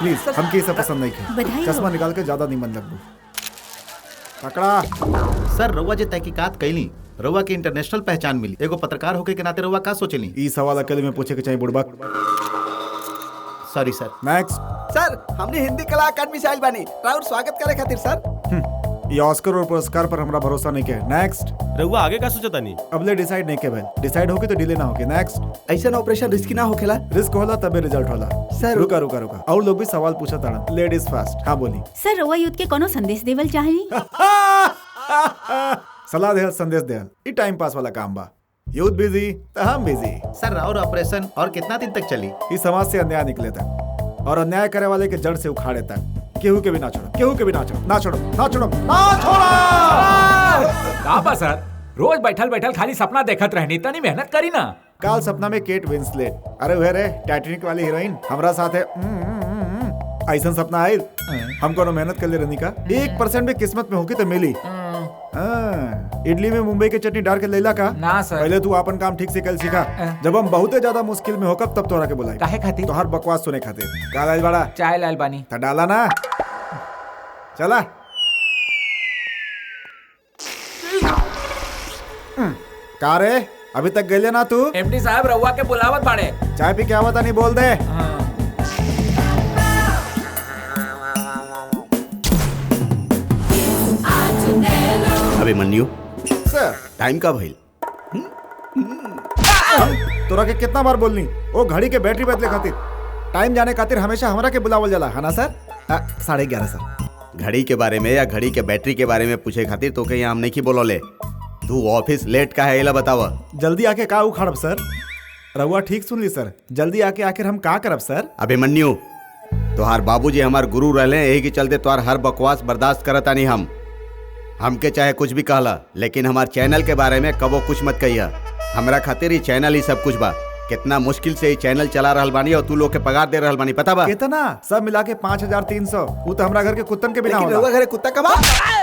Please हमके सब पसंद नहीं बधाई है। हो। चश्मा निकाल के ज्यादा निमन लगबू। पकड़ा। सर रउआ जे तहकीकात कैली रउआ के इंटरनेशनल पहचान मिली, एगो पत्रकार होके के नाते रउआ का सोचेली? ई सवाल अकेले में पूछे के चाहिए बुड़बक। सॉरी सर। नेक्स्ट। सर हमने हिंदी कला अकादमी से आइल बानी, राउर स्वागत करे खातिर सर। ये ऑस्कर और पुरस्कार पर हमरा भरोसा नहीं के। नेक्स्ट। रहुआ आगे का सोचता नहीं? अबले डिसाइड नहीं के भाई, डिसाइड होके तो डिले ना होके। नेक्स्ट। ऐसा ऑपरेशन रिस्की ना होखेला रिस्क होला तबे रिजल्ट होला। सर रुका रुका रुका, और लोग भी सवाल पूछा ताड़ा। Ladies first. हाँ बोली। सर रउआ यूथ के कोनो संदेश देवल चाहेनी? सलाह दे संदेश दे, ई टाइम पास वाला काम बा। यूथ बिजी तो हम बिजी। सर और ऑपरेशन और कितना दिन तक चली? इस समाज से अन्याय निकले तक और अन्याय करे वाले के जड़ से उखाड़े तक। केहू के भी ना छोड़ो, केहू के भी ना छोड़ो, ना छोड़ो, ना छोड़ो, ना छोड़ो। का बा सर, रोज बैठल बैठल खाली सपना देखत रहनी, तनी मेहनत करी ना। काल सपना में केट विंसलेट, अरे वह रे टाइटैनिक वाली हीरोइन हमरा साथ है। ऐसा सपना आये हमको ना मेहनत कर ले रहनी का 1% भी किस्मत में होगी तो मिली। इडली में मुंबई की चटनी डाल के लेला का ना सर। पहले तू अपन काम ठीक से कल सीखा। जब हम बहुत ज्यादा मुश्किल में होकर तब तोरा के बुलाई। काहे खातिर? तो हर बकवास सुने खातिर। का लाल बड़ा चाय लाल बानी था डाला ना। चला का रे अभी तक गए ना तू? एमडी साहब रउआ के बुलावत बाड़े। चाय पी के आवता नहीं बोल दे। अभिमन्यु सर टाइम का भइल? तोरा के कितना बार बोलनी वो घड़ी के बैटरी बदले खातिर टाइम जाने खातिर हमेशा हमरा के बुलावल जाला है ना सर? 11:30 सर। घड़ी के बारे में या घड़ी के बैटरी के बारे में पूछे खातिर तो कहीं हम नहीं की बोलोले। तू ऑफिस लेट का है, एला बतावा। जल्दी आके का उखाड़ब सर? रहुआ ठीक सुन ली सर, जल्दी आके आखिर हम का करब सर? अभिमन्यु तोहार बाबूजी हमार गुरु रहले, यही के चलते तोहार हर बकवास बर्दाश्त करता नहीं। हमके चाहे कुछ भी कहला, लेकिन हमार चैनल के बारे में कबो कुछ मत कहिया। हमरा खातिर ये चैनल ही सब कुछ बा। कितना मुश्किल से ये चैनल चला रहल बानी और तू लोग के पगार दे रहल बानी, पता बा? कितना? सब मिला के 5300। वो तो हमरा घर के कुत्तन के बिना लेकिन होला। रउआ घरे कुत्ता कमा।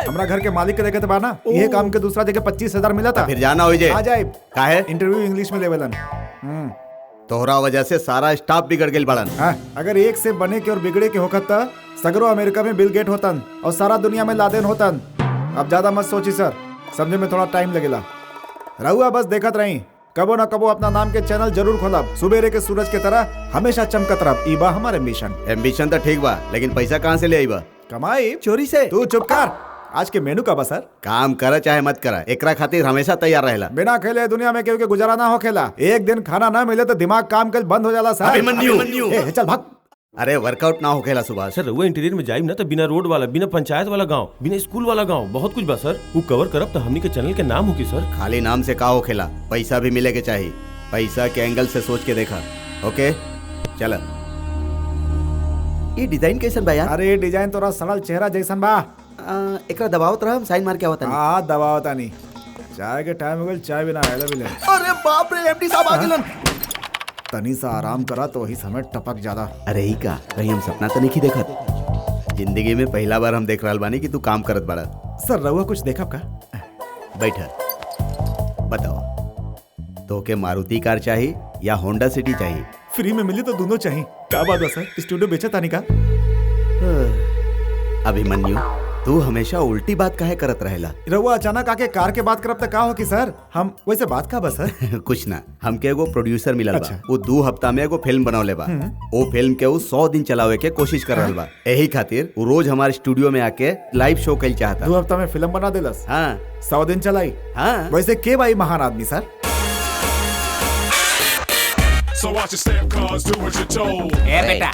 हमरा घर के मालिक के देखे तो बाना ये काम के दूसरा जगह 25,000 मिला था। फिर जाना हो आ जाए काहे? इंटरव्यू इंग्लिश में लेवलन। तोहरा वजह से सारा स्टाफ बिगड़ गइल बड़न। अगर एक से बने के और बिगड़े के होखत त सगरो अमेरिका में बिल गेट होतन और सारा दुनिया में लादेन होतन। अब ज्यादा मत सोची सर, समझे में थोड़ा टाइम लगेला। रहुआ बस देखत रही, कबो न कबो अपना नाम के चैनल जरूर खोलब। सुबेरे के सूरज के तरह हमेशा चमकत रह। ई बा हमारे एम्बिशन। एम्बिशन तो ठीक बा, लेकिन पैसा कहाँ से ले आईबा? कमाई चोरी से। तू चुप कर। आज के मेनू का बा सर? काम कर चाहे मत करा, एकरा खातिर हमेशा तैयार रहेला। बिना खेले दुनिया में केहू के गुजारा ना हो खेला। एक दिन खाना ना मिले तो दिमाग काम कल बंद हो जाला सर। अभिमन्यु। चल भाग। अरे वर्कआउट ना होखेला सुबह। सर रहुआ इंटीरियर में जाइब ना तो बिना रोड वाला, बिना पंचायत वाला गांव, बिना स्कूल वाला गांव, बहुत कुछ बा सर। वो कवर करब तो हमनी के चैनल के नाम होगी सर। खाली नाम से का होखेला, पैसा भी मिले के चाहिए। पैसा के एंगल से सोच के देखा। ओके चल। ये डिजाइन कैसन बा यार? अरे डिजाइन तोरा सड़ल चेहरा जैसन बा। एकरा दबावत रह, हम साइन मार के आवत नहीं। हाँ दबावता नहीं। चाय के टाइम हो गल, चाय बिना आयला भी ले। अरे बाप रे एमडी साहब आ गेलन। तनी सा आराम करा तो वही समय टपक ज्यादा। अरे ही का कहीं हम सपना तो नहीं देखत? जिंदगी में पहला बार हम देख रहल बानी कि तू काम करत बड़ा। सर रहुआ कुछ देखा का? बैठा बताओ, तो के मारुति कार चाहिए या होंडा सिटी चाहिए? फ्री में मिली तो दोनों चाहिए। क्या बात है सर, स्टूडियो बेचा तानी का? अभिमन्यु तू हमेशा उल्टी बात काहे करत रहेला? रहुआ अचानक आके कार के बात करब त का हो कि सर? हम वैसे बात का बस सर? कुछ ना, हमके एगो प्रोड्यूसर मिलल अच्छा। बा। वो 2 हफ्ता में एगो फिल्म बनौले बा। वो फिल्म के वो 100 दिन चलावे के कोशिश कर रहल बा। यही खातिर वो रोज हमारे स्टूडियो में आके लाइव शो कइल चाहता। 2 हफ्ता में फिल्म बना देलस। हाँ 100 दिन चलाई। हाँ। वैसे के भाई महान आदमी सर? So watch your step, cause do what you're told. ए बेटा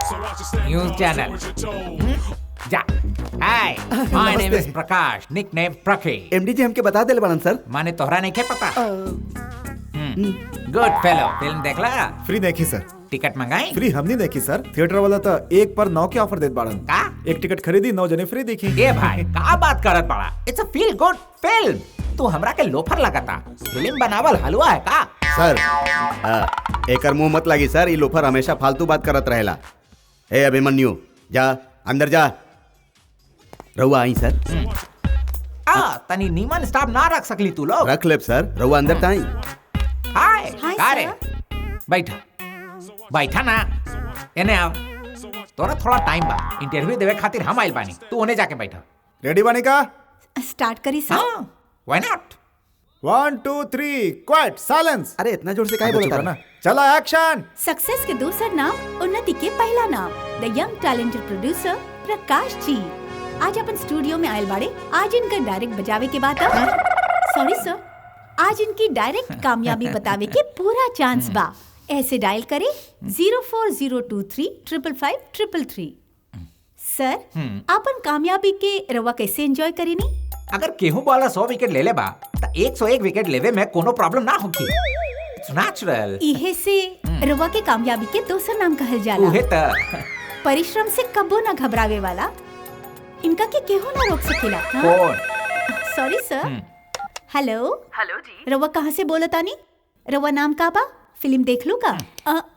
So watch your step, News cause channel. do what you're told. जा। Hi my name is Prakash, nickname Praki. MD ji हमके बता देले बाड़न सर। माने तोहरा नहीं के पता? गुड फेलो, फिल्म देखला? फ्री देखी सर। टिकट मंगाई? फ्री हमने देखी सर। थिएटर वाला तो 1 पर 9 के ऑफर देत बाड़न। का? 1 टिकट खरीदी 9 जने फ्री देखी। ये भाई का बात करत बड़ा? It's a feel good film. तू हमरा के लोफर लगता। फिल्म बनावल हलवा है का? सर एकर मुंह मत लगी सर, ये लोफर हमेशा फालतू बात करत रहेला। ए अभिमन्यु जा अंदर जा। रहुआ आई सर। तनी नीमन स्टाफ ना रख सकली तू लोग? रख लेब सर, रहुआ अंदर ताई। हाय हाय का रे? सर। बैठा बैठा ना। एने आओ तोरा थोड़ा टाइम बा इंटरव्यू देवे खातिर हम आइल बानी तू ओने जाके बैठा रेडी बनी का? स्टार्ट करी सर। हाँ व्हाई नॉट 1 2 3 क्वाइट साइलेंस। अरे इतना जोर से काहे बोलता है ना? चला एक्शन। सक्सेस के दूसरा नाम, उन्नति के पहला नाम, द young talented producer Prakash ji आज अपन स्टूडियो में आयल बाड़े। आज इनका डायरेक्ट बजावे के बाद सॉरी सर, आज इनकी डायरेक्ट कामयाबी बतावे के पूरा चांस बा। ऐसे डायल करे 04023 555 333। सर अपन कामयाबी के रवा कैसे एंजॉय करेनी? अगर केहू वाला 100 विकेट ले ले बा त 101 विकेट लेवे में कोनो प्रॉब्लम ना होगी। It's natural. इहे से रवा के कामयाबी के दूसरा नाम कहल जाला। उहे त परिश्रम से कबो ना घबरावे वाला, इनका के केहू ना रोक सकेला। कौन? सॉरी सर। हेलो हेलो जी। रवा कहाँ से बोला तानी? रवा नाम का बा? फिल्म देख लू का?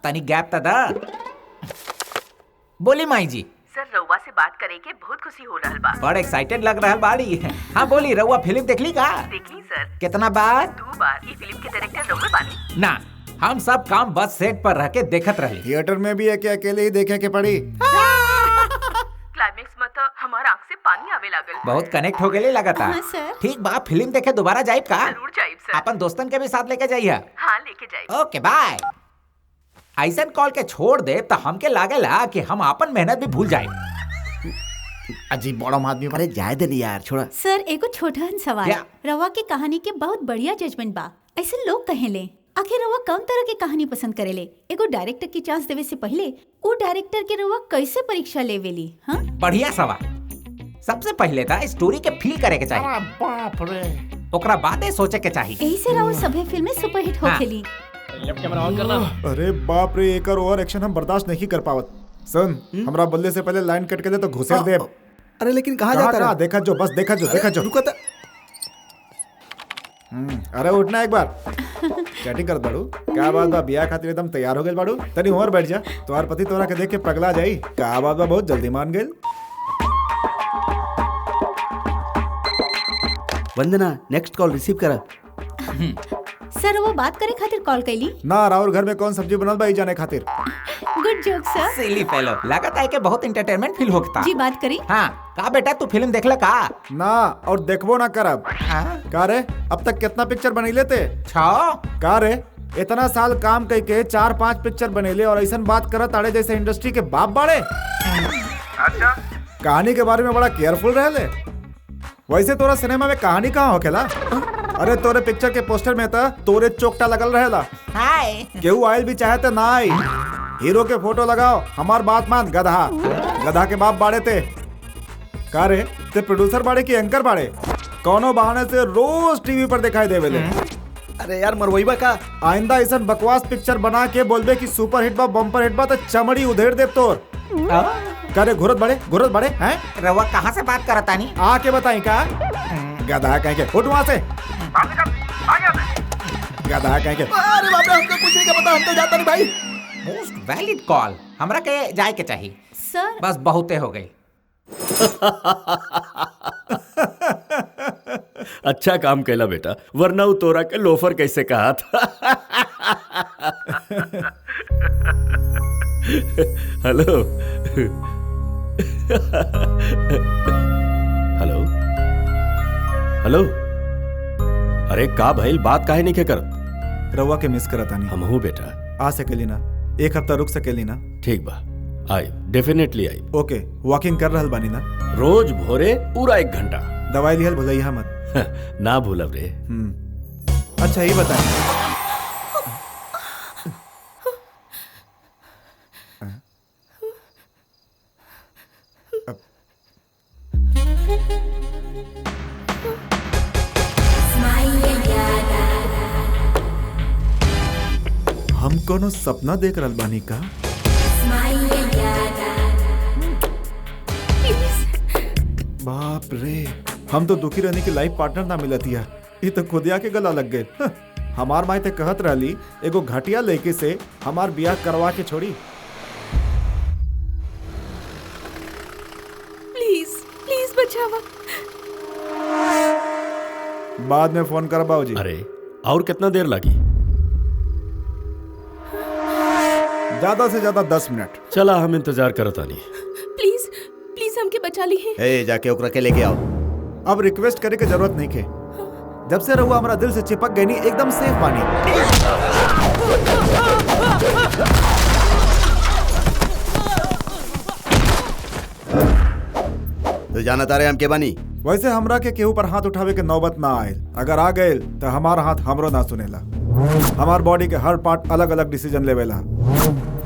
तनी गैप त दा। बोली माई जी। सर रउआ से बात करे के बहुत खुशी हो रहल बा। बड़ एक्साइटेड लग रहल बाड़ी। हाँ बोली रउआ फिल्म देखली का? देखली सर, कितना बार? 2 बार। ये फिल्म के डायरेक्टर रउआ बानी ना, हम सब काम बस सेट पर रह के देखत रहली। थिएटर में भी है कि अकेले ही देखे के पड़ी? क्लाइमेक्स में तो हमारा आंख से पानी आवे लागल। बहुत कनेक्ट हो गए लगता। हाँ, सर। ठीक बा, फिल्म देखे दोबारा जाइब का? जरूर जाइब सर। अपन दोस्तन के भी साथ लेके जाइए। हाँ लेके जाइब। ओके बाय। ऐसन कॉल के छोड़ दे तो हमके लागेला कि हम अपन मेहनत भी भूल जाए। अजीब बड़ा आदमी। अरे जाए दे यार, छोड़ा। सर एगो छोटहन सवाल। क्या? रवा के कहानी के बहुत बढ़िया जजमेंट बा, ऐसे लोग कहेले। आखिर रवा कौन तरह की कहानी पसंद करेले? एगो डायरेक्टर की चांस देवे से पहले वो डायरेक्टर के रवा कैसे परीक्षा लेवेली? हाँ बढ़िया सवाल। सबसे पहले था स्टोरी के फील करे के चाहिए। बाप रे। ओकरा बातें सोचे के चाहिए। यही से रवा सभे फिल्में सुपरहिट हो हाँ। खेली। अरे बाप रे, एक और ओवर एक्शन हम बर्दाश्त नहीं कर पावत। सुन, हमरा बोलने से पहले लाइन कट के ले तो घुसेड़ दे। अरे लेकिन कहाँ जाता कहाँ? रहा? देखा जो, बस देखा जो, देखा जो। रुको तो। अरे उठना एक बार। चैटिंग कर बाड़ू? क्या बात बा? बियाह खातिर एकदम तैयार हो गए बाड़ू? तनी और बैठ जा, तुम्हार पति तोरा के देख के पगला जाई। क्या बात बा? बहुत जल्दी मान गए। वंदना, नेक्स्ट कॉल रिसीव करा। सर वो बात करे खातिर कॉल कैली? ना, राउर घर में कौन सब्जी बनल बा ई जाने खातिर। गुड जोक सर। सिली फेलो। लगता है कि बहुत एंटरटेनमेंट फील होता। जी बात करी। हाँ का बेटा तू फिल्म देखले का? ना, और देखबो ना करब। हाँ? का रे, अब तक कितना पिक्चर बनी लेते? छो? का रे, इतना साल काम कई के 4-5 पिक्चर बनेले और ऐसा बात करत आड़े जैसे इंडस्ट्री के बाप बाड़े। अच्छा, कहानी के बारे में बड़ा केयरफुल रहले। वैसे तोरा सिनेमा में कहानी कहाँ होखेला? अरे तोरे पिक्चर के पोस्टर में तो तोरे चोकटा लगल रहेला। हाय। केहू आयल भी चाहे तो ना आई। हीरो के फोटो लगाओ, हमार बात मान। गधा गधा के बाप बाड़े ते। का रे, ते प्रोड्यूसर बाड़े की एंकर बाड़े? कौनो बहाने से रोज टीवी पर दिखाई देवेले। अरे यार मरवईबा का। आइंदा ऐसा बकवास पिक्चर बना के बोलबे कि सुपर हिट बा, बम्पर हिट बा, तो चमड़ी उधेड़ दे तोर। करे घुरत बड़े हैं? रवा कहाँ से बात करता नहीं? आके बताई का? गधा कह के उठ वहां से। गधा कह के। अरे बाप रे, हमको कुछ नहीं का पता, हम तो जाता नहीं भाई। Most valid call. हमरा के जाए के चाहिए। सर बस बहुते हो गई। अच्छा काम कैला बेटा, वरना वो तोरा के लोफर कैसे कहा था। Hello hello hello. अरे का भइल, बात काहे नहीं के करत? रउआ के मिस करत आनी। हमहू बेटा। आ सकेली ना? एक हफ्ता रुक सकेली ना? ठीक बा, I definitely I. Okay, walking कर रहल बानी ना? रोज भोरे पूरा 1 घंटा। दवाई लिहल भुलैया मत। ना भूलब रे। अच्छा ये बताएं, हम कोनो सपना देख रहल बानी का? बाप रे, हम तो दुखी रहने की लाइफ पार्टनर ना मिलती है। ये तो खुदिया के गला लग गए। हमार माई ते कहत रहली एगो घटिया लड़के से हमार बियाह करवा के छोड़ी। प्लीज प्लीज बचावा। बाद में फोन कर बाबूजी। अरे और कितना देर लगी? ज्यादा से ज्यादा 10 मिनट। चला हम इंतजार करत आनी। प्लीज प्लीज हमके बचा ली है। ए जाके ओकरा के लेके आओ। अब रिक्वेस्ट करे के जरूरत नहीं के। जब से रहुआ हमारा दिल से चिपक गई नहीं, एकदम सेफ पानी। तो जाना तारे हम के बानी। वैसे हमरा के केहू पर हाथ उठावे के नौबत ना आए। अगर आ गए तो हमारा हाथ हमरो ना सुनेला। हमार बॉडी के हर पार्ट अलग अलग डिसीजन लेवेला।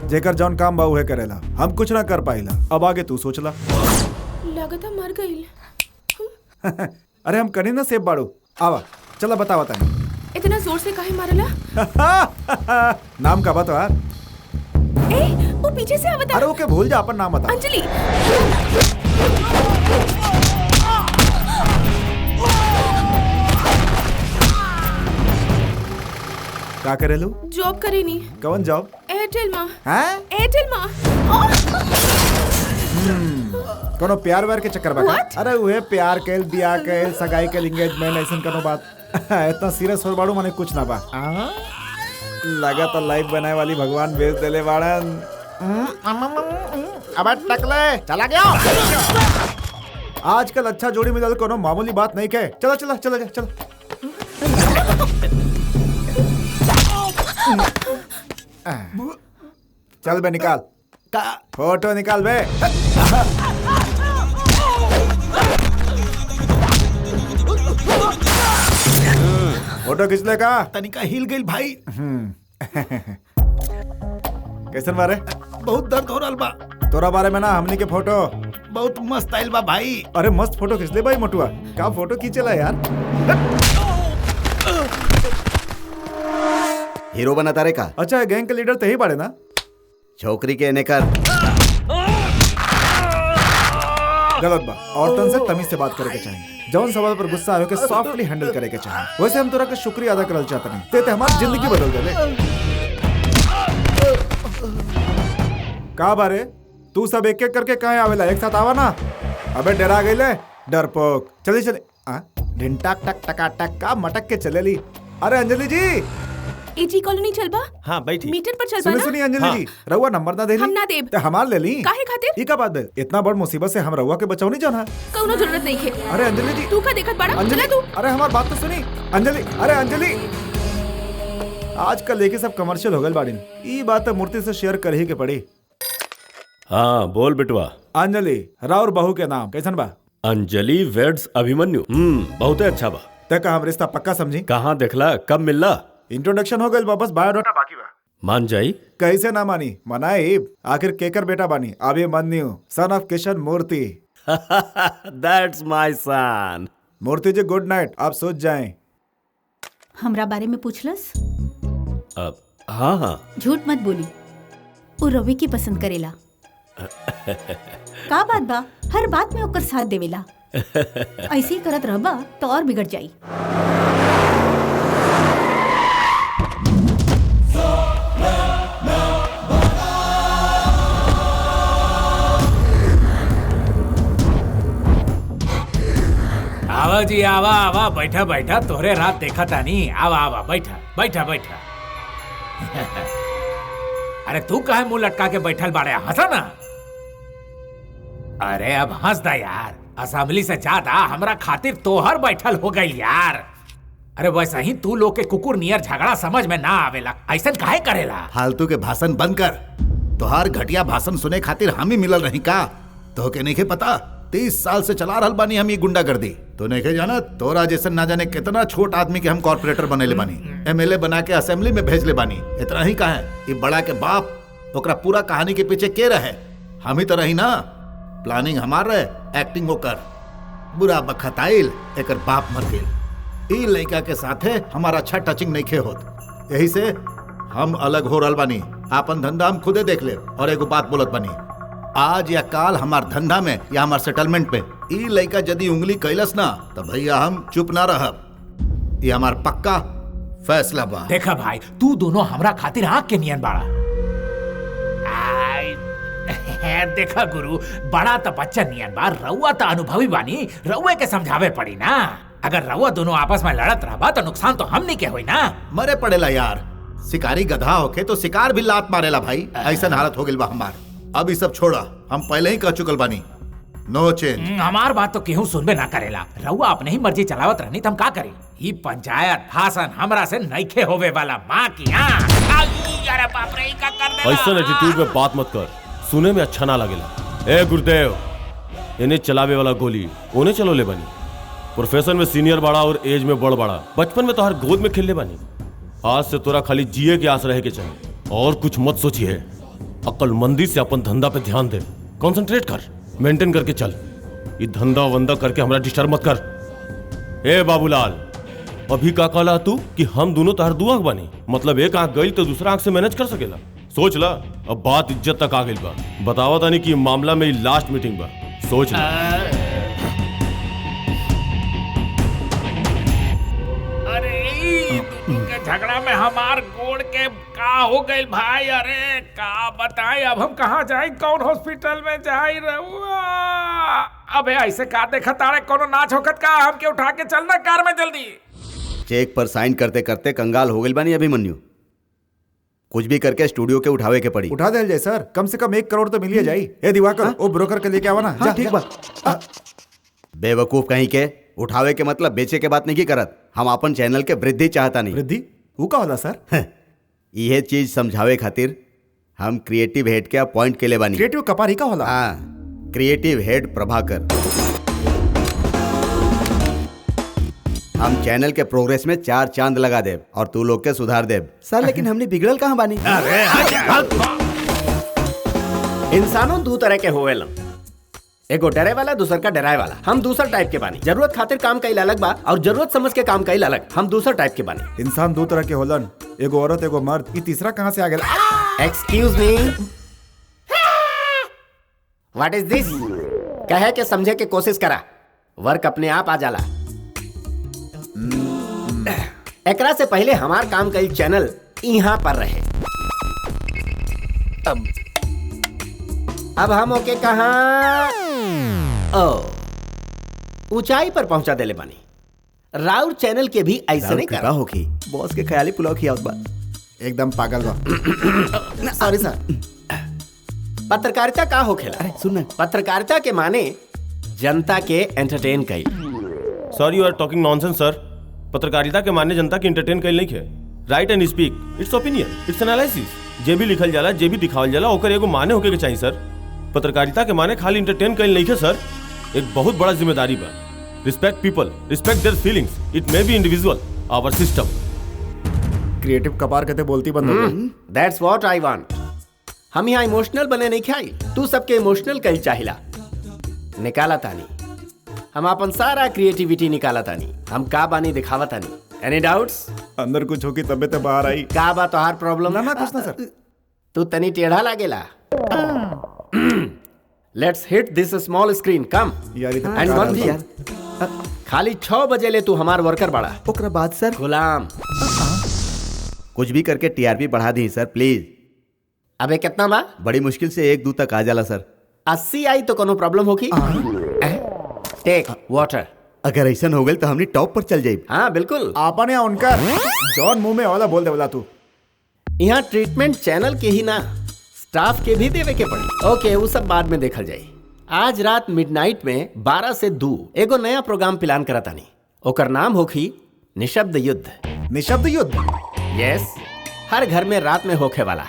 जेकर जौन काम बा उहे करेला। हम कुछ ना कर पाइला। अब आगे तू सोचला। लगता मर गई। अरे हम करी ना सेफ बाड़ू। आवा चला बता बता। इतना जोर से काहे मारला? नाम का बता यार। ए वो पीछे से आवता। अरे ओके भूल जा, अपन नाम बता। अंजलि। का करेलू? जॉब करे नी। कौन जॉब? एयरटेल मां। हैं? एयरटेल मां। कोनो प्यार व्यार के चक्कर बा? What? अरे उहे प्यार कैल, बियाह कैल, सगाई कैल, एंगेजमेंट ऐसन कोनो बात। इतना सीरियस हो बाड़ू माने कुछ ना बा। लगा तो लाइफ बनाए वाली भगवान भेज देले बाड़न। अब टकले चला गया। आजकल अच्छा जोड़ी मिलल कोनो मामूली बात नहीं के। चलो चलो चलो चलो। चल बे निकाल। फोटो निकाल बे। फोटो खींच ले का? तनिका हिल गई भाई। कैसन बारे? बहुत दर्द हो रहा बा। तोरा बारे में ना हमनी के फोटो बहुत मस्त आइल बा भाई। अरे मस्त फोटो खींच ले भाई मोटुआ। का फोटो खींचेला यार? हीरो बना तारे का? अच्छा गैंग के लीडर तो ही बाड़े ना? छोकरी के एने कर। गलत बा। औरतन से तमीज से बात करे के चाहिए। जौन सवाल पर गुस्सा आवे के सॉफ्टली हैंडल करे के चाहिए। वैसे हम तोरा के शुक्रिया अदा करल चाहत नहीं। ते हमारी जिंदगी बदल देले। का बारे? तू सब एक एक करके कहाँ आवेला? एक साथ आवा ना। अबे डरा गईले डरपोक। चले चले। ढिंटाक टक टका टक का मटक के चले ली। अरे अंजलि जी। एजी कॉलोनी चलबा? हाँ बैठी। मीटर पर चलबा सुनी ना? सुनी अंजलि जी, रउआ नंबर ना देली? हम ना देब। ते हमार ले ली। काहे खातिर? ई का बात बे? इतना बड़ मुसीबत से हम रउआ के बचाव नहीं जाना। कौनो जरूरत नहीं है। अरे अंजलि जी। तू का देखत बाड़ा? अंजलि चला तू। अरे हमार बात तो सुनी। अंजलि अरे अंजलि। आजकल लेके सब कमर्शियल हो गए बाड़ीन। ई बात मूर्ति से शेयर कर ही के पड़ी। हाँ बोल बिटवा। अंजलि राउर बहू के नाम कैसन बा? अंजलि वेड्स अभिमन्यु। बहुते अच्छा बा। ते का हम रिश्ता पक्का समझी? कहाँ देखला? कब मिलला? इंट्रोडक्शन हो गइल बा, बस बायोडाटा बाकी बा। मान जाई? कैसे ना मानी? मनाई। आखिर केकर बेटा बानी? अभिमन्यु सन ऑफ किशन मूर्ति। That's my son. मूर्ति जी गुड नाइट। आप सोच जाएं। हमरा बारे में पूछलस? हाँ हाँ। झूठ मत बोली। वो रवि की पसंद करेला। का बात बा? हर बात में ओकर साथ देवेला। ऐसे ही करत रहबा तो और बिगड़ जाई। आवा जी आवा आवा। बैठा बैठा। तोहरे रात देखा तानी। आवा आवा बैठा बैठा बैठा। अरे तू काहे मुंह लटका के बैठल बाड़े? हंसा ना। अरे अब हंस दा यार। असेंबली से ज्यादा हमरा खातिर तोहर बैठल हो गई यार। अरे वैसा ही तू लोग के कुकुर नियर झगड़ा समझ में ना आवेला। ऐसा काहे करेला? फालतू के भाषण बंद कर। तोहार घटिया भाषण सुने खातिर हम ही मिलल रही का? तो के नहीं पता 30 साल से चला रहल बानी हम ये गुंडागर्दी। तो नहीं जाना तोरा जैसे ना जाने कितना छोट आदमी के हम कॉर्पोरेटर बनेले बानी। एमएलए बना के असेंबली में भेजले बानी। इतना ही कहा है ये बड़ा के बाप ओकरा पूरा कहानी के पीछे के रहे? हम ही तो रही ना। प्लानिंग हमार रहे, एक्टिंग वो कर। बुरा बखत आइल एकर बाप मर गेल। ई लड़का के साथे हमारा अच्छा टचिंग नहीं खे होत। यही से हम अलग हो रहल बानी। आपन धंधा हम खुदे देख ले। और एगो बात बोलत बानी, आज या काल हमार धंधा में या हमार सेटलमेंट पे ई लड़का यदि उंगली कैलस ना तो भैया हम चुप ना रहब। ये हमार पक्का फैसला बा। देखा भाई तू दोनों हमरा खातिर आँख के नियन बाड़ा। देखा गुरु बड़ा तो बच्चा नियन बा। रउआ तो अनुभवी बानी। रउए के समझावे पड़ी ना। अगर रउआ दोनों आपस में लड़त रहबा तो नुकसान तो हमनी के होई ना। मरे पड़ेला यार। शिकारी गधा होके तो शिकार भी लात मारेला भाई। ऐसा हालत हो गइल बा हमार। अब ये सब छोड़ा, हम पहले ही कह चुकल बानी, नो चेंज। हमार बात तो केहू सुनबे ना करेला। रउआ अपने ही मर्जी चलावत रहनी तो हम का करी? ई पंचायत भाषण हमरा से नइखे होवे वाला। माँ की अरे बाप रे, ई का कर देला। ऐसा एटीट्यूड में बात मत कर, सुने में अच्छा ना लगेला। ए गुरुदेव, इन्हें चलावे वाला गोली उन्हें चलो ले बनी। प्रोफेशन में सीनियर बड़ा और एज में बड़ बड़ा। बचपन में तो हर गोद में खेलने बनी। आज से तोरा खाली जिए की आस रहे के चाहिए और कुछ मत सोचिए। अक्लमंदी से अपन धंधा पे ध्यान दे, कंसंट्रेट कर, मेंटेन करके चल। ये धंधा वंदा करके हमरा डिस्टर्ब मत कर। ए बाबूलाल, अभी का कहला तू कि हम दोनों तार दू आंख बानी? मतलब एक आंख गई तो दूसरा आंख से मैनेज कर सकेला? सोच ला, अब बात इज्जत तक आ गई बा। बतावा तानी कि मामला में लास्ट मीटिंग बा, सोच ला। अरे दोनों के झगड़ा में हमार गोड़ के का हो गई भाई? अरे का बताएं, अब हम कहाँ जाए, कौन हॉस्पिटल में जाए? रहुआ अबे ऐसे का देखा तारे, कोनो नाच होकत का? हमके उठा के चलना कार में जल्दी। चेक पर साइन करते करते कंगाल हो गई बानी अभिमन्यु। कुछ भी करके स्टूडियो के उठावे के पड़ी। उठा दे जाए सर, कम से कम 1 करोड़ तो मिलिए जाई। ए दिवाकर, वो ब्रोकर के लेके आवा ना। हाँ, ठीक बा। बेवकूफ कहीं के, उठावे के मतलब बेचे के बात नहीं करत। हम अपन चैनल के वृद्धि चाहता नहीं। वृद्धि वो का होला सर? यह चीज समझावे खातिर हम क्रिएटिव हेड के अपॉइंट के ले बानी। क्रिएटिव कपारी का होला? हाँ, क्रिएटिव हेड प्रभाकर। हम चैनल के प्रोग्रेस में 4 चांद लगा देव और तू लोग के सुधार देव। सर लेकिन हमने बिगड़ल कहाँ बानी? इंसानों दो तरह के होवेला, एगो डरे वाला, दूसर का डराए वाला। हम दूसर टाइप के बानी। जरूरत खातिर काम कईल अलग बा और जरूरत समझ के काम कईल अलग। हम दूसर टाइप के बानी। इंसान 2 तरह के होलन, एगो औरत एगो मर्द। ये तीसरा कहाँ से आ गया? एक्सक्यूज मी, व्हाट इज दिस? कहे के समझे के कोशिश करा, वर्क अपने आप आ जाला। एकरा से पहले हमार काम कईल चैनल यहाँ पर रहे। अब हम ओके कहाँ ऊंचाई पर पहुंचा देले बानी। राउर चैनल के भी ऐसे नहीं करा होगी। बॉस के ख्याली पुलाव खियावत बा। एकदम पागल बा। सॉरी सर। पत्रकारिता का होखेला? अरे सुन, पत्रकारिता के माने जनता के एंटरटेन कई। सर, यू आर टॉकिंग नॉनसेंस सर। पत्रकारिता के माने जनता के एंटरटेन कईल नहीं है। Right and speak, it's opinion, it's analysis. जे भी लिखल जाला, जे भी दिखावल जाला, ओकर एगो माने होके के चाहिए सर। पत्रकारिता के माने खाली एंटरटेन कईल नहीं है सर। एक बहुत बड़ा जिम्मेदारी बा। Respect people, respect their feelings. It may be individual, our system. Creative कपार कहते बोलती बंद हो गई। That's what I want. हम यहाँ इमोशनल बने नहीं खाई, तू सबके इमोशनल कईल चाहिला। निकाला तानी, हम अपन सारा क्रिएटिविटी निकाला तानी। हम का बानी दिखावा तानी। एनी डाउट्स? अंदर कुछ होगी तबे तो बाहर आई। का बा तोहार प्रॉब्लम? ना कुछ ना सर। तू तनी टेढ़ा लागेला। Lettuce hit this small screen, come. And one thing, खाली 6 बजे ले तू हमार वर्कर बड़ा। ओकरा बाद सर गुलाम, कुछ भी करके टीआरपी बढ़ा दी सर प्लीज। अबे कितना बा? बड़ी मुश्किल से 1-2 तक आ जाला सर। 80 आई तो कोनो प्रॉब्लम होगी? Take water. अगर ऐसा हो गई तो हमने टॉप पर चल जाए। हाँ बिल्कुल। आपने या उनका जॉन मुंह में वाला बोल दे वाला तू। यहाँ ट्रीटमेंट चैनल के ही ना, स्टाफ के भी देवे के पड़ी। ओके, वो सब बाद में देखल जाए। आज रात मिडनाइट में 12 से 2 एगो नया प्रोग्राम प्लान करता नहीं। ओकर नाम होखी निशब्द युद्ध। निशब्द युद्ध? यस, हर घर में रात में होखे वाला।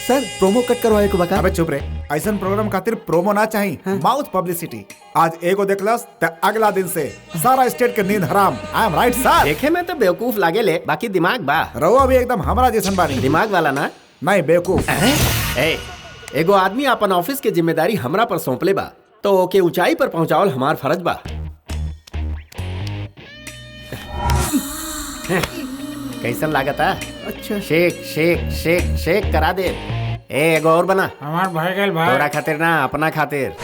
सर प्रोमो कट करवाए को बता। अबे चुप रे, ऐसा प्रोग्राम खातिर प्रोमो ना चाहिए, माउथ पब्लिसिटी। आज एगो देखलस त अगला दिन से सारा स्टेट के नींद हराम। आई एम राइट सर? देखे में तो बेवकूफ लागे ले, बाकी दिमाग बा। रहुआ भी एकदम हमारा जैसन बानी। दिमाग वाला ना? नहीं बेवकूफ। एगो आदमी अपन ऑफिस के जिम्मेदारी हमरा पर सौंपले बा, तो ओके ऊंचाई पर पहुंचावल हमार फर्ज बा। कैसन लागता? अच्छा, शेक शेक शेक शेक करा दे। एगो और बना। हमार भाई गल भाई। तोरा खातिर ना, अपना खातिर।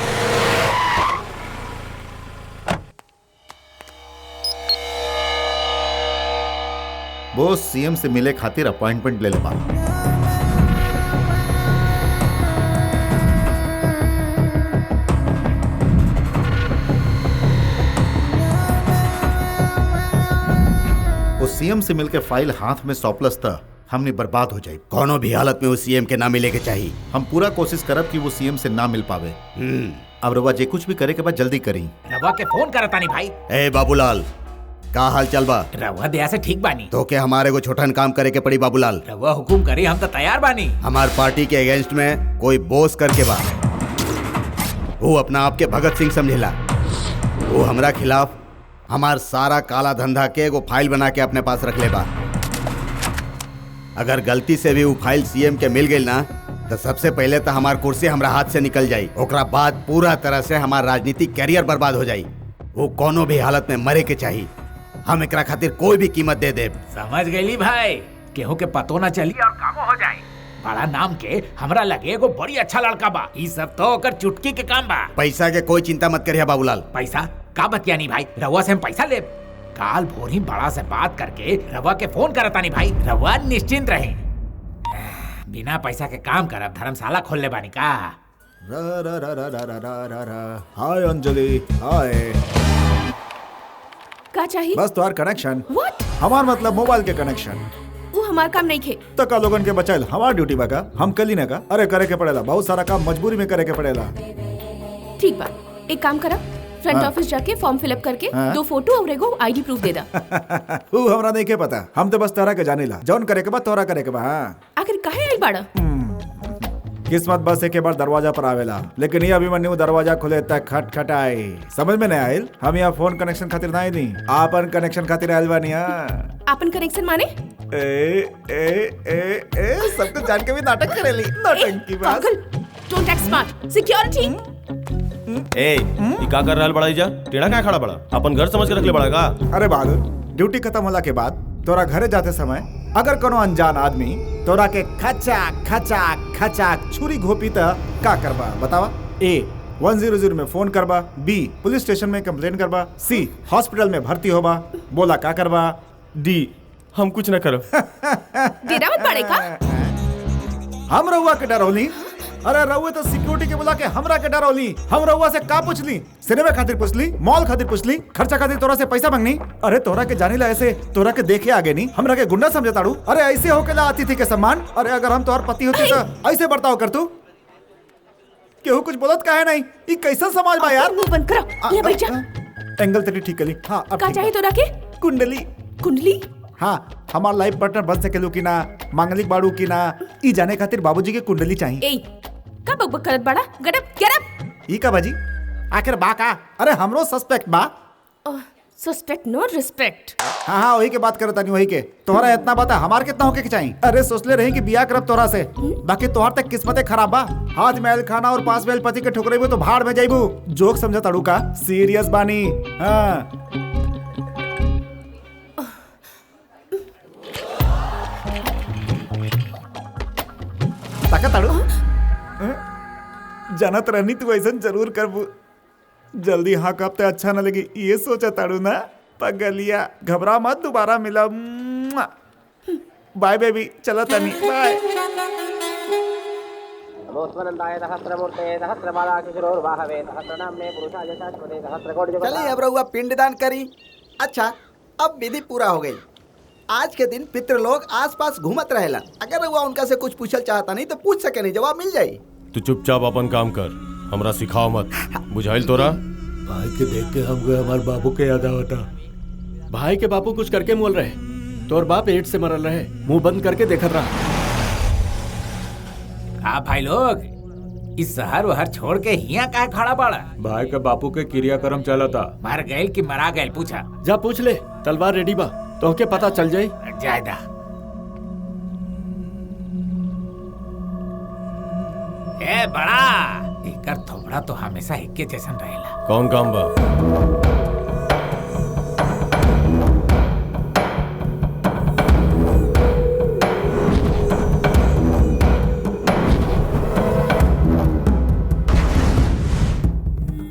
वो सीएम से मिले खातिर अपॉइंटमेंट ले ले बा। वो सीएम से मिलके फाइल हाथ में सौंपलस था। हमने बर्बाद हो जाए। कोनो भी हालत में उस सीएम के ना मिले के चाहिए। हम पूरा कोशिश करब कि वो सीएम से ना मिल पावे। अब रवा जे कुछ भी करे के बाद जल्दी करी। रवा के फोन करता नहीं भाई। ए बाबूलाल, का हाल चल बा? रवा दया से ठीक बानी। तो के हमारे को छोटन काम करे के पड़ी बाबूलाल। रवा हुकुम करी, हम तो तैयार बानी। हमार पार्टी के अगेंस्ट में कोई बोस करके बा, वो अपना आपके भगत सिंह समझेला। वो हमरा खिलाफ हमार सारा काला धंधा के एगो फाइल बना के अपने पास रख ले बा। अगर गलती से भी वो फाइल सीएम के मिल गई ना, तो सबसे पहले तो हमार कुर्सी हमरा हाथ से निकल जाई, ओकरा बाद पूरा तरह से हमार राजनीतिक कैरियर बर्बाद हो जाई। वो कोनो भी हालत में मरे के चाहिए। हम एकरा खातिर कोई भी कीमत दे दे। समझ गई भाई, केहू के पतो ना चली और कामो हो जाए। बड़ा नाम के हमरा लगे एगो बड़ी अच्छा लड़का बा। ई सब तो ओकर चुटकी के काम बा। पैसा के कोई चिंता मत करिए बाबूलाल। पैसा का बतिया नहीं भाई, रवा से हम पैसा ले। काल भोर ही बड़ा से बात करके रवा के फोन करता नहीं भाई। रवा निश्चिंत रहे, बिना पैसा के काम करब धर्मशाला खोल ले बानी का। हाय अंजलि, हाय। का चाहिए? बस तुम्हार कनेक्शन। What? हमार मतलब मोबाइल के कनेक्शन। वो हमार काम नहीं खे। तो का लोगन के बचाइल हमार ड्यूटी बा का? हम कल ही ना का? अरे करे के पड़ेला, बहुत सारा काम मजबूरी में करे के पड़ेला। ठीक बा, एक काम करा, फ्रंट ऑफिस जाके फॉर्म फिलअप करके 2 फोटो और एगो आईडी प्रूफ दे दा। वो हमरा नहीं के पता, हम तो बस तोरा के जानेला। जौन करे के बा तोरा करे के बा। हाँ, आखिर काहे आई बाड़ा? किस्मत बस एक बार दरवाजा पर आवेला, लेकिन ये अभिमन्यु दरवाजा खुले तक खटखटाई। समझ में नहीं आयल? हम यहाँ फोन कनेक्शन खातिर ना आई नहीं, आपन कनेक्शन खातिर आयल बानी। आपन कनेक्शन माने? ए ए ए ए सब कुछ जान के भी नाटक करेली। नौटंकी बस। पागल, डोंट एक्ट स्मार्ट। सिक्योरिटी। ए, ये का कर रहल बड़ा इजा? टेढ़ा क्या खड़ा बड़ा? अपन घर समझ के रख ले बड़ा का? अरे बहादुर, ड्यूटी खत्म होला के बाद तोरा घरे जाते समय अगर कोनो अनजान आदमी तोरा के खचाक खचाक खचाक छुरी घोपी त का करबा बतावा? ए 100 में फोन करबा, बी पुलिस स्टेशन में कंप्लेंट करबा, सी हॉस्पिटल में भर्ती होबा। बोला का करबा? डी हम कुछ न करब। देना मत पड़े का? हम रहुआ के डरौली? अरे रहुए तो सिक्योरिटी के बुला के हमरा के डरौली। हम रहुआ से का पूछली? सिनेमा खातिर पूछली, मॉल खातिर पूछली, खर्चा खातिर तोरा से पैसा मांगनी? अरे तोरा के जाने ला ऐसे, तोरा के देखे आगे नहीं, हमरा के गुंडा समझताड़ू? अरे ऐसे होकेला अतिथि के सम्मान? अरे अगर हम तोहर पति होते तो ऐसे बर्ताव कर तू? केहू कुछ बोलत काहे नहीं? ई कैसा समाज बा यार? मुंह बंद करो, ये बैठ जा। एंगल तेरी ठीक कली। हाँ, अब का ठीक चाहिए बा। तोरा के? कुंडली। कुंडली? हाँ, हमार लाइफ पार्टनर बन सकेलू की ना, मांगलिक बाड़ू की ना, ई जाने खातिर बाबूजी के कुंडली चाहिए। ए, का बकबक करत बड़ा? Get up. ई का बाजी? आखिर बा का? अरे हमरो सस्पेक्ट बा। सस्पेक्ट नो रिस्पेक्ट। हाँ हाँ, वही के बात करता नहीं, वही के। तोहरा इतना बता, हमार कितना होके के चाहिए? अरे सोचले रही कि बिया करब तोरा से, बाकी तोहर तक किस्मते खराब बा। हाथ महल खाना और पास महल पति के ठुकरेबू तो भाड़ में जाइबू। जोक समझा ताड़ू का? सीरियस बानी। हाँ, ताकत ताड़ू? जानत रहनी तू ऐसा जरूर करबू। जल्दी हाँ कब ते अच्छा न लगी, ये सोचा ताड़ू ना? पगलिया, घबरा मत, दोबारा मिला। बाय बेबी, चला तनी, बाय। चलिए अब रहुआ पिंडदान करी। अच्छा, अब विधि पूरा हो गई। आज के दिन पितृ लोग आसपास घूमत रहेला। अगर रहुआ उनका से कुछ पूछल चाहता नहीं तो पूछ सके नहीं, जवाब मिल जाई। तू चुपचाप अपन काम कर, हमरा सिखाओ मत। बुझाइल तोरा? भाई के देख के हमको हमारे बाबू के याद आवता। भाई के बापू कुछ करके मोल रहे, तोर बाप एड्स से मरल रहे, मुंह बंद करके देखत रहा। हाँ भाई लोग, इस शहर वहर छोड़ के हिया काहे खड़ा बाड़ा? भाई के बापू के क्रियाक्रम चला था। मर गए कि मरा गए पूछा? जा पूछ ले, तलवार रेडी बा, तो के पता चल जाई। जायदा ए बड़ा, एकर थोबड़ा तो हमेशा हिक्के जैसन रहेला। कौन काम बा?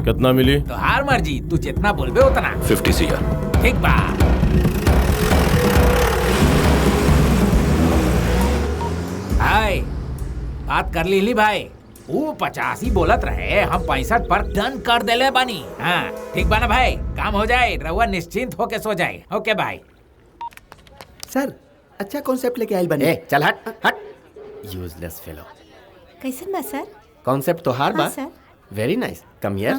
कितना मिली? तो हार मर्जी, तू जितना बोलबे उतना। 50 CR। ठीक बा। भाई बात कर ली भाई, वो 85 बोलत रहे, हम 65 पर डन कर देले बानी। हाँ ठीक बा ना भाई? काम हो जाए, रहुआ निश्चिंत होके सो जाए। ओके भाई। सर, अच्छा कॉन्सेप्ट लेके आइल बनी। ए चल हट हट यूजलेस फेलो। कैसन बा सर? कॉन्सेप्ट तो हार बा। हाँ, sir. Very nice, come here.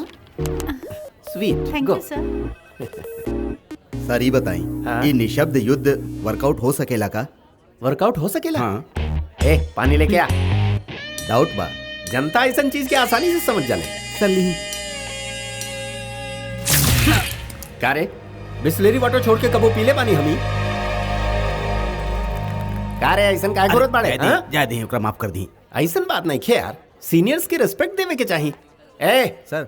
Sweet, thank go. You sir. Sir ये बताई ये निशब्द युद्ध वर्कआउट हो सकेला का? वर्कआउट हो सकेला? हाँ। ए पानी लेके आ। डाउट बा। जनता ऐसा चीज के आसानी से समझ जाने। सली का रे बिस्लेरी वाटर छोड़ के कबो पीले पानी हमी? का रे ऐसा काय जरूरत बाड़े? जा दी ओकरा माफ कर दी। ऐसा बात नहीं खे यार, सीनियर्स की रिस्पेक्ट देवे के चाहिए। ए सर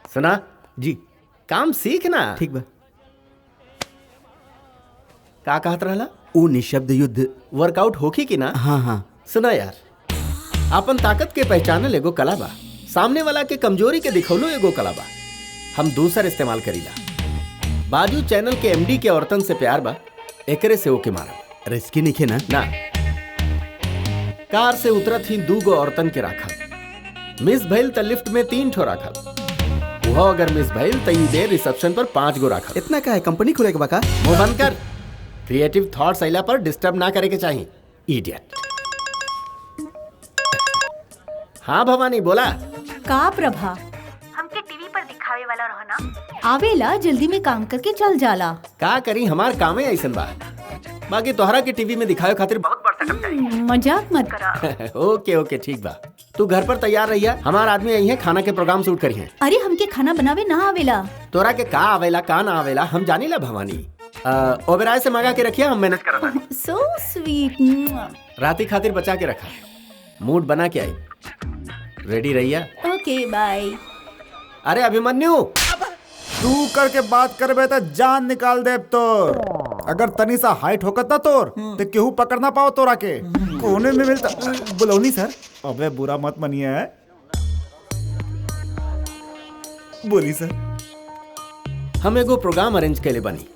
सुना जी, काम सीख ना। ठीक बा। का कहत रहला? वो निशब्द युद्ध वर्कआउट होखी कि ना? हाँ हाँ। सुना यार, अपन ताकत के पहचानल एगो कला बा, सामने वाला के कमजोरी के दिखौलो एगो कला बा। हम दूसर इस्तेमाल करीला। बाजू चैनल के एमडी के औरतन से प्यार बा, एकरे से ओके मारब। रिस्की नहीं खे ना? ना, कार से उतरत ही 2 गो औरतन के राखब। मिस भइल त लिफ्ट में 3 ठो राखब। वो अगर मिस भइल त ई देर रिसेप्शन पर 5 गो राखब। इतना का है कंपनी खुले के बाका? मुंह बंद कर। क्रिएटिव थॉट्स आइला पर डिस्टर्ब ना करे के चाहिए, इडियट। हाँ भवानी बोला। का प्रभा? हमके टीवी पर दिखावे वाला रहना। आवेला जल्दी में काम करके चल जाला। का करी, हमार कामे ऐसन बा। बाकी तोहरा के टीवी में दिखावे खातिर बहुत बड़ सेटअप चाहिए। मजाक मत करा। ओके ओके ठीक बा। तू घर पर तैयार रहिया, हमार आदमी आई है, खाना के प्रोग्राम शूट करी है। अरे हमके खाना बनावे ना आवेला। तोरा के का आवेला का ना आवेला हम जानी ला भवानी। ओबेराय से मंगा के रखिया, हम मैनेज करता। So sweet. राती खातिर बचा के रखा, मूड बना के आई। रेडी रहिया। ओके बाय। अरे अभिमन्यु, तू करके बात करबे तो जान निकाल दे तो। अगर तनी सा हाइट होकत ना तोर तो केहू पकड़ ना पाओ तोरा के। कोने में मिलता बुलौनी सर। अबे बुरा मत मनिए। बोली सर। हम एगो प्रोग्राम अरेंज कैले बनी,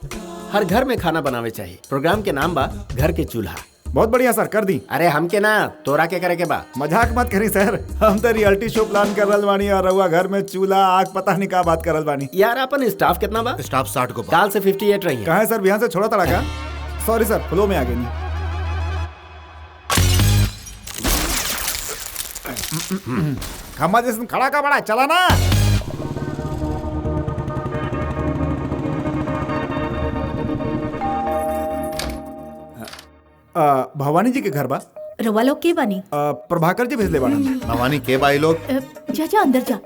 हर घर में खाना बनावे चाहिए। प्रोग्राम के नाम बा घर के चूल्हा। बहुत बढ़िया सर, कर दी। अरे हमके ना, तोरा के करे के बा। मजाक मत करी सर, हम तो रियलिटी शो प्लान कर रहल बानी और रउआ घर में चूल्हा आग पता नहीं का बात कर रहल बानी। यार अपन स्टाफ कितना बा? स्टाफ 60 को। काल से 58 रही है। कहाँ है सर, बिहार से छोड़ा तड़ा का? सॉरी सर, फ्लो में आ गई। खम्मा जैसे खड़ा का बड़ा चला ना। भवानी जी के घर बा। रवा लोग के बनी? प्रभाकर जी भेजले बाड़ा। भवानी के बाई लोग? जा जा अंदर जा।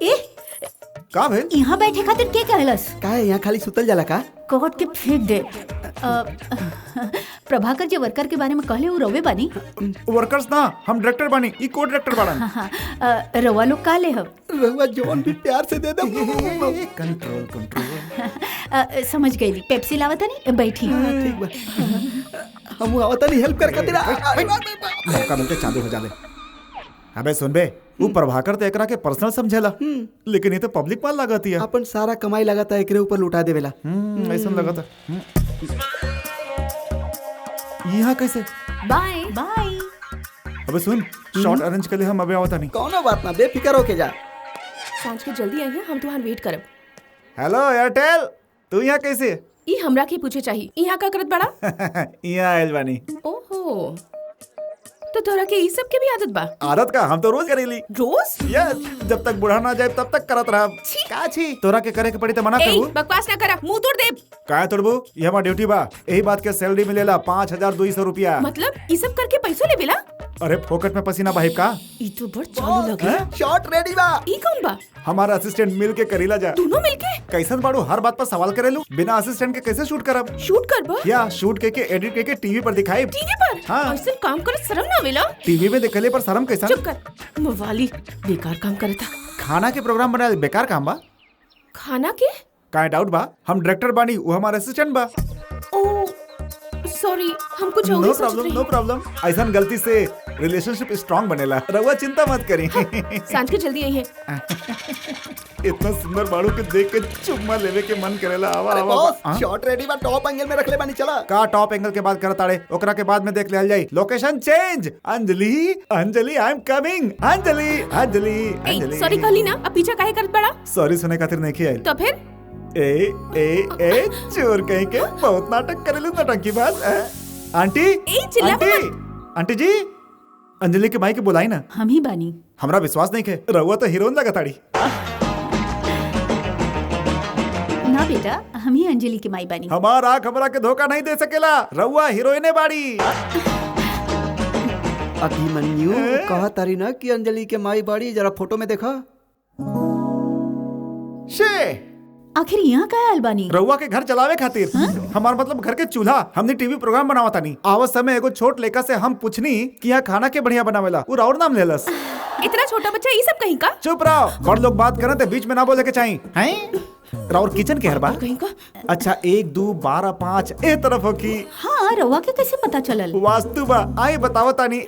ए का भेल? यहाँ बैठे खातिर के कहलस? का है यहाँ खाली सुतल जाला का? कोट के फेंक दे। प्रभाकर जी वर्कर के बारे में कहले वो रवे बानी? वर्कर्स ना, हम डायरेक्टर बानी, ई को डायरेक्टर बाड़ा। रवा लोग का ले हम? रवा जवान भी प्यार से दे दो। Control control. समझ गई। पेप्सी लावता नहीं, बैठी। ठीक बा। हम आवता नहीं हेल्प कर खातिर। मौका मिलते चांदी हो जाले। अबे सुन बे, वो प्रभाकर तो एकरा के पर्सनल समझेला, लेकिन ये तो पब्लिक माल लगाती है। अपन सारा कमाई लगाता एकरे ऊपर लुटा देवेला। ऐसा लगाता। यहाँ कैसे? Bye bye. अबे सुन, शॉट अरेंज के लिए हम अबे आवता नहीं। कौनो बात ना, बेफिक्र होके जा। सांझ के जल्दी आई है, हम तुम्हार वेट करब। हेलो एयरटेल, तू यहाँ कैसे? ई हमरा के पूछे चाहिए, यहाँ का करत बड़ा? यहाँ आयल बानी। ओहो, तो तोरा के ई सब के भी आदत बा? आदत का, हम तो रोज करेली। रोज? यस, जब तक बुढ़ा ना जाए तब तक करत रहा। का छी? तोरा के करे के पड़ी तो मना ए, करबू। बकवास ना करा, मुंह तोड़ दे। काहे तोड़बू? ये हमार ड्यूटी बा। यही बात के सैलरी मिलेला 5200 रुपया। मतलब ई सब करके पैसों ले बेला? अरे फोकट में पसीना बहाइब का? ई तो बड़ चालू लगे। शॉट रेडी बा। ई कौन बा? हमारा असिस्टेंट मिल के करीला जा। दोनों मिलके? कैसन बाड़ू, हर बात पर सवाल करेलू। बिना असिस्टेंट के कैसे शूट करब? शूट करबा? या शूट के एडिट के टीवी पर दिखाई। टीवी पर? हाँ। ऐसे काम कर शर्म ना आवेला? टीवी में दिखले पर शर्म कैसा? चुप कर, मवाली बेकार काम करता। खाना के प्रोग्राम बनाए बेकार काम बा? खाना के? काहे डाउट बा? हम डायरेक्टर बानी, वो हमारा असिस्टेंट बा। ओ सॉरी, हम कुछ और नो ही सोच प्रॉब्लम, रहे नो प्रॉब्लम। ऐसा गलती से रिलेशनशिप स्ट्रांग बनेला। रहुआ चिंता मत करी। सांझ के जल्दी आई है। इतना सुंदर बाड़ू के देख के चुम्मा लेवे के मन करेला। आवा अरे आवा। बॉस, शॉट रेडी बा, टॉप एंगल में रख ले बानी, चला। का टॉप एंगल के बात करताड़े, ओकरा के बाद में देख ले जाई। Location change. Anjali, Anjali I am coming. Anjali, Anjali, Anjali. Sorry कहली ना, अब पीछा काहे करत बड़ा? सॉरी सुने खातिर नहीं आई। तो फिर ए ए ए चोर कहीं के बहुत नाटक करेलू नटंकी बात। आंटी आंटी आंटी जी अंजलि के माई के बुलाई ना। हम ही बानी। हमरा विश्वास नहीं के रहुआ तो हीरोइन लगा ताड़ी। ना बेटा हम ही अंजलि की माई बानी। हमार आँख हमरा के धोखा नहीं दे सकेला। रहुआ हीरोइने बाड़ी। अभिमन्यु कहा तारी ना कि अंजलि के माई बाड़ी, जरा फोटो में देखा। शे आखिर यहाँ का आयल बानी? रहुआ के घर चलावे खातिर। हमार मतलब घर के चूल्हा। हमने टीवी प्रोग्राम बनावा तानी। आवत समय एगो छोट लड़का से हम पूछनी कि यहाँ खाना के बढ़िया बनावेला, वो और नाम लेलस। इतना छोटा बच्चा ये सब कहीं का? चुप रहो, बड़ लोग बात करते बीच में ना बोले के चाहिए। हैं राउर किचन के हर बार कहीं का? अच्छा 1 2 12 5 ए तरफ हो की। हाँ रहुआ के कैसे पता चलल? वास्तु बा आई बताओ तानी।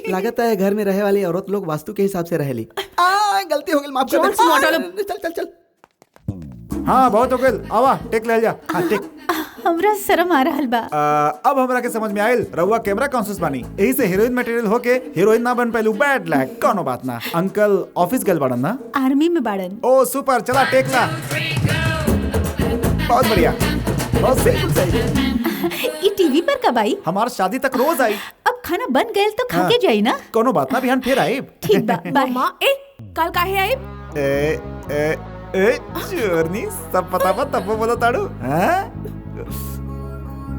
लगता है घर में रहे वाली औरत लोग वास्तु के हिसाब से रहेली। गलती हो गई, माफ कर दे। चल चल चल। हाँ बहुत हो गई, आवा टेक ले जा। हाँ टेक। हमरा शर्म आ रहल बा। अब हमरा के समझ में आयल रहुआ कैमरा कॉन्शियस बानी, यही से हीरोइन मटेरियल होके हीरोइन ना बन पाइलू। बैड लैक कोनो बात ना। अंकल ऑफिस गल बाड़न ना? आर्मी में बाड़न। ओ सुपर, चला टेक ला। बहुत बढ़िया, बहुत सही। ये टीवी पर कब आई? हमार शादी तक रोज आई। अब खाना बन गए तो खा के जाई ना। कोनो बात ना, बिहान फिर आए। ठीक बा बाय। माँ ए कल काहे आए? ए चोरनी सब पता बा तब बोलो ताड़ू। हैं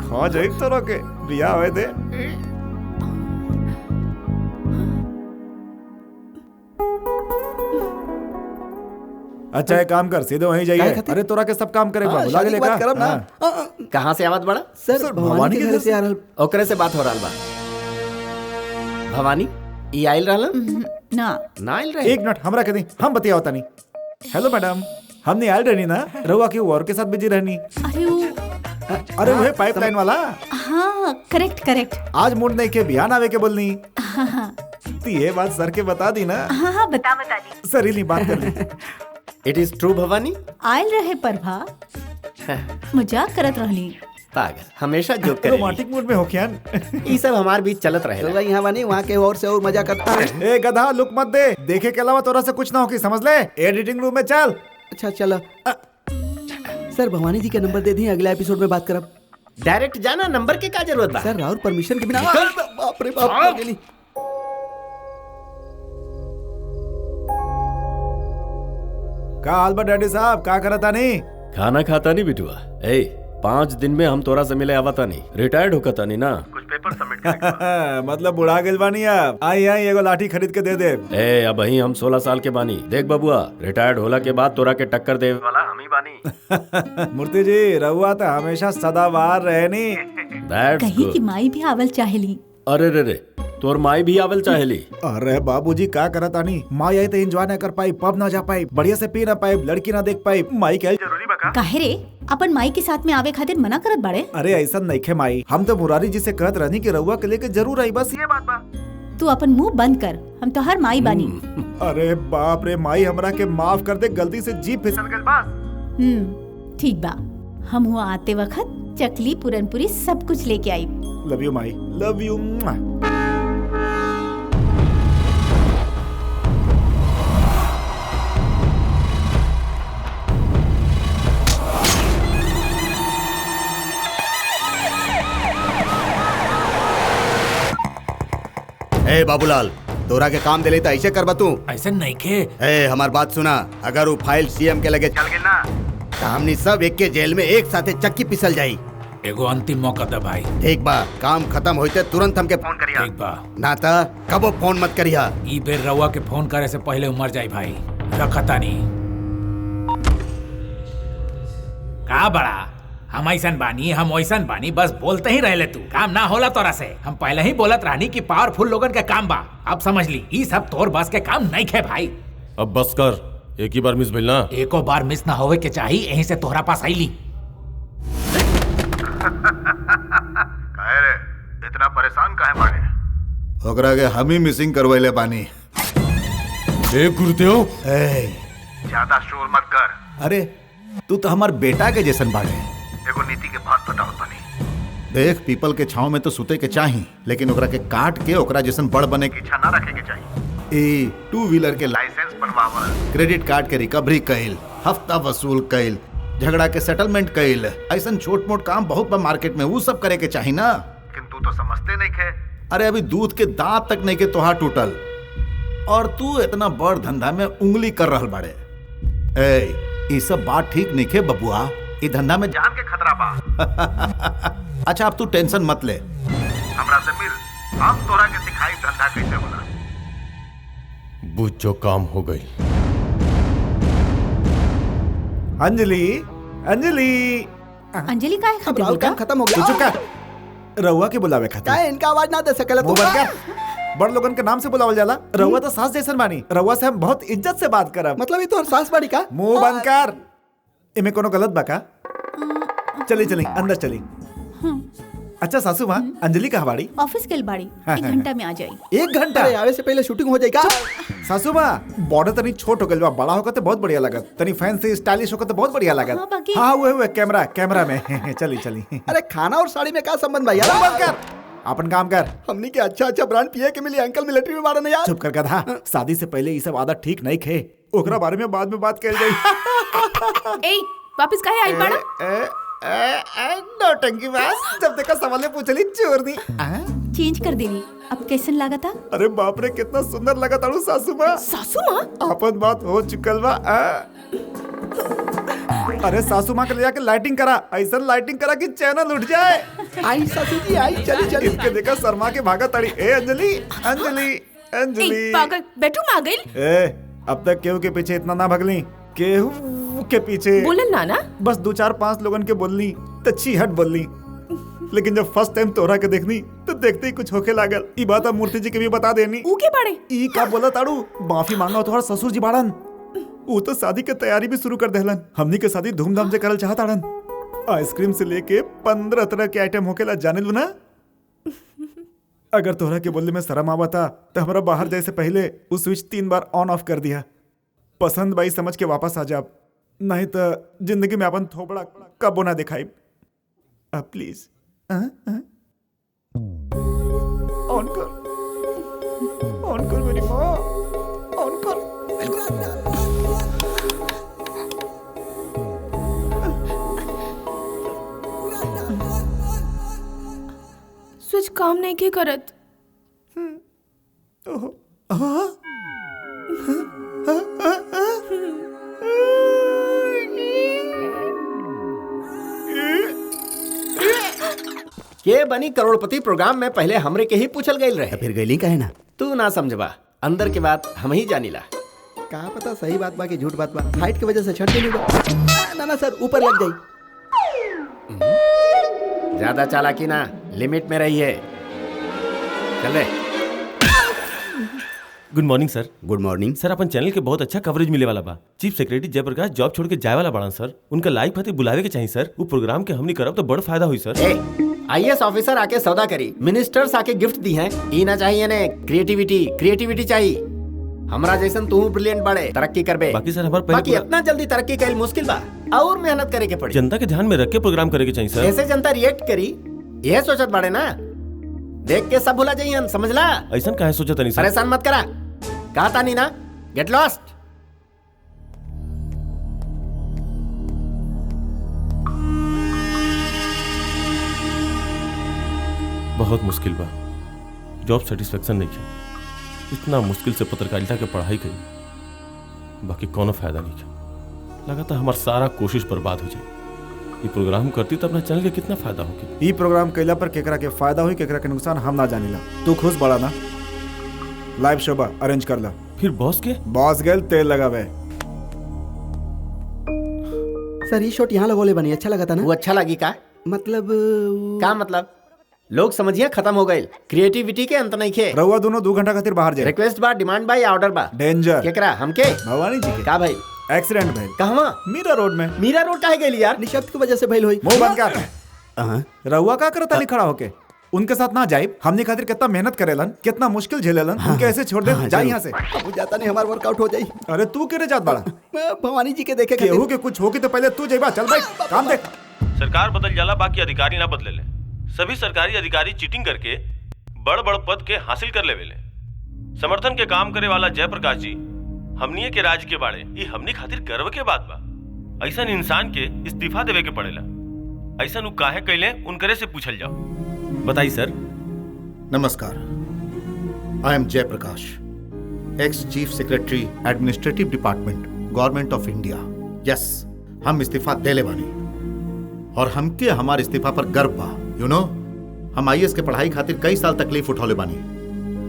खा जाई तो रोके बिया होए दे। अच्छा एक काम कर, सीधे वहीं जाइए। अरे तोरा के सब काम करेगा, बुला के लेका। कहाँ से आवाज बड़ा? सर भवानी के घर से आ रहल। ओकरे से बात हो रहल बा। भवानी ई आइल रहल ना? ना आइल रहे। एक मिनट हमरा के दी, हम बतिया होता नहीं। हेलो मैडम, हमने आयल रहनी ना, रहुआ की और के साथ बिजी रहनी। अरे वो पाइपलाइन वाला। हाँ करेक्ट करेक्ट। आज मूड नहीं के बिहान आवे के बोलनी। हाँ तो ये बात सर के बता दी ना। हाँ बता दी। सर ही नहीं बात कर ली। It is true Bhavani. आयल रहे प्रभा, मजाक करत रहली। पागल, हमेशा जोक करे। रोमांटिक मूड में हो क्या? ये सब हमार बीच चलत रहे। तो यहाँ बनी वहाँ के और से और मजा करता है। ए गधा लुक मत दे, देखे के अलावा तोरा से कुछ ना हो की, समझ ले। एडिटिंग रूम में चल। अच्छा चलो। सर भवानी जी का नंबर दे दी, अगला एपिसोड में बात करब। डायरेक्ट जाना, नंबर के क्या जरूरत बा? सर राहुल परमिशन के बिना। बाप रे बाप गेली। का हाल बा डैडी साहब, का करता नहीं? खाना खाता नहीं बिटुआ। ए 5 दिन में हम तोरा से मिले आवता नहीं, रिटायर्ड होकता नहीं ना। कुछ पेपर सबमिट मतलब बुढ़ा गेल बानी अब। आई एगो लाठी खरीद के दे दे। ए अब ही हम 16 साल के बानी। देख बबुआ, रिटायर्ड होला के बाद तोरा के टक्कर दे वाला हम ही बानी। मूर्ति जी रहुआ तो हमेशा सदाबहार रहे नी। कहीं की माई भी आवल चाहेली। अरे रे रे, तोर माई भी आवल चाहेली। अरे बाबूजी का करता नहीं, माई आई तो एंजॉय ना कर पाई, पब ना जा पाई, बढ़िया से पी ना पाई, लड़की ना देख पाई। माई क्या जरूरी बका? काहे रे अपन माई के साथ में आवे खातिर मना करत बाड़े? अरे ऐसा नहीं खे माई, हम तो मुरारी जी से कहत रहनी कि रहुआ के लेके जरूर आई, बस ये बात बा। तू अपन मुंह बंद कर, हम तो हर माई बानी। अरे बाप रे माई, हमरा के माफ कर दे, गलती से जीभ फिसल गइल बस। ठीक बा, हम हुआ आते वक्त चकली पूरनपुरी सब कुछ लेके आई। लव यू माई, लव यू। ए बाबूलाल, तोरा के काम दिले तो ऐसे करबा तू? ऐसे नहीं के। ए हमार बात सुना, अगर वो फाइल सीएम के लगे चल गई ना तो हमनी सब एक के जेल में एक साथे चक्की पिसल जाई। एगो अंतिम मौका दे भाई। ठीक बा, काम खत्म होते तुरंत हमके फोन करिया। ठीक बा, ना तो कबो फोन मत करिया। ई बेर रउआ के फोन करे से पहले उमर जाई भाई। रखता नहीं का बड़ा, हम ऐसन बानी, हम वैसन बानी, बस बोलते ही रहले। तू काम ना होला तोरा से। हम पहले ही बोलत रहनी कि पावरफुल लोगन के काम बा। अब समझ ली, ई सब तोर बस के काम नहीं खे भाई। अब बस कर, एक ही बार मिस भइल ना। एको बार मिस ना होवे के चाहिए, यहीं से तोहरा पास आईली। काहे रे इतना परेशान काहे बाड़े? ओकरा के हम ही मिसिंग करवैले बानी। ए गुरुदेव, ज्यादा शोर मत कर। अरे तू तो हमार बेटा के जैसन बाड़े। एगो नीति के बात बताओ तनी। देख, पीपल के छांव में तो सुते के चाही, लेकिन ओकरा के काट के ओकरा जैसन बड़ बने की इच्छा ना रखे के चाहिए। ए 2 व्हीलर के लाइसेंस बनवावल, क्रेडिट कार्ड के रिकवरी कइल, हफ्ता वसूल कइल, झगड़ा के सेटलमेंट कइल, ऐसा छोट मोट काम बहुत बा मार्केट में, वो सब करे के चाही ना। किंतु तो समझते नहीं खे। अरे अभी दूध के दांत तक नहीं के तोहार टूटल और तू इतना बड़ धंधा में उंगली कर रहल बाड़े। ए, ये सब बात ठीक नहीं खे बबुआ, ये धंधा में जान के खतरा बा। अच्छा अब तू टेंशन मत ले, हमरा से मिल, हम तोरा के सिखाई धंधा कैसे होला। बुझ जो काम हो गई। अंजलि, अंजलि, अंजलि का है अब खातिर राहुल बेटा? काम खत्म हो तू गया। चुप कर। रहुआ के बुलावे क्या खातिर है, इनका आवाज ना दे सकेला मुंह तू? बंद कर। बड़ लोगन के नाम से बुलावल जाला। रहुआ तो सास जैसन बानी, रहुआ से हम बहुत इज्जत से बात करब। मतलब ये तो सास बड़ी का? मुंह बंद कर। इमे कोनो गलत बा का? चली चली अंदर चली। अच्छा सासू माँ, अंजलि कहाँ बाड़ी? ऑफिस के बाड़ी 1 घंटा में आ जाई। 1 घंटा? अरे आवे से पहले शूटिंग हो जाएगा। सासू माँ, बॉर्डर तनी छोट हो गइल बा, बड़ा होकर तो बहुत बढ़िया लागत, तनी फैंसी स्टाइलिश होकर तो बहुत बढ़िया लागत। हाँ, बाकी- हाँ हुए कैमरा में। चली चली। अरे खाना और साड़ी में क्या संबंध भाई यार? बंद कर, अपन काम कर। हमने के अच्छा ब्रांड पिए के मिली, अंकल मिलिट्री में मारा ना यार। चुप कर गधा, शादी से पहले ये सब आदत ठीक नहीं खे, ओकरा बारे में बाद में बात कर जाई। ए वापस काहे आई बाड़ा? नौटंकी बात, जब देखा सवाल पूछली चोर दी। चेंज कर देनी। अब कैसन लगा था? अरे बाप रे, कितना सुंदर लगा तारू सासू माँ। सासू माँ? आपन बात हो चुकल बा। अरे सासू माँ के ले जाके लाइटिंग करा, ऐसा लाइटिंग करा कि चैनल उठ जाए। आई सासू जी आई, चली चली। इनके देखा शर्मा के भागा तड़ी। ए अंजलि, अंजलि, अंजलि। ए पागल, बेडरूम आ गई? ए अब तक केहू के पीछे इतना ना भगली, केहू के पीछे बोलन ना ना? बस 2 4 5 लोगन के बोलनी तो छीहट बोलनी, लेकिन जब फर्स्ट टाइम तोरा के देखनी तो देखते ही कुछ होके लागल। ई बात अब मूर्ति जी के भी बता देनी। ऊ के बाड़े? ई का बोला ताड़ू, माफी मांगा तोहर ससुर जी बाड़न। वो तो शादी के तैयारी भी शुरू कर देहलन। हमनी के शादी धूमधाम से करल चाहताड़न। आइसक्रीम से लेके 15 तरह के आइटम होकेला, जाने लो ना। अगर तोहरा के बोलने में शर्म आवता तो हमारा बाहर जाए से पहले वो स्विच 3 बार ऑन ऑफ कर दिया। पसंद बाई समझ के वापस आ जा, नहीं तो जिंदगी में अपन थोबड़ा कबो ना दिखाई। अब प्लीज ऑन कर मेरी माँ, ऑन कर। स्विच काम नहीं के करत। के बनी करोड़पति प्रोग्राम में पहले हमरे के ही पूछल गई रहे। फिर गईली कहे ना? तू ना समझबा, अंदर के बात हम ही जानीला। कहा पता सही बात बा कि झूठ बात बा, हाइट की वजह से छट नहीं बा। ना ना सर, ऊपर लग जाई। ज्यादा चालाकी ना, लिमिट में रही है। चल रे। गुड मॉर्निंग सर। गुड मॉर्निंग सर, अपन चैनल के बहुत अच्छा कवरेज मिले वाला बा। चीफ सेक्रेटरी जयप्रकाश जॉब छोड़ के जाए वाला बड़ा सर, उनका लाइव खातिर बुलावे के चाहिए सर। वो प्रोग्राम के हमनी करब तो बड़ फायदा हुई सर। आईएएस ऑफिसर आके सौदा करी, मिनिस्टर्स आके गिफ्ट दी हैं। ई ना चाहिए ने क्रिएटिविटी चाहिए। हमरा जैसन तू ब्रिलियंट बड़े तरक्की करबे। बाकी सर हमार बाकी इतना जल्दी तरक्की कैल मुश्किल बा, और मेहनत करे के पड़ी। जनता के ध्यान में रख के प्रोग्राम करे के चाहिए सर। कैसे जनता रिएक्ट करी यह सोचत बड़े ना, देख के सब भुला जाइए, समझला? ऐसा काहे सोचत नहीं सर? परेशान मत करा, कहा था नहीं ना, गेट लॉस्ट। बहुत मुश्किल बा, जॉब सेटिस्फेक्शन नहीं है। इतना मुश्किल से पत्रकारिता के पढ़ाई करी, बाकी कोनो फायदा नहीं है। लगातार हमार सारा कोशिश बर्बाद हो जाए। ये प्रोग्राम करती तो अपना चैनल के कितना फायदा होगी। ई प्रोग्राम कैला पर केकरा के फायदा हुई, केकरा के नुकसान हम ना जानिला। तू खुश बड़ा ना, लाइव शो बा अरेंज कर ला। फिर बॉस के? बॉस गेल तेल लगावे। सर ये शॉट यहाँ लगोले बनी, अच्छा लगा था ना? वो अच्छा लगी का? मतलब का मतलब? लोग समझिए खत्म हो गई, क्रिएटिविटी के अंत नहीं खे। रहुआ दोनों 2 घंटा खातिर बाहर जाए। रिक्वेस्ट बा, डिमांड बा या ऑर्डर बा? डेंजर। केकरा? हमके? भवानी जी के। का भाई? एक्सीडेंट भइल। कहवा? मीरा रोड में। मीरा रोड काहे गइली यार? निशब्द की वजह से भइल होई। मुंह बंद कर। रहुआ का करता नहीं खड़ा होके? उनके साथ ना जाए, हमने खातिर कितना मेहनत करेलन, कितना मुश्किल झेलेलन। उनके ऐसे छोड़ दे, जा यहाँ से। अब जाता नहीं, हमारा वर्कआउट हो जाई। अरे तू केरे जात बड़ा? मैं भवानी जी के देखे केहू के कुछ होगी तो पहले तू जेबा। चल भाई काम देख। सरकार बदल जाला, बाकी अधिकारी ना बदले ले। सभी सरकारी अधिकारी चीटिंग करके बड़ बड़ पद के हासिल कर लेवेले। समर्थन के काम करे वाला जयप्रकाश जी हमनिए के राज्य के बाड़े, ये हमनी खातिर गर्व के बात बा। ऐसा इंसान के इस्तीफा देवे के पड़ेला। ऐसा नु काहे कैले उनकरे से पूछल जाओ। बताइए सर। नमस्कार, I am Jayaprakash, ex chief secretary administrative department government of India. Yes, हम इस्तीफा देले बानी और हमके हमारे इस्तीफा पर गर्व बा। यू नो, हम आईएएस के पढ़ाई खातिर कई साल तकलीफ उठौले बानी।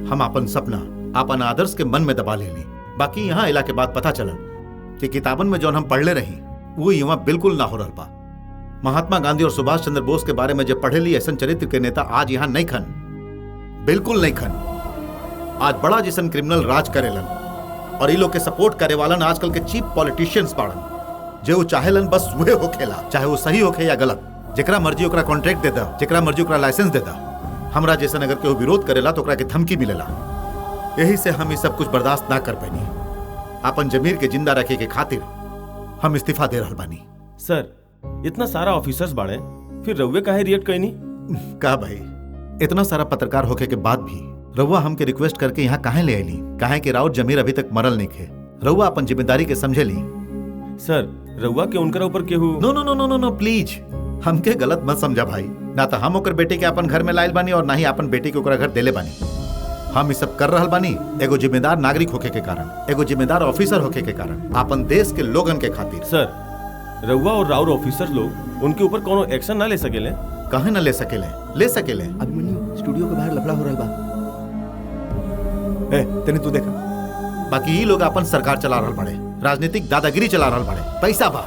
हम अपन सपना, अपन आदर्श के मन में दबा लेनी। बाकी यहाँ इला के बाद पता चला कि किताबन में जो हम पढ़ले रही वो युवा बिल्कुल ना हो रहा बा। महात्मा गांधी और सुभाष चंद्र बोस के बारे में जब पढ़े ली ऐसा चरित्र के नेता आज यहाँ नहीं खन, बिल्कुल नहीं खन। आज बड़ा जिसन क्रिमिनल राज करेलन और ये लोग के सपोर्ट करे वालन आजकल के चीप पॉलिटिशियंस पाड़न, जो चाहेलन बस वह होखेला, चाहे वो सही होखे या गलत। जेकरा मर्जी ओकरा कॉन्ट्रैक्ट दे दा, जेकरा मर्जी ओकरा लाइसेंस दे दा। हमरा जैसन अगर केहू विरोध करेला तो ओकरा के धमकी मिलेला। यही से हम ये सब कुछ बर्दाश्त ना कर पानी। अपन जमीर के जिंदा रखे के खातिर हम इस्तीफा दे रहल बानी। सर, इतना सारा ऑफिसर्स बाड़े, फिर रउवे काहे रिएक्ट कइनी? का भाई, इतना सारा पत्रकार होके के बाद भी रउआ हमके रिक्वेस्ट करके यहाँ काहे ले आईली? काहे कि राउत जमीर अभी तक मरल नहीं खे। रउआ अपन जिम्मेदारी के समझे ली। सर, रउआ के उनकर ऊपर केहू? नो नो नो नो नो नो प्लीज, हमके गलत मत समझा भाई। ना तो हम ओकर बेटे के अपन घर में लाइल बानी और ना ही अपन बेटे के ओकरा घर देले बानी। हम ये सब कर रहल बानी एगो जिम्मेदार नागरिक होके के कारण, एगो जिम्मेदार ऑफिसर होके के कारण, अपन देश के लोगन के खातिर। सर, रउआ और राउर ऑफिसर लोग उनके ऊपर कोनो एक्शन ना ले सकेले? काहे ना ले सकेले? ले सकेले। अभिमन्यु, स्टूडियो के बाहर लफड़ा हो रहा बा। तनी तू देखा। बाकी ये लोग अपन सरकार चला रहल बड़े, राजनीतिक दादागिरी चला रहल बड़े। पैसा बा,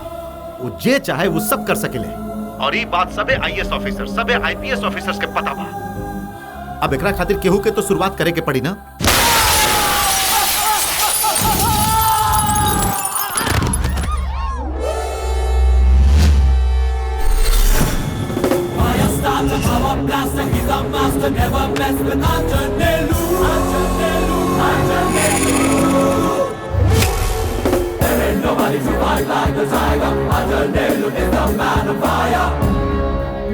वो जे चाहे वो सब कर सकेले। और ये बात सबे आईएएस ऑफिसर, सबे आईपीएस ऑफिसर्स के पता बा। अब एकरा खातिर केहू के तो शुरुआत करे के पड़ी ना।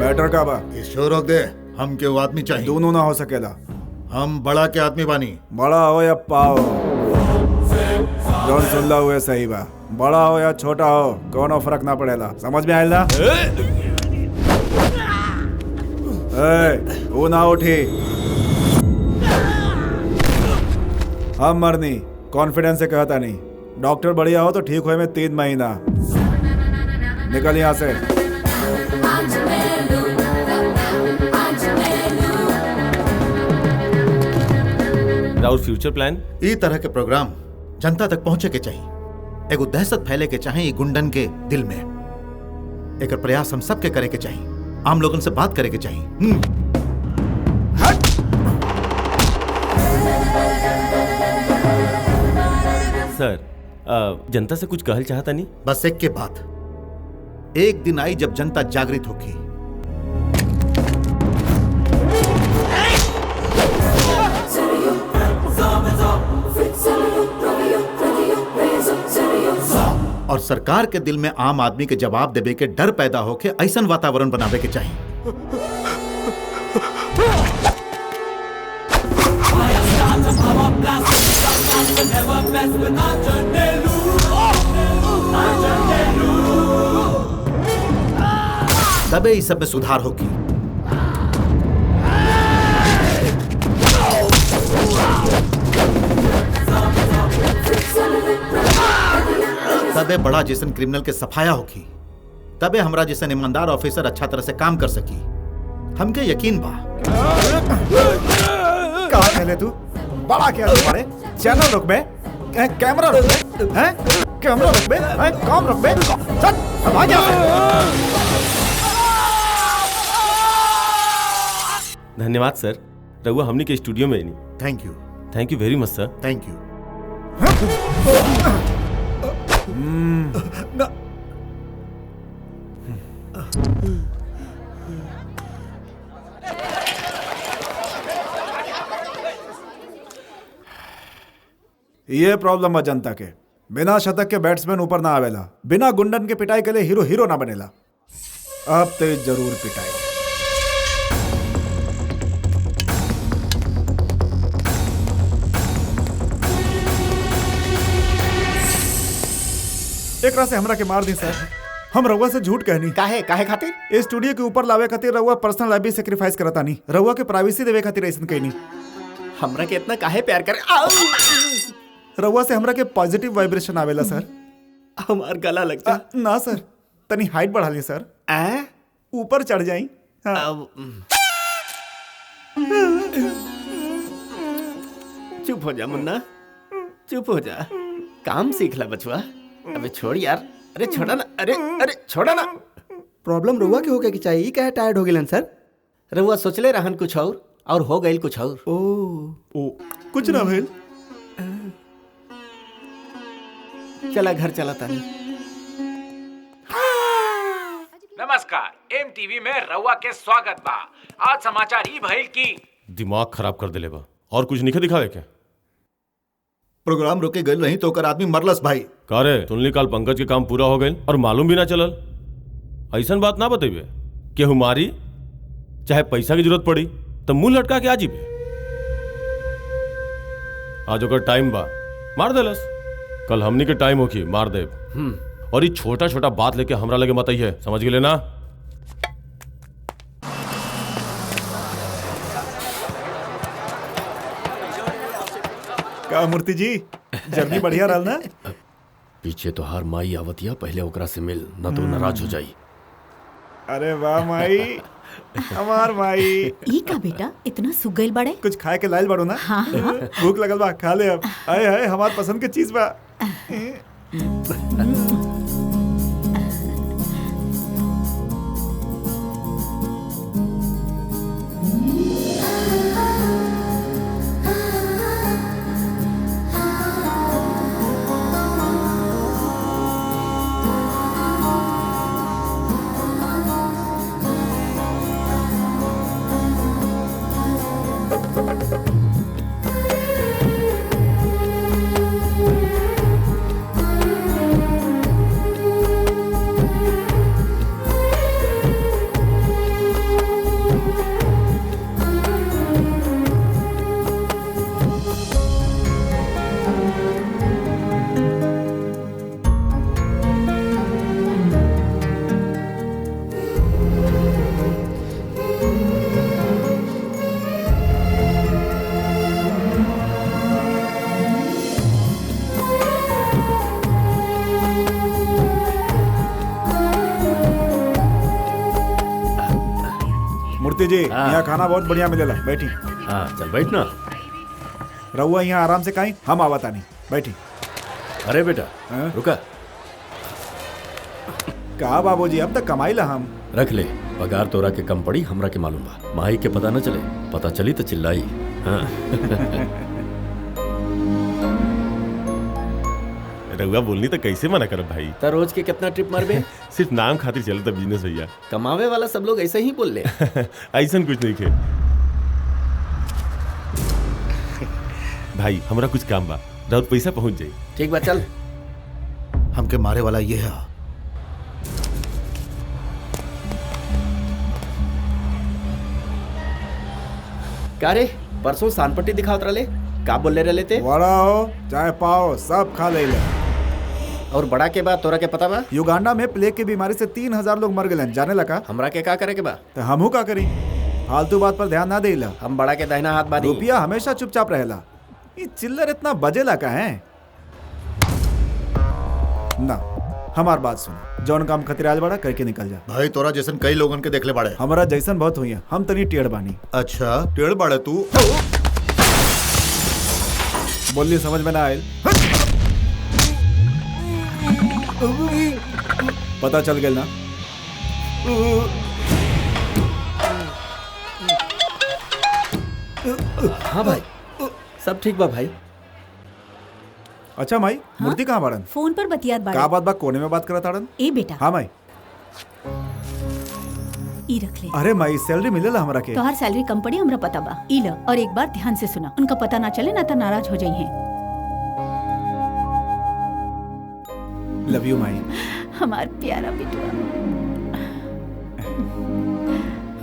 मैटर का बा? शो रोक दे, हम के वो आदमी चाहिए। दोनों ना हो सकेला। हम बड़ा के आदमी बानी। बड़ा हो या पाओ, जौन सुनला हुए सही बा। बड़ा हो या छोटा हो, कोनो फर्क ना पड़ेला। समझ में आयल ना? वो ना उठी। हम मरनी कॉन्फिडेंस से कहता नहीं। डॉक्टर बढ़िया हो तो ठीक हुए में 3 महीना। निकल यहाँ से। राउर फ्यूचर प्लान? ई तरह के प्रोग्राम जनता तक पहुंचे के चाहिए। एगो दहशत फैले के चाहिए ई गुंडन के दिल में। एक प्रयास हम सब के करे के चाहिए। आम लोगन से बात करे के चाहिए। सर, जनता से कुछ कहल चाहता नहीं? बस एक के बात, एक दिन आई जब जनता जागृत होगी। और सरकार के दिल में आम आदमी के जवाब देवे के डर पैदा होके ऐसा वातावरण बनावे के चाहिए। तबे इस सब में सुधार होगी। तबे बड़ा जैसन क्रिमिनल के सफाया होगी। तबे हमरा जैसन ईमानदार ऑफिसर अच्छा तरह से काम कर सकी। हमके यकीन बा। कहा कहले तू? बड़ा क्या तुम्हारे? चैनल रोक बे, कैमरा रोक बे, हैं? कैमरा रोक बे, हैं? काम रोक बे। चल, अब आ जा। धन्यवाद सर, रघुआ हमनी के स्टूडियो में नहीं। Thank you. Thank you very much sir. Thank you. ये प्रॉब्लम है जनता के। बिना शतक के बैट्समैन ऊपर ना आवेला, बिना गुंडन के पिटाई के लिए हीरो हीरो ना बनेला। अब तेज जरूर पिटाई। एक से हमरा के मार दी सर। हम रउआ से झूठ कहनी। काहे काहे खातिर? ए स्टूडियो के ऊपर लावे खातिर रउआ पर्सनल लाइफ भी सेक्रीफाइस करता नहीं, रउआ के प्राइवेसी देवे खातिर ऐसन कहनी। हमरा के इतना काहे प्यार करे? रउआ से हमरा के पॉजिटिव वाइब्रेशन आवेला सर। हमार गला लग जा। ना सर, तनी हाइट बढ़ा ली सर। ऊपर चढ़ जाई। चुप हो जा मुन्ना, चुप हो जा। काम सीख ला बचवा। अबे छोड़ यार। अरे छोड़ा ना। अरे अरे छोड़ा ना। प्रॉब्लम रउआ के होके कि चाहिए काहे टायर्ड हो गेलन सर? रउआ सोचले रहन कुछ और हो गइल कुछ और। ओ कुछ ना भइल। चला घर चला तानी। नमस्कार, एमटीवी में रउआ के स्वागत बा। आज समाचार ई भइल की दिमाग खराब कर देले बा। और कुछ नहीं दिखावे क्या? प्रोग्राम रोके गए नहीं तो ओकर आदमी मरलस भाई। का रे सुनली काल पंकज के काम पूरा हो गए और मालूम भी ना चलल। ऐसन बात ना बतेबे कि हमारी चाहे पैसा की जरूरत पड़ी तो मुंह लटका के आजीबे। आज ओकर टाइम बा, मार देलस। कल हमनी के टाइम होखी, मार दे। और ये छोटा छोटा बात लेके हमरा लगे मत है, समझ गए ना? का मूर्ति जी, जर्नी बढ़िया रहल ना? पीछे तो हार माई आवतिया, पहले ओकरा से मिल, न तो नाराज हो जाई। अरे वाह माई, हमार माई। ई का बेटा इतना सुगैल बड़े? कुछ खाए के लाइल बड़ो ना? हाँ हाँ। भूख लगल बा, खा ले अब। आए हाय, हमार पसंद के चीज बा। मूर्ति जी, यहाँ खाना बहुत बढ़िया मिलेला। बैठी। हाँ चल बैठ ना। रहुआ यहाँ आराम से खाई, हम आवता नहीं। बैठी। अरे बेटा रुका। का बाबूजी, अब तक कमाई ला हम। रख ले, पगार तोरा के कम पड़ी, हमरा के मालूम बा। माही के पता न चले, पता चली तो चिल्लाई। हाँ। रउआ बोलनी तो कैसे मना करब भाई? तो रोज के कितना ट्रिप मारबे? सिर्फ नाम खातिर चले तो बिजनेस भैया। कमावे वाला सब लोग ऐसे ही बोल ले। ऐसा कुछ नहीं खे भाई, हमरा कुछ काम बा, राउत पैसा पहुंच जाई। ठीक बा चल। हमके मारे वाला ये है। का रे, परसों सानपट्टी दिखावत रहे, का बोले रहे थे? वड़ा हो चाहे पाओ सब खा ले। और बड़ा के बाद तोरा के पता बा? युगांडा में प्लेग की बीमारी से 3000 लोग मर गए, जाने लगा? हमरा के का करे के बा? तो हमहू का करी? फालतू बात पर ध्यान ना देला। हम बड़ा के दाहिना हाथ बानी। रुपया हमेशा चुपचाप रहेला। ये चिल्लर इतना बजेला का है ना? हमार बात सुन, जौन काम खतरे आज बड़ा करके निकल जा। भाई तोरा जैसन कई लोगन के देखले बाड़े। हमारा जैसन बहुत हुई है, हम तनी टेढ़ बानी। अच्छा टेढ़ बाड़े तू? बोलिए समझ में ना आयल? पता चल गया ना? हाँ भाई, सब ठीक बा भाई। अच्छा माई, मूर्ति कहाँ बाड़न? फोन पर बतियात बाड़न। का बात बा, कोने में बात करत आड़न? ए बेटा। हाँ माई। ई रख ले। अरे माई, सैलरी मिलेला हमरा के? तोहार सैलरी कम पड़ी, हमरा पता बा। ई ल, और एक बार ध्यान से सुना, उनका पता ना चले ना तो नाराज हो जाई हैं। लव यू माई। हमार प्यारा बिटुआ।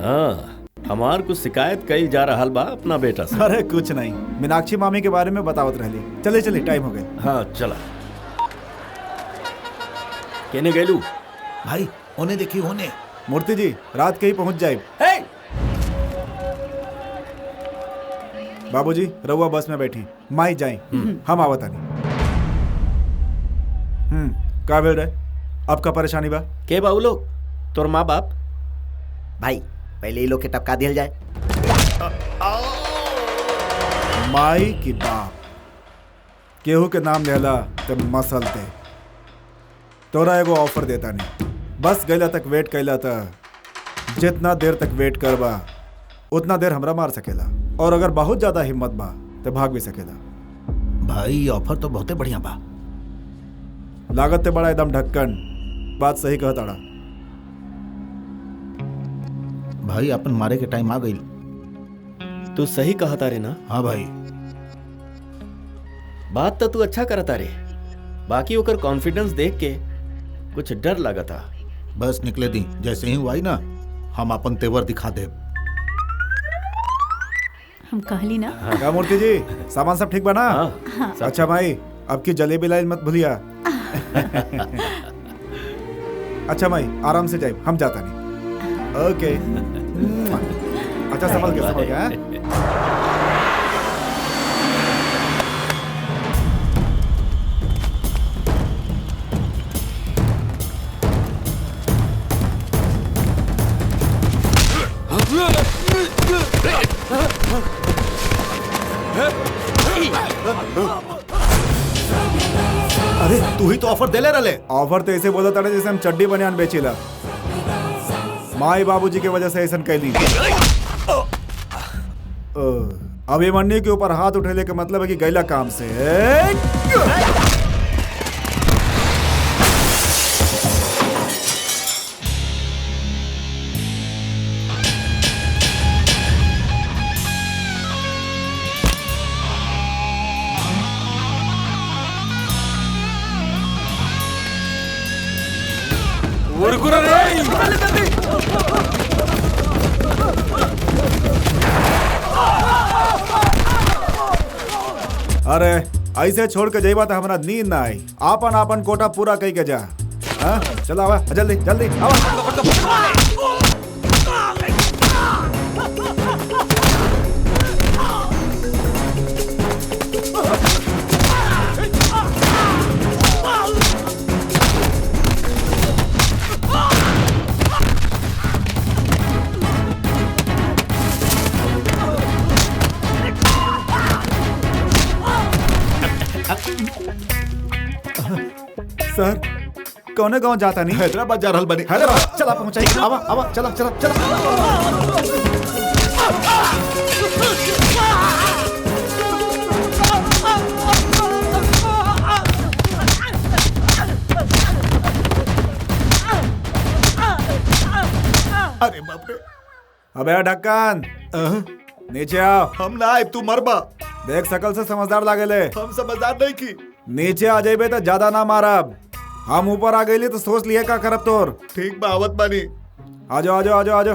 हाँ, हमार कुछ शिकायत कई जा रहा बा अपना बेटा से। अरे कुछ नहीं, मीनाक्षी मामी के बारे में बतावत रहली। चले चले, टाइम हो गए। हाँ चला। केने गैलू? भाई उन्हें देखिए उन्हें। मूर्ति जी रात के ही पहुंच जाए। बाबूजी रउआ बस में बैठी माई जाए हम आवतानी। का भेल रहे अब का परेशानी बा? के बाबू लोग तोर माँ बाप भाई पहले ये लोग के टपका दिया जाए। माई की बाप केहू के नाम लेला तो मसलते। तोरा एगो ऑफर देता नहीं, बस गैला तक वेट कैला था। जितना देर तक वेट करबा उतना देर हमरा मार सकेला, और अगर बहुत ज्यादा हिम्मत बा तो भाग भी सकेला। भाई ऑफर तो बहुते बढ़िया बा। लागत ते बड़ा एकदम ढक्कन। बात सही कहताड़ा। भाई अपन मारे के टाइम आ गई। तू सही कहता रे ना? हाँ भाई बात तो तू अच्छा करता रे, बाकी ओकर कॉन्फिडेंस देख के कुछ डर लगा था। बस निकले दी, जैसे ही हुआ ही ना हम अपन तेवर दिखा दे। हम कहली ना। क्या मूर्ति जी सामान सब ठीक बना? हाँ। अच्छा भाई अब की जलेबी लाइन मत भूलिया। अच्छा भाई आराम से जाए, हम जाता नहीं। ओके अच्छा संभल के हाँ? अरे तू ही तो ऑफर दे ले रहे। ऑफर तो ऐसे बोला था जैसे हम चड्डी बनियान बेचीला। माई बाबूजी की वजह से ऐसा कैली। अभिमन्यु के ऊपर हाथ उठेले का मतलब है कि गैला काम से। अरे ऐसे छोड़ के जाइबा तो हमारा नींद ना आई। आपन आपन कोटा पूरा कई के जा। हाँ चला आवा जल्दी जल्दी आवा। सर कौने गांव जाता नहीं? हैदराबाद जा रहल बनी। हैदराबाद चला पहुंचाई। आवा आवा चला चला चला। अरे बाप रे। अबे ढक्कन नीचे आओ। हम ना आए तू मरबा। देख सकल से समझदार लागेले। हम समझदार नहीं की। नीचे आ जाइबे तो ज्यादा ना मारब। हम ऊपर आ गईली तो सोच लिए का करब तोर। ठीक बा आवत बानी। आजो आजो आजो आजो।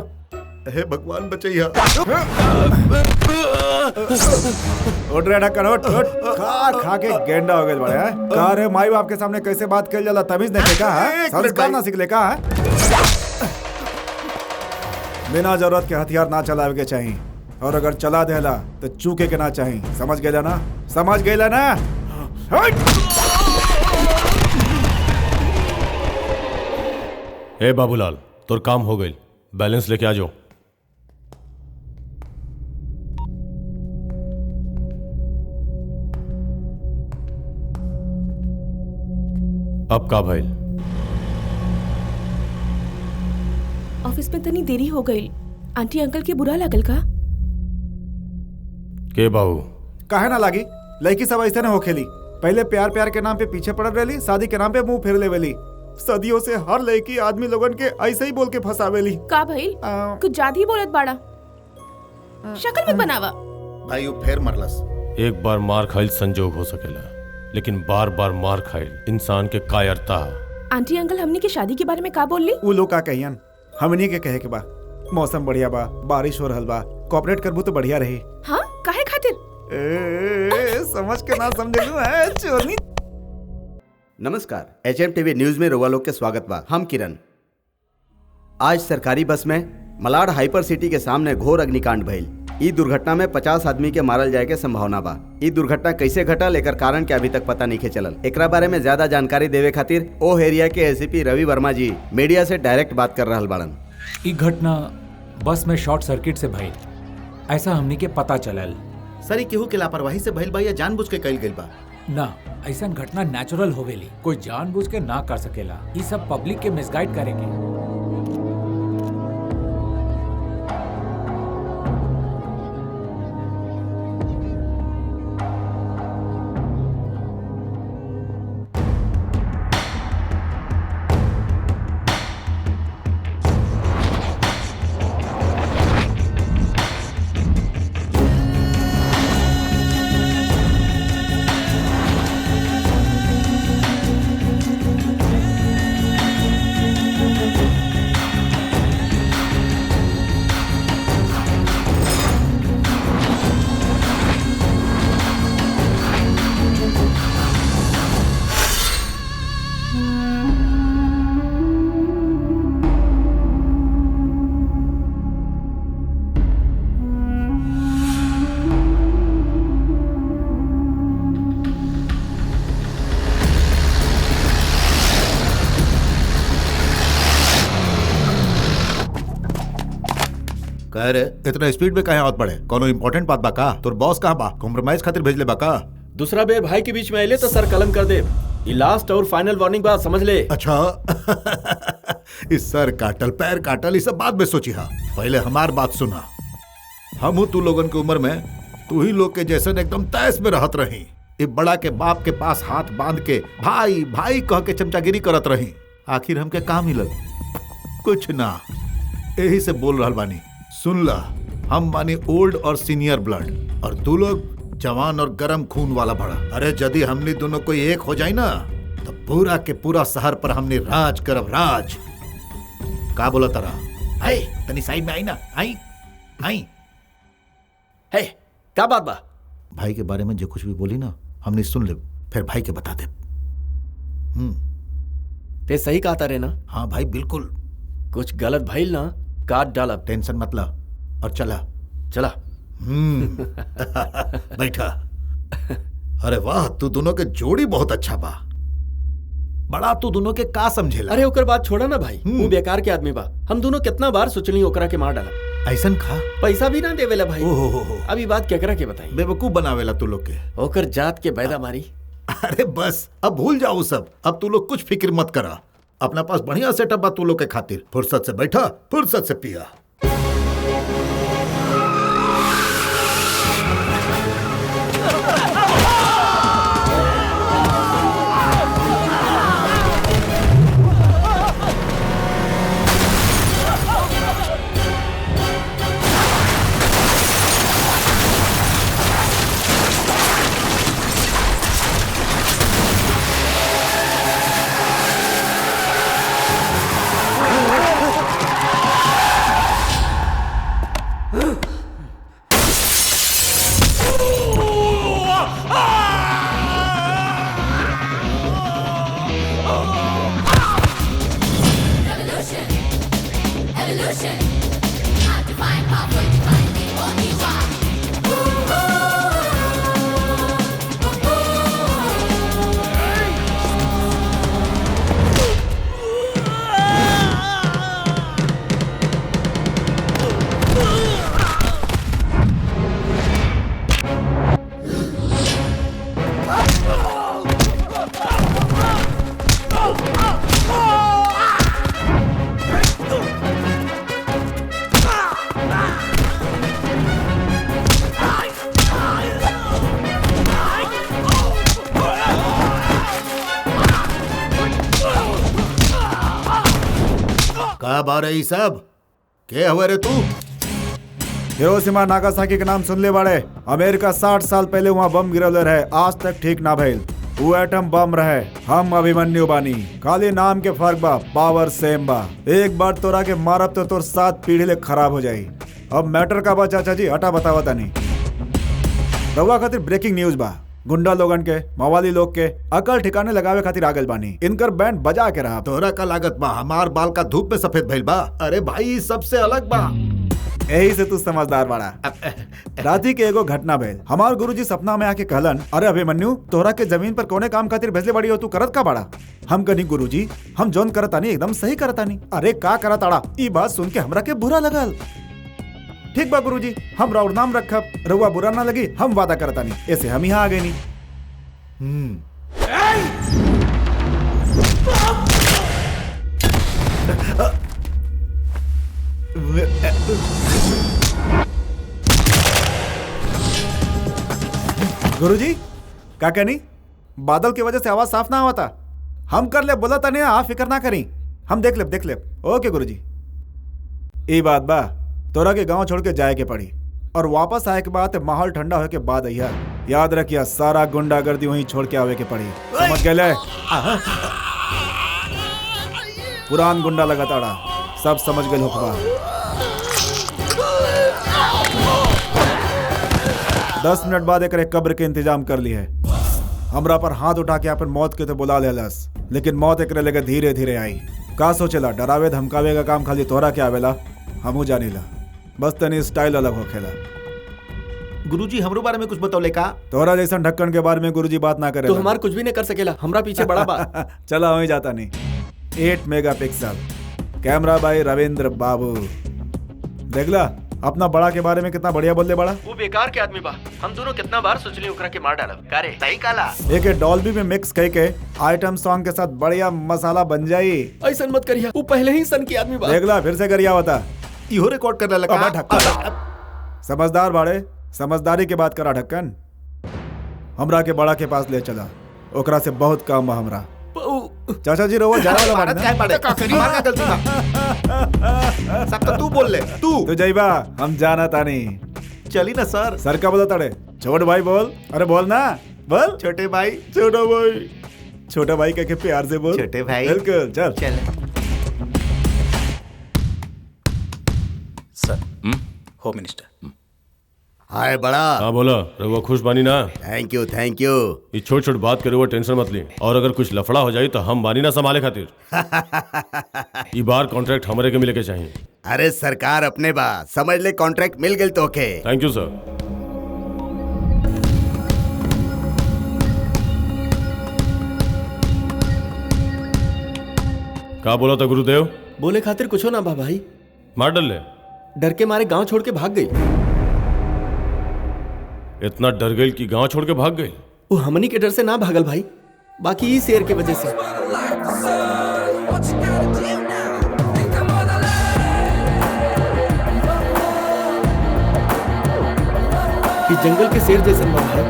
हे भगवान बचैया। उठ रे ढक्कन उठ उठ। खा खा के गेंडा हो गए बड़े हैं। का रे माई बाप के सामने कैसे बात कर जाला? तमीज नहीं का है? संस्कार ना सीख ले का है? बिना जरूरत के हथियार ना चलावे के चाहिए, और अगर चला देला तो चूके के ना चाहिए। समझ गए ना? समझ गए ना? ए बाबूलाल तोर काम हो गई, बैलेंस लेके आ जाओ। अब का भाई? ऑफिस में तनी देरी हो गई। आंटी अंकल के बुरा लागल का? के बाबू काहे ना लागी? लड़की सब ऐसे न हो खेली। पहले प्यार प्यार के नाम पे पीछे पड़ल रही, शादी के नाम पे मुंह फेर लेवेली। सदियों से हर लड़की आदमी लोगन के ऐसे ही बोल के फंसावेली। का भाई कुछ ज्यादा ही बोलत बाड़ा। शक्ल मत बनावा। भाई वो फेर मरलस। एक बार मार खाइल संजोग हो सकेला, लेकिन बार बार मार खाइल इंसान के कायरता। आंटी अंकल हमनी के शादी के बारे में का बोल ली? वो लोग का कहियन हमनी के कहे के बा मौसम बढ़िया बा, बारिश हो रहल बा, कोऑपरेट करबू तो बढ़िया रही। हाँ काहे खातिर? समझ के ना समझलू है चोरनी। नमस्कार, HM TV न्यूज में रोवा लोग के स्वागत बा। हम किरण। आज सरकारी बस में मलाड हाइपर सिटी के सामने घोर अग्निकांड भइल। ई दुर्घटना में 50 आदमी के मारल जाए के संभावना बा। ई दुर्घटना कैसे घटल एकर कारण के अभी तक पता नहीं चलल। एकरा बारे में ज्यादा जानकारी देवे खातिर ओ एरिया के एसीपी रवि वर्मा जी मीडिया से डायरेक्ट बात कर रहल बाड़न। ई घटना बस में शॉर्ट सर्किट से भइल, ऐसा हमनी के पता चलल। सरी केहू के लापरवाही से भइल बा या जानबूझ के कइल गइल बा? ना, ऐसा घटना नेचुरल होवेली, कोई जानबूझ के ना कर सकेला। ई सब पब्लिक के मिसगाइड करेंगे। कह रे इतना स्पीड में कहे आवत पड़े? कोनो इम्पोर्टेंट बात बा का? तोर बॉस कहाँ बा? कॉम्प्रोमाइज खातिर भेजले बा का? दूसरा बेर भाई के बीच में आइले तो सर कलम कर दे। ये लास्ट और फाइनल वार्निंग बात समझ ले। अच्छा इस सर काटल पैर काटल इस सब बात में सोची हा। पहले हमार बात सुना। हम तू लोगन की उम्र में तू ही लोग के जैसे एकदम तैस में रहत रही। ये बड़ा के बाप के पास हाथ बांध के भाई भाई कह के चमचागिरी करत रही। आखिर हमके कहाँ मिलल? कुछ ना। यही से बोल रहल बानी, सुन ला, हम बानी ओल्ड और सीनियर ब्लड और तू लोग जवान और गरम खून वाला बड़ा। अरे यदि हमने दोनों कोई एक हो जाए ना तो पूरा के पूरा शहर पर हमने राज करब, राज। का बोला तारा? आई तनी साइड में आई ना, आई आई। है क्या बात बा? भाई के बारे में जो कुछ भी बोली ना हमने सुन ले, फिर भाई के बता दे। ते सही कहता रे ना? हाँ भाई बिल्कुल। कुछ गलत भइल ना काट डाला। टेंशन मत ला और चला चला। बैठा। अरे वाह, तू दोनों के जोड़ी बहुत अच्छा बा। बड़ा तू दोनों के का समझेला? अरे ओकर बात छोड़ा ना भाई, वो बेकार के आदमी बा। हम दोनों कितना बार सोचली ओकरा के मार डाला। ऐसन खा पैसा भी ना देवेला भाई। ओहो। अभी बात केकरा के बताई? बेवकूफ बनावेला तू लोग के। ओकर जात के बैदा मारी। अरे बस अब भूल जाओ सब। अब तू लोग कुछ फिक्र मत करा। अपना पास बढ़िया सेटअप बा तू लोग के खातिर। फुर्सत से बैठा, फुर्सत से पिया। का बारे ई सब के हुए रे तू? हिरोशिमा नागासाकी के नाम सुन ले बाड़े? अमेरिका 60 साल पहले वहाँ बम गिरवले रहे, आज तक ठीक ना भइल। वो एटम बम रहे, हम अभिमन्यु बानी। खाली नाम के फर्क बा, पावर सेम बा। एक बार तोरा के मारब तो तोर 7 पीढ़ी ले खराब हो जाई। अब मैटर का बा चाचा जी, हटा बतावा तानी। रउआ खातिर ब्रेकिंग न्यूज बा। गुंडा लोगन के, मवाली लोग के अकल ठिकाने लगावे खातिर आगल बानी। इनकर बैंड बजा के रहा। तोहरा का लागत बा हमार बाल का धूप पे सफेद भइल बा। अरे भाई सबसे अलग बा। यही से तू समझदार बाड़ा। राती के एगो घटना भइल। हमार गुरुजी सपना में आके कहलन, अरे अभिमन्यु तोहरा के जमीन पर कोने काम खातिर भेजले बड़ी हो, तू करत का बाड़ा? हम कनी गुरुजी हम जोन करतानी एकदम सही करतानी। अरे का करताड़ा? ई बात सुन के हमरा के बुरा लगल। ठीक बा गुरुजी, हम राउर नाम रखब, रउआ बुरा ना लगी, हम वादा करतानी। ऐसे हम यहाँ आ गए नी। गुरुजी का कहनी? बादल की वजह से आवाज साफ ना आवता। हम कर ले बोला था नहीं, आप फिक्र ना करी, हम देख ले। ओके गुरुजी। ई बात बा, तोरा के गांव छोड़ के जाए के पड़ी और वापस आए के बाद माहौल ठंडा होए के बाद अइहा। याद रखिया सारा गुंडागर्दी वहीं छोड़ के आवे के पड़ी, समझ गए? पुरान गुंडा लगाताड़ा, सब समझ गए हुक्मा। 10 मिनट बाद एक कब्र के इंतजाम कर ली है। हमरा पर हाथ उठा के अपन मौत के तो बुला लेलस, लेकिन मौत एक लगे धीरे धीरे आई। का सोचेला डरावे धमकावे का काम खाली तोरा के आवेला? हमू जानीला, बस तनी स्टाइल अलग होखेला। गुरुजी हमरो बारे में कुछ बतौले का? तोरा जैसा ढक्कन के बारे में गुरुजी बात ना करे तो हमार कुछ भी नहीं कर सकेला, हमरा पीछे बड़ा बा। चला वहीं जाता नहीं। 8 मेगापिक्सल कैमरा बाई रविंद्र बाबू। देखला अपना बड़ा के बारे में कितना बढ़िया बोल दे बड़ा। वो बेकार के आदमी बा, हम दोनों कितना बार सोचली ओकरा के मार डालब। कारे सही काला एक डॉल्बी में मिक्स करके आइटम सॉन्ग के साथ बढ़िया मसाला बन जाई। ऐसा मत करिया, वो पहले ही सन की आदमी बा। देखला फिर से करिया होता। इहो रिकॉर्ड करने लगा। समझदार बाड़े, समझदारी के बात करा ढक्कन। हमरा के बड़ा के पास ले चला, ओकरा से बहुत काम बा हमरा। चाचा जी रहो जाने वाला बात क्या पड़े? का करी मार का गलती बा। सब तो तू बोल ले, तू जाइबा, हम जाना तानी। चली ना सर। सर का बोला तड़े? छोटे भाई बोल। अरे बोल ना, बोल। छोटे भाई, छोटा भाई, छोटा भाई कह के प्यार से बोल। छोटे भाई बिल्कुल, चल चल। सर होम मिनिस्टर। हाय बड़ा। हाँ बोला रघुआ, खुश बानी ना? Thank you thank you. ये छोट छोट बात करे वो टेंशन मत ली, और अगर कुछ लफड़ा हो जाए तो हम बानी ना संभाले खातिर। ये बार कॉन्ट्रैक्ट हमारे के मिले के चाहिए। अरे सरकार अपने बा, समझ ले कॉन्ट्रैक्ट मिल गई तो के। थैंक यू सर। क्या बोला था गुरुदेव? बोले खातिर कुछ हो ना बा भाई। मार डल ले। डर के मारे गांव छोड़ के भाग गई। इतना डर गई कि गांव छोड़ के भाग गई? वो हमनी के डर से ना भागल भाई, बाकी इस शेर के वजह से। कि जंगल के शेर जैसे बा भाई।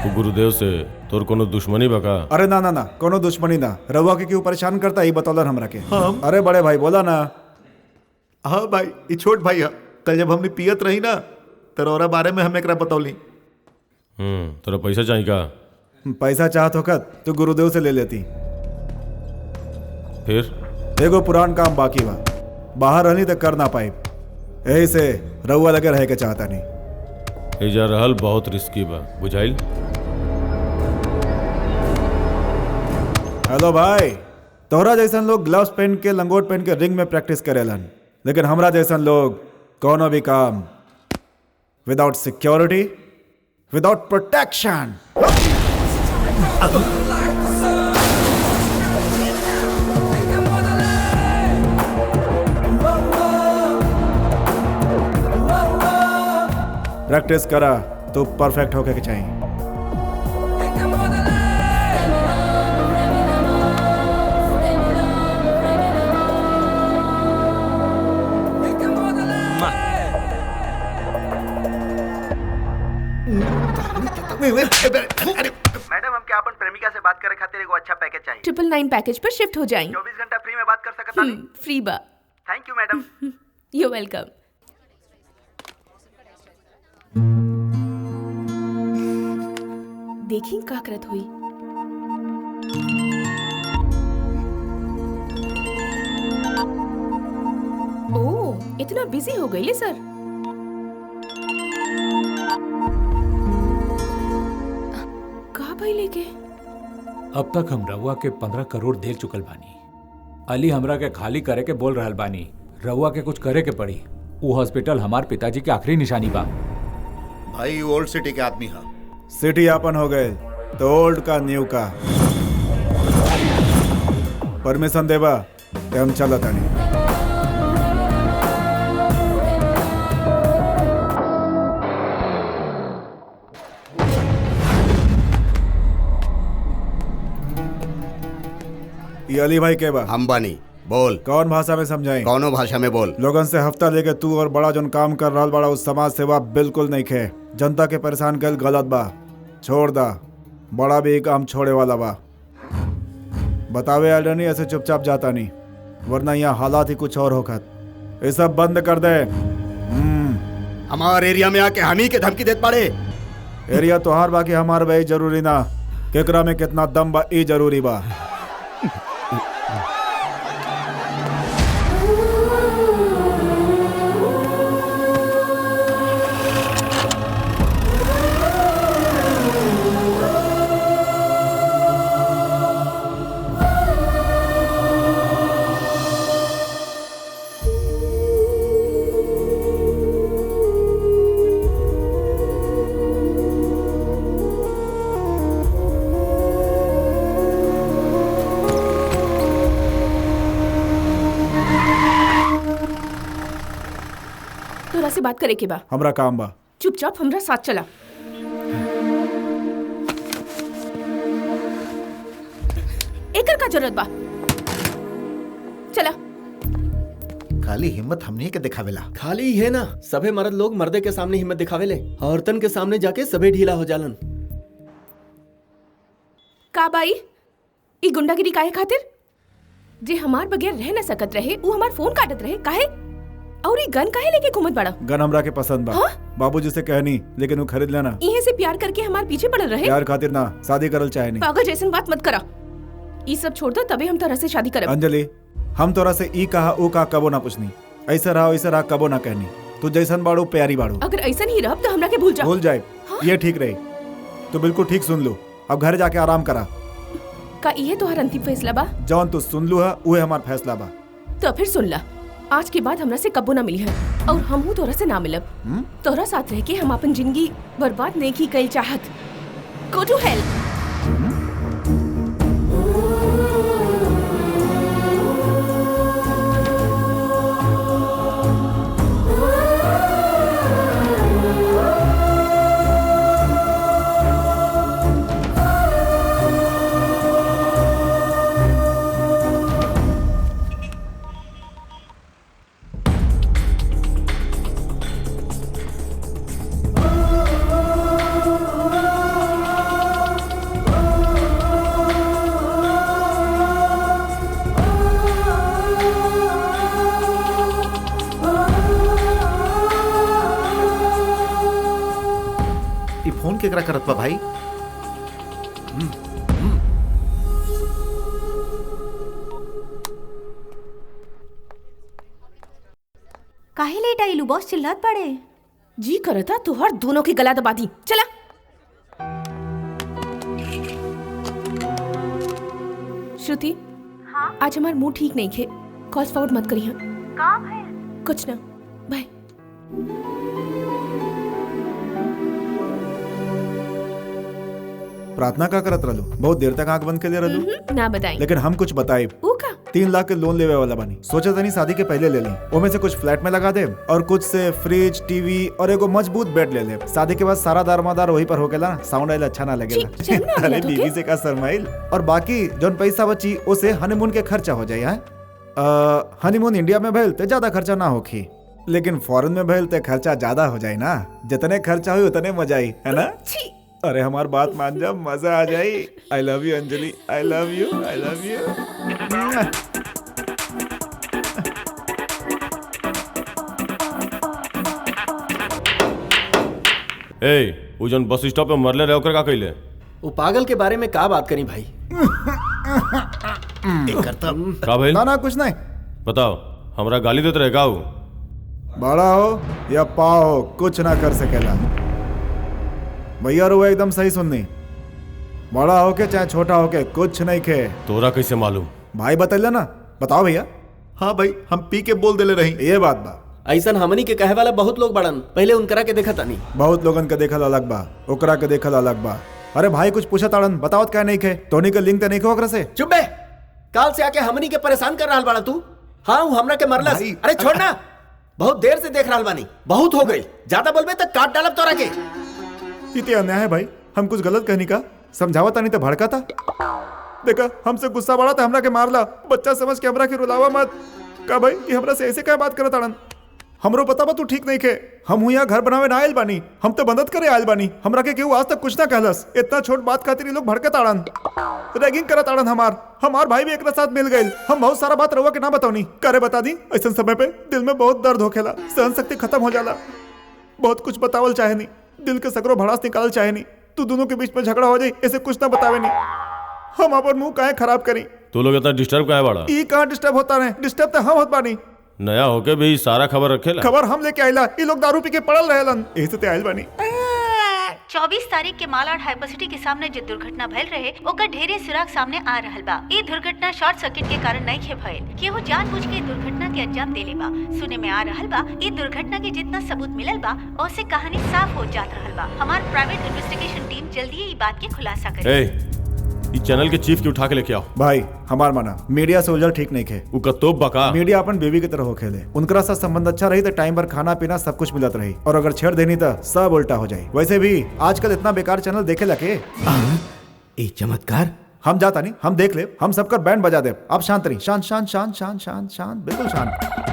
तो गुरुदेव से तोर कोनो दुश्मनी बका? अरे ना ना ना, कोनो दुश्मनी ना। रवा के क्यों परेशान करता ही बतौलन हमरा के। अरे बड़े भाई बोला ना। हाँ भाई, ये छोट भाई है। कल जब हमने पियत रही ना तोरा बारे में हम एकरा बतौली। तोरा पैसा चाहिए का? पैसा चाहत होकत तो गुरुदेव से ले लेती। फिर देखो पुरान काम बाकी बा, बाहर रहनी तो कर ना पाई, यही से रउआ लगे रहे के चाहता नहीं। एजा रहल बहुत रिस्की बा, बुझाइल? हेलो भाई, तोहरा जैसन लोग ग्लव्स पहन के लंगोट पहन के रिंग में प्रैक्टिस करेलन, लेकिन हमरा जैसन लोग कोनो भी काम without security, without protection. Practice करा तो परफेक्ट होके के चाहिए। मैडम हमके अपन प्रेमिका से बात करे खातिर एगो अच्छा पैकेज चाहिए। 999 पैकेज पर शिफ्ट हो जाएं। 24 घंटा फ्री में बात कर सकता नहीं? फ्री बा। Thank you madam. You welcome. देखी का करत हुई। ओ, इतना बिजी हो गई है सर। भाई लेके अब तक हम रउआ के 15 करोड़ दे चुकल बानी। अली हमरा के खाली करे के बोल रहल बानी। रउआ के कुछ करे के पड़ी। वो हॉस्पिटल हमार पिताजी की आखिरी निशानी बा। भाई ओल्ड सिटी के आदमी हा। सिटी आपन हो गए तो ओल्ड का न्यू का परमिशन देबा ते हम चलत आनी। ये अली भाई के बा? हम बानी। बोल। कौन भाषा में समझाई? कौनो भाषा में बोल। लोगन से हफ्ता लेके तू और बड़ा जोन काम कर रहा बड़ा उस समाज सेवा बिल्कुल नहीं खे। जनता के परेशान कर गलत बा, छोड़ दा। बड़ा भी काम छोड़े वाला बा। बतावे आल नहीं ऐसे चुपचाप जाता नहीं, वरना यहाँ हालात ही कुछ और होखत। ये सब बंद कर दे। हमारे एरिया में आके हम ही के धमकी देत पड़े। एरिया तोहार बाकी हमार भाई जरूरी ना, केकरा में कितना दम बा ई जरूरी बा। से बात करे के बा। हमरा काम बा। चुपचाप हमरा साथ चला। एकर का जरूरत बा? चला। खाली हिम्मत हमने के दिखावेला। खाली है ना, सबे मर्द लोग मर्दे के सामने हिम्मत दिखावेले, औरतन के सामने जाके सबे ढीला हो जालन। का बाई ई गुंडागिरी काहे खातिर? जे हमार बगैर रह न सकत रहे वो हमार फोन काटत रहे काहे? और ये गन काहे लेके घूमत बड़ा? गन हमरा के पसंद बा। बाबूजी से कहनी लेकिन वो खरीद लेना। इहे से प्यार करके हमार पीछे पड़ल रहे। प्यार खातिर ना, शादी करल चाहे नहीं। पागल जैसन बात मत करा। ई सब छोड़ दो तबे हम तोरा से शादी करब। अंजलि, हम तोरा से ई कहा ओ का कबो ना पूछनी, ऐसा रहा कबो ना कहनी। तू जैसन बाड़ू प्यारी बाड़ू। अगर ऐसा ही रहब तो हमरा के भूल जा। भूल जाए ये ठीक रही। तो बिल्कुल ठीक सुन लो, अब घर जाके आराम करा। का इहे तोहर अंतिम फैसला बा? जौन तू सुन लू है उहे हमार फैसला बा। तो फिर सुन ला, आज के बाद हमरा से कबो ना मिली है और हम हूँ तोरा से ना मिलब। तोरा साथ रह के हम अपन जिंदगी बर्बाद नहीं की कल चाहत। Go to hell. फोन केकरा करत बा भाई? काहे लेट आइलू? बॉस चिल्लात पड़े। जी करता तोहर दोनों की गला दबा दी। चला। श्रुति, हाँ? आज हमार मूड ठीक नहीं खे। कॉल्स फॉरवर्ड मत करी। काम है? कुछ ना, बाय। प्रार्थना का करत रहलू? बहुत देर तक आंख बंद के लिए रहलू? ना बताई। लेकिन हम कुछ बताए। 3 लाख के लोन लेवे वाला बानी। सोचा था नहीं शादी के पहले ले ली। ओमे से कुछ फ्लैट में लगा दे और कुछ से फ्रिज, टीवी और एगो मजबूत बेड ले ले। शादी के बाद सारा दारमादार वही पर होकेला, साउंड आइल अच्छा ना लगेला। अरे बीवी से का शर्माइल। और बाकी जोन पैसा बची उसे हनीमून के खर्चा हो जाए। हनीमून इंडिया में भइल तो ज्यादा खर्चा ना होखी, लेकिन फॉरेन में भइल तो खर्चा ज्यादा हो जाए ना। जितने खर्चा हुई उतने मजा आई, है ना? अरे हमार बात मान जा, मजा आ जाए। I love you Anjali, I love you, I love you. ए, वो जन बस स्टॉप पे मरले रहे ओकर का कइले? वो पागल के बारे में का बात करी भाई? का भाई? ना कुछ नहीं। बताओ, हमरा गाली देते रहे का? बड़ा हो या पाव हो कुछ ना कर सकेला। भैया रो एकदम सही सुननी। बड़ा होके चाहे छोटा होके कुछ नहीं खे। तोरा कैसे मालूम? भाई बतैले ना। बताओ भैया। हाँ भाई, हम पी के बोल देले रही। ये बात बा। ऐसा हमनी के कहे वाला बहुत लोग बड़न, पहले उनकरा के देखा तानी। बहुत लोगन के देखल अलग बा, ओकरा के देखल अलग बा। अरे भाई कुछ पूछा ताड़न, बताओ क्या नहीं खे? टोनी के लिंक तो नहीं खो ओकरा से? चुप बे, काल से आके हमनी के परेशान कर रहा बड़ा तू। हाँ हमरा के मरलस। अरे छोड़ ना, बहुत देर से देख रहा बानी, बहुत हो गई। ज्यादा बोलबे तो काट डालब तोरा के। इतने अन्याय है भाई, हम कुछ गलत कहनी का? समझावा नहीं तो भड़का था। देखा हमसे गुस्सा बढ़ा था, हमरा के मारला। बच्चा समझ के हमरा के रुलावा मत। का भाई कि हमरा से ऐसे क्या बात करत ताड़न? हमरो पता बा तू ठीक नहीं खे। हम हुआ यहाँ घर बनावे ना आयल बानी, हम तो मदद करे आयल बानी। हमरा के केहू आज तक कुछ ना कहलस। इतना छोट बात खातिर ये लोग भड़के ताड़न, रैगिंग करत ताड़न। हमार भाई भी एक साथ मिल गए। हम बहुत सारा बात रहुआ के ना बताऊनी। करे बता दी, ऐसा समय पे दिल में बहुत दर्द होखेला, सहन शक्ति खत्म हो जाला। बहुत कुछ बतावल चाहे नहीं, दिल के सगरो भड़ास निकाल चाहे नहीं। तू दोनों के बीच में झगड़ा हो जाए ऐसे कुछ ना बतावे नहीं। हम अपन मुंह काहे खराब करी? तू लोग इतना डिस्टर्ब काहे बाड़ा? ई कहाँ डिस्टर्ब होता रहे? डिस्टर्ब तो हम होत बानी। नया होके भी सारा खबर रखेला। खबर हम लेके आइला, ये लोग दारू पी के पड़ल रहेलन, ऐसे ते आइल बानी। 24 तारीख के मालाड हाइपरसिटी के सामने जो दुर्घटना भइल रहे ओकर ढेरे सुराग सामने आ रहल बा। ये दुर्घटना शॉर्ट सर्किट के कारण नहीं खे भइल, केहू जानबूझ के दुर्घटना के अंजाम देले बा। सुने में आ रहल बा ये दुर्घटना के जितना सबूत मिलल बा उससे कहानी साफ हो जात रहल बा। हमार प्राइवेट इन्वेस्टिगेशन टीम जल्दी ही बात के खुलासा करेगी। इस चैनल के चीफ के उठा के लेके आओ। भाई हमार माना मीडिया से उलझल ठीक नहीं खे। उ कतोब बका मीडिया अपन बेबी की तरह हो खेले। उनका साथ संबंध अच्छा रही तो टाइम पर खाना पीना सब कुछ मिलत रही, और अगर छेड़ देनी तो सब उल्टा हो जाए। वैसे भी आजकल इतना बेकार चैनल देखे लगे। चमत्कार हम जाता नहीं, हम देख ले, हम सबका बैंड बजा दे। आप शांत रही, शांत शांत शांत शांत शांत शांत, बिल्कुल शांत।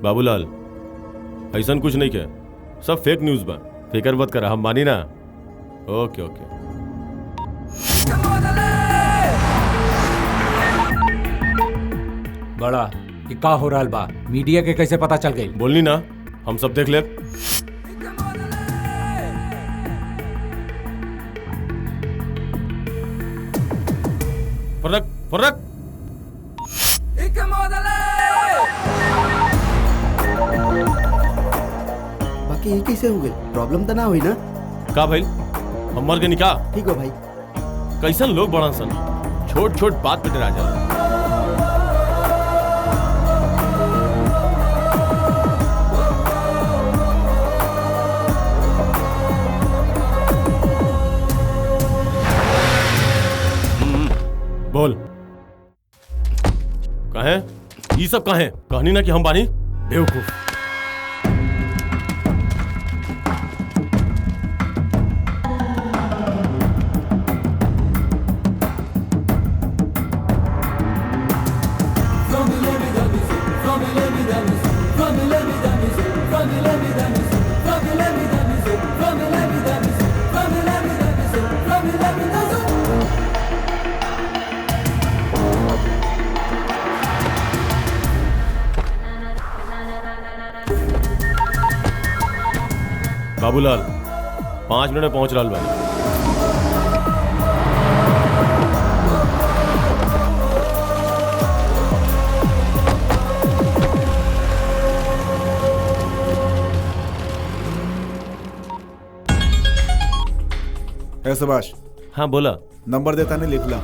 बाबूलाल ऐसा कुछ नहीं क्या, सब फेक न्यूज बा। फिकर मत करा, हम मानी ना। ओके ओके। बड़ा ये का हो रहा बा? मीडिया के कैसे पता चल गई? बोलनी ना, हम सब देख ले। फर्क फर्क बाकी ये कैसे हो गई? प्रॉब्लम तो ना हुई ना? का भाई हम मर गए निका? ठीक हो भाई। कैसन लोग बड़ा सन, छोट छोट बात पे डरा जा। बोल कहे ये सब कहे? कहनी ना कि हम बानी बेवकूफ। बाबूलाल 5 मिनट में पहुंच रहा भाई। ए सुभाष। हाँ बोला। नंबर देता नहीं, लिख ला।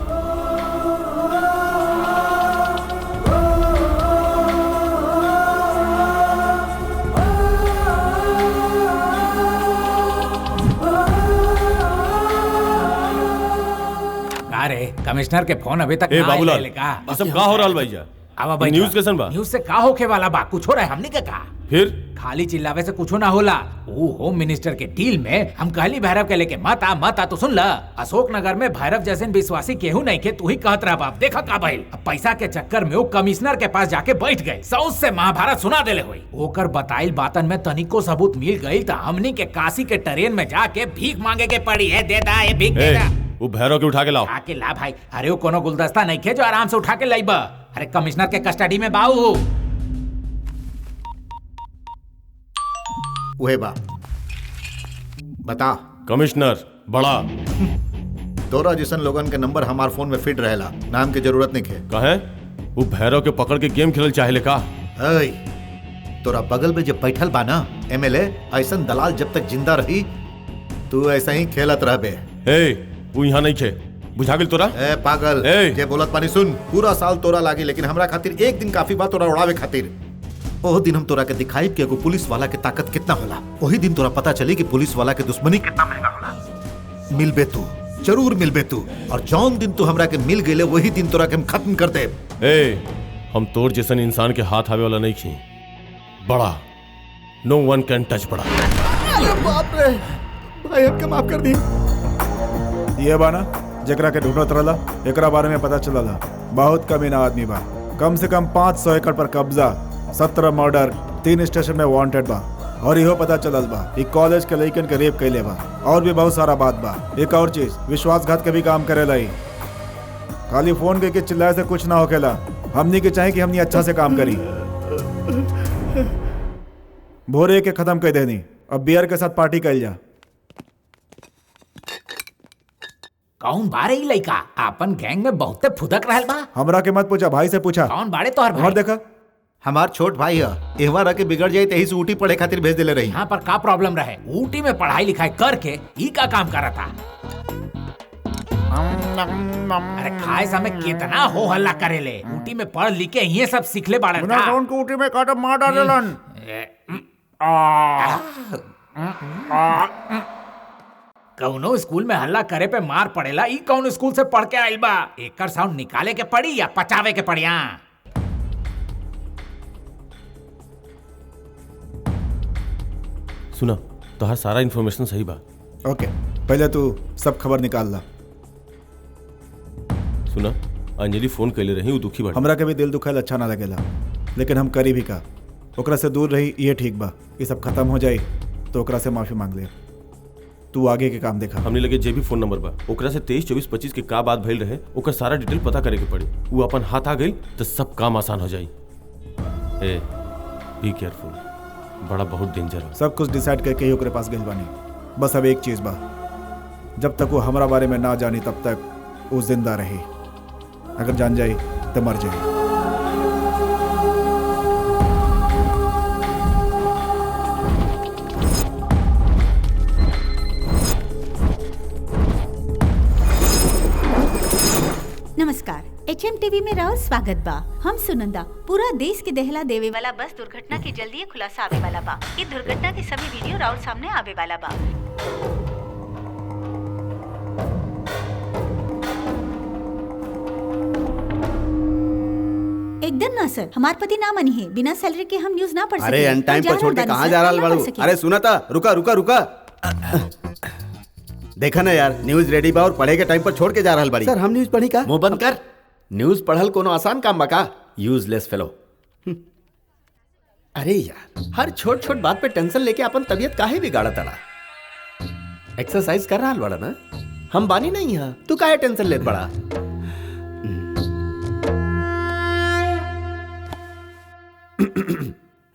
अरे कमिश्नर के फोन अभी तक ए ना बाबूलाल, आइले का? ये सब का हो रहा भैया? आवा भाई, न्यूज़ कैसन बा? न्यूज़ से का होके वाला बा? कुछ हो रहा है हमनी के का? फिर खाली चिल्लावे से कुछ ना होला। वो होम मिनिस्टर के डील में हम कहली भैरव के लेके मत आ तो सुन ला। अशोक नगर में भैरव जैसे विश्वासी केहू नहीं के, तू ही कहत रहा बाप। देखा का भइल? अब पैसा के चक्कर में वो कमिश्नर के पास जाके बैठ गए, साउथ से महाभारत सुना देले हुई। ओकर बताइल बातन में तनिको सबूत मिल गई तो हमनी के काशी के ट्रेन में जाके भीख मांगे के पड़ी है। दे दा ये भीख, दे दा। वो भैरव के उठा के लाओ। आके ला भाई। अरे वो कोनो गुलदस्ता नहीं खे जो आराम से उठा के लाइबा। अरे कमिश्नर के कस्टडी में बाऊ। उहे बा। बता। कमिश्नर बड़ा। तोरा जैसन लोगन के नंबर हमार फोन में फिट रहेला, नाम की जरूरत नहीं है। कहे वो भैरव के पकड़ के गेम खेलल चाहे का? तोरा बगल में जब बैठल बा ना एमएलए, ऐसन दलाल जब तक जिंदा रही तू ऐसा ही खेलत रहबे। वो यहाँ नहीं खे, बुझा गेल तोरा? पागल जे बोलत पानी सुन। पूरा साल तोरा लागी, लेकिन हमरा खातिर एक दिन काफी बा तोरा उड़ावे खातिर। ओह दिन हम तोरा के दिखाई कि एगो पुलिस वाला के ताकत कितना होला। वही दिन तोरा पता चली कि पुलिस वाला के दुश्मनी कितना महंगा होला। मिलबे तू, जरूर मिलबे तू, और जौन दिन तू हमरा के मिल गेले वही दिन तोरा के हम खत्म कर दे। हम तोर जैसन इंसान के हाथ आवे वाला नहीं खी। बड़ा, नो वन कैन टच बड़ा। अरे बाप रे, भाई हमके माफ कर दी। ये बाना जकरा के ढूंढत रहला, एकरा बारे में पता चलला बहुत कमीना आदमी बा। कम से कम 500 एकड़ पर कब्जा, 17 मर्डर, 3 स्टेशन में वांटेड बा। और इहो पता चलल बा ई कॉलेज के लइकन के रेप कैले बा। और भी बहुत सारा बात बा। एक और चीज, विश्वासघात के भी काम करेला ही। खाली फोन करके चिल्लाए से कुछ ना होकेला। हमनी के चाहे कि हमनी अच्छा से काम करी। भोरे के खत्म कर देनी, अब बियर के साथ पार्टी कैल जा। कौन बारे ही लइका? अपन गैंग में बहुते फुदक रहल बा। हमरा के मत पूछा, भाई से पूछा। कौन बारे तोहर भाई? और देखा हमार छोट भाई है, एहवा रह के बिगड़ जाए तही से ऊटी पढ़े खातिर भेज देले रही। यहाँ पर का प्रॉब्लम रहे? ऊटी में पढ़ाई लिखाई करके ई का काम करा था? अरे खाए समय कितना हो हल्ला करेले। ऊटी में पढ़ लिख के ये सब सीखले बाड़न का। को ऊटी में काटब मार डालेलन। कौनो स्कूल में हल्ला करे पे मार पड़ेला, ई कौन स्कूल से पढ़ के आइल बा? एकर साउंड निकाले के पड़ी या पचावे के पड़ी? सुना, तोहार सारा इन्फॉर्मेशन सही बा। ओके, पहले तू सब खबर निकाल ला। सुना, अंजलि फोन कैले रही, वो दुखी बा। हमरा के भी दिल दुखाइल अच्छा ना लगेला, लेकिन हम करी भी का। ओकरा से दूर रही ये ठीक बा। ये सब खत्म हो जाए तो ओकरा से माफी मांग ले। तू आगे के काम देखा। हमने लगे जे भी फोन नंबर बा, ओकरा से 23, 24, 25 के का बात भइल रहे, ओकर सारा डिटेल पता करे के पड़ी। वो अपन हाथ आ गई तो सब काम आसान हो जाई। बी केयरफुल, बड़ा बहुत डेंजर है। सब कुछ डिसाइड करके ही ओकरे पास गइल बानी। बस अब एक चीज बा, जब तक वो हमरा बारे में ना जानी तब तक वो जिंदा रही। अगर जान जाए तो मर जाए। नमस्कार, HM टीवी में राव स्वागत बा। हम सुनंदा। पूरा देश के दहला देवे वाला बस दुर्घटना के जल्दी खुलासा आवे वाला बा। इस दुर्घटना के सभी वीडियो राव सामने आवे वाला बा। एकदम ना सर, हमार पति ना मनी है। बिना सैलरी के हम न्यूज ना पढ़ सकते। अरे अन टाइम पर छोड़ के कहाँ जा रहा बाड़ू? अरे सुना था, रुका रुका रुका। देखा ना यार, न्यूज रेडी बा और पढ़े के टाइम पर छोड़ के जा रहा बाड़ी। सर हम न्यूज पढ़ी का? मुंह बंद कर। न्यूज पढ़ल कोनो आसान काम बा का? Useless fellow. अरे यार, हर छोट छोट बात पे टेंशन लेके अपन तबीयत काहे बिगाड़ा तड़ा? एक्सरसाइज कर रहा बड़ा ना? हम बानी नहीं है, तू काहे टेंशन लेत बड़ा?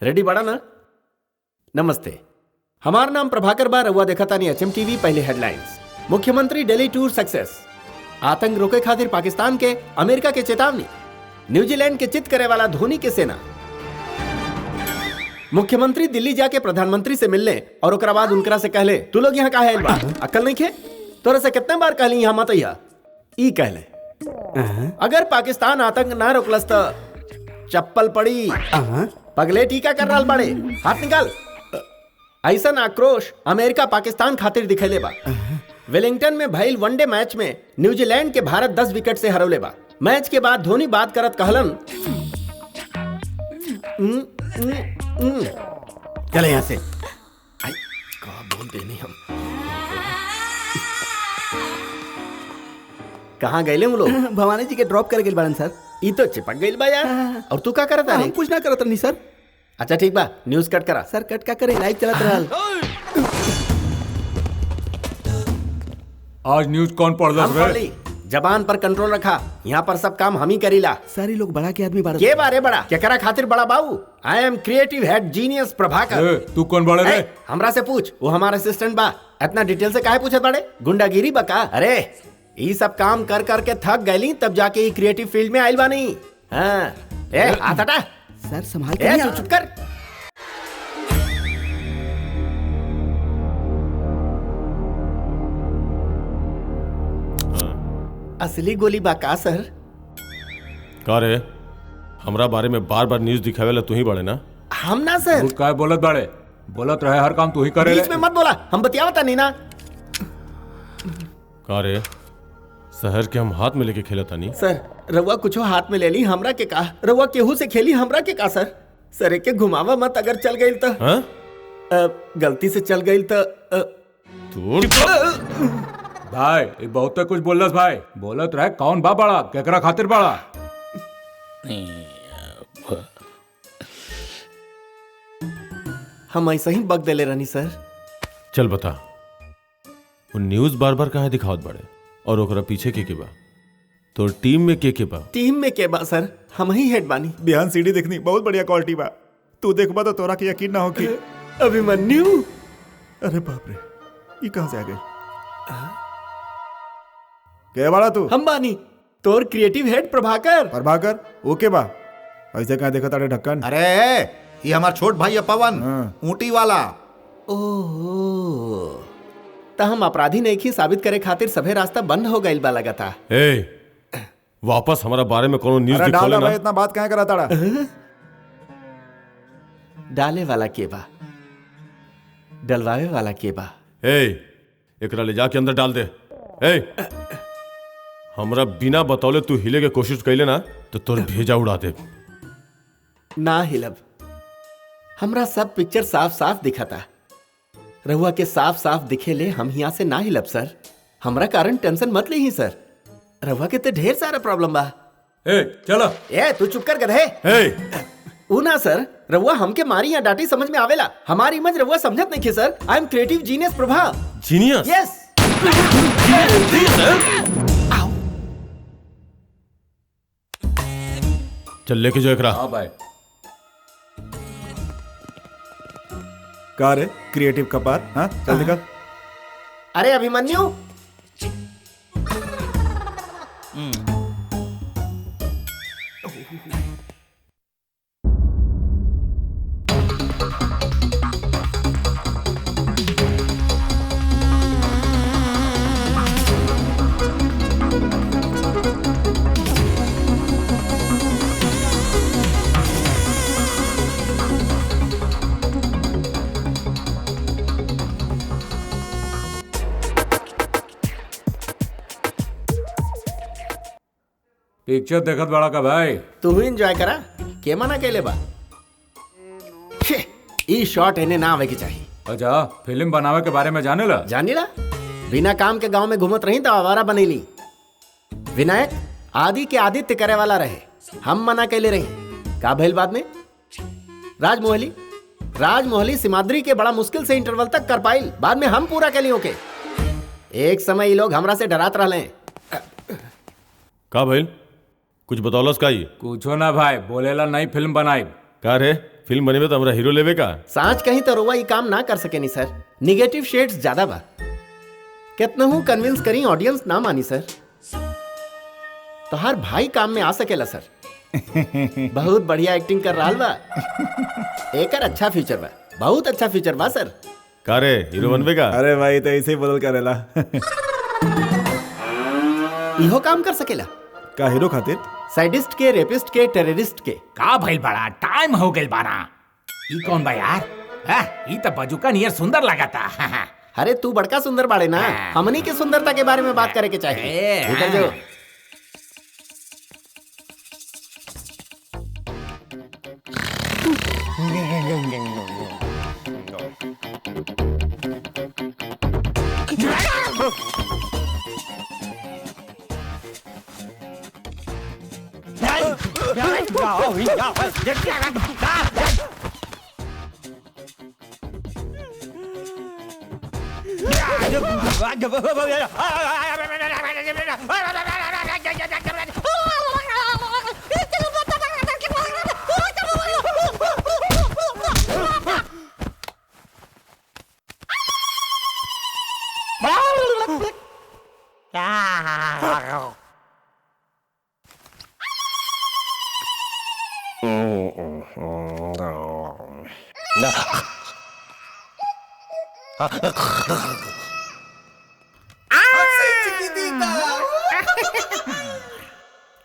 रेडी बड़ा ना? नमस्ते, हमार नाम प्रभाकर बा। रउआ देखा तानी HM टीवी। पहले हेडलाइंस। मुख्यमंत्री दिल्ली टूर सक्सेस। आतंक रोके खातिर पाकिस्तान के अमेरिका के चेतावनी। न्यूजीलैंड के चित करे वाला धोनी के सेना। मुख्यमंत्री दिल्ली जाके प्रधानमंत्री से मिलने और ओकरा बाद उनकरा से कहले, तू लोग यहाँ काहे आइल बा? अक्ल नहीं खे? तोरा से कितने बार कहली यहाँ मत आइया? ई कहले अगर पाकिस्तान आतंक ना रोकलस तो चप्पल पड़ी। पगले टीका कर रहा बड़े, हाथ निकाल। ऐसा आक्रोश अमेरिका पाकिस्तान खातिर दिखेले बा। वेलिंगटन में भइल वनडे मैच में न्यूजीलैंड के भारत 10 विकेट से हरौले बा। मैच के बाद धोनी बात करत कहलन, चले यहाँ से। का बोल देनी हम? कहाँ गए वो लोग? भवानी जी के ड्रॉप कर गए बाड़न सर। ई तो चिपक गई बा यार। और तू का करत है? हम कुछ ना करत नहीं सर। अच्छा ठीक बा, न्यूज कट करा। सर कट का करे, लाइव चलत रहल। आज न्यूज कौन पढ़ रहा है? जबान पर कंट्रोल रखा। यहाँ पर सब काम हम ही करीला। सारी लोग बड़ा के आदमी बड़ा के बारे बड़ा केकरा खातिर बड़ा बाबू। आई am creative head genius Prabhakar. तू कौन बड़ा रे? हमरा से पूछ, वो हमारा असिस्टेंट बा। इतना डिटेल से काहे पूछत बड़े? गुंडागिरी बका? अरे ये सब काम कर करके थक गईली, तब जाके ये क्रिएटिव फील्ड में आइल बानी। हाँ ए हाथ हटा सर, संभाल ए तू चुप कर। असली गोली बाका सर? का रे, हमरा बारे में बार बार न्यूज दिखावेला तू ही बड़े ना? हम ना सर। तू काय बोलत बड़े? बोलत रहे हर काम तू ही करे। बीच में मत बोला, हम बतियावता नहीं ना। का रे, शहर के हम हाथ में लेके खेलता नहीं? सर रउआ कुछ हाथ में ले ली, हमरा के का? रउआ केहू से खेली, हमरा के का सर? सर एक के घुमावा मत, अगर चल गई तो गलती से चल गई तो भाई ये बहुत कुछ बोलस भाई। बोलत रहे कौन बा बड़ा, केकरा खातिर बड़ा? हम ऐसा ही बग देले रहनी सर। चल बता, वो न्यूज बार बार कहाँ दिखावत बड़े और ओकरा पीछे के बा? तो टीम में के बा? टीम में के बा सर? हम ही हेड बानी। बिहान सीडी देखनी, बहुत बढ़िया क्वालिटी बा। तू देखबा तो तोरा के यकीन ना हो कि अभिमन्यु। अरे बाप रे, ये कहां से आ गई? के बाड़ा तू? हम बानी तोर क्रिएटिव हेड प्रभाकर। प्रभाकर ओके बा, ऐसे कहां देखा तारे ढक्कन? अरे ये हमार छोट भाई है पवन, ऊंटी वाला। ओह, तो हम अपराधी नहीं की साबित करे खातिर सभे रास्ता बंद हो गइल बा लगता। ए, वापस हमारा बारे में कोनो न्यूज दिखा दिखा लेना। इतना बात कहां करा ताड़ा? डाले वाला के बा, डलवावे वाला के बा। ए, एकरा ले जाके अंदर डाल दे। ए, हमरा बिना बतौले तू हिले के कोशिश कैले ना तो तोर भेजा उड़ा दे। ना हिलब, हमरा सब पिक्चर साफ साफ दिखाता। रहुआ के साफ साफ दिखे ले हम यहाँ से ना हिलब सर। हमरा कारण टेंशन मत ली सर, रहुआ के तो ढेर सारा प्रॉब्लम बा। ए चलो। ए तू चुप कर गधे। ऊ ना सर, रहुआ हमके मारी या डांटी समझ में आवेला, हमारी इमेज रहुआ समझत नहीं sir. I am creative genius Prabha. Genius? Yes. चल लेके जाओ एकरा। हाँ भाई। का रे क्रिएटिव कपार? हाँ चल निकल। अरे अभिमन्यु, पिक्चर देखत बड़ा का भाई? तू ही एंजॉय करा, के मना केले बा? ई शॉट इन्हें ना आवे के चाहिए। अच्छा, फिल्म बनावे के बारे में जाने ला? जानी ला, बिना काम के गांव में घूमत रही तो आवारा बनेली। विनायक आदि के आदित्य करे वाला रहे, हम मना कैले रही। का भइल बाद में? राजमोहली सिमाद्री के बड़ा मुश्किल से इंटरवल तक कर पाइल, बाद में हम पूरा कैली ओके। एक समय ये लोग हमरा से डरात रहले। का भइल? कुछ बतौलस का? कुछो ना भाई, बोलेला नहीं फिल्म बनाई। का रे, फिल्म बनेबे तो हमरा हीरो लेवे का? सांच कहीं तो रुआ ये काम ना कर सके नहीं सर, निगेटिव शेड्स ज्यादा बा। कितना हूँ कन्विंस करी, ऑडियंस ना मानी सर। तो हर भाई काम में आ सकेला सर। बहुत बढ़िया एक्टिंग कर रहा बा, एकर अच्छा फ्यूचर बा, बहुत अच्छा फ्यूचर बा सर। का रे, हीरो बनबे का? अरे भाई तो ऐसे ही बदल करेला। इहो काम कर सकेला का हीरो खातिर? साइडिस्ट के, रेपिस्ट के, टेररिस्ट के। का भइल बड़ा, टाइम हो गइल बाना। ई कौन बा यार? ई तो बजुका नियर सुंदर लगाता। अरे तू बड़का सुंदर बाड़े ना, हमनी के सुंदरता के बारे में बात करे के चाहिए। इधर जो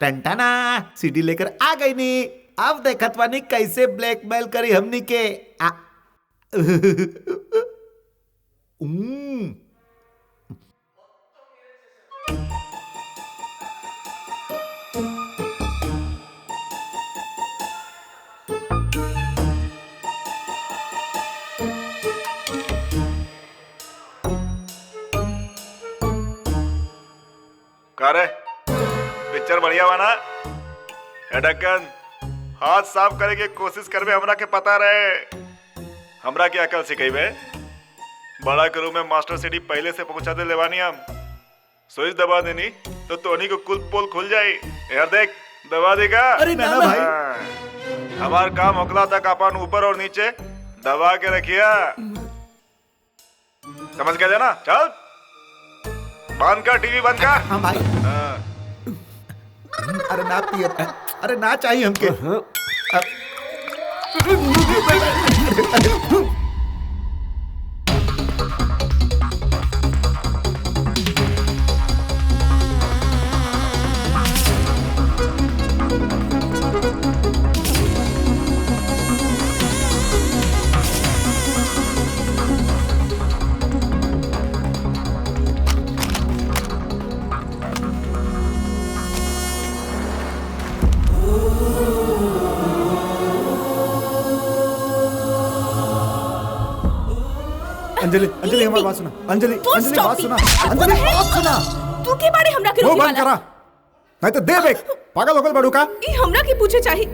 टंटाना सीडी लेकर आ गई नी। अब देखत बानी कैसे ब्लैकमेल करी हमनी के। कारे पिक्चर बढ़िया बना ढक्कन हाथ साफ करे के कोशिश करबे हमरा के पता रहे। हमरा के अकल सिखेबे बड़ा करू में मास्टर सीडी पहले से पहुंचा दे लेवानी हम स्विच दबा देनी तो तोनी को कुल पोल खुल जाई। यार देख दबा देगा। अरे ना भाई हमार काम होकला तक अपन ऊपर और नीचे दबा के रखिया। समझ गए ना? चल बंद कर टीवी बंद कर। हाँ भाई। अरे ना पिए अरे ना चाहिए हमके। अंजलि अंजलि हमारी बात सुना। अंजलि अंजलि बात सुना। अंजलि बात सुना। तू के बारे हमरा के वो रोके बंद करा नहीं तो दे बेक पागल होगल बड़ू का। ई हमरा के पूछे चाही।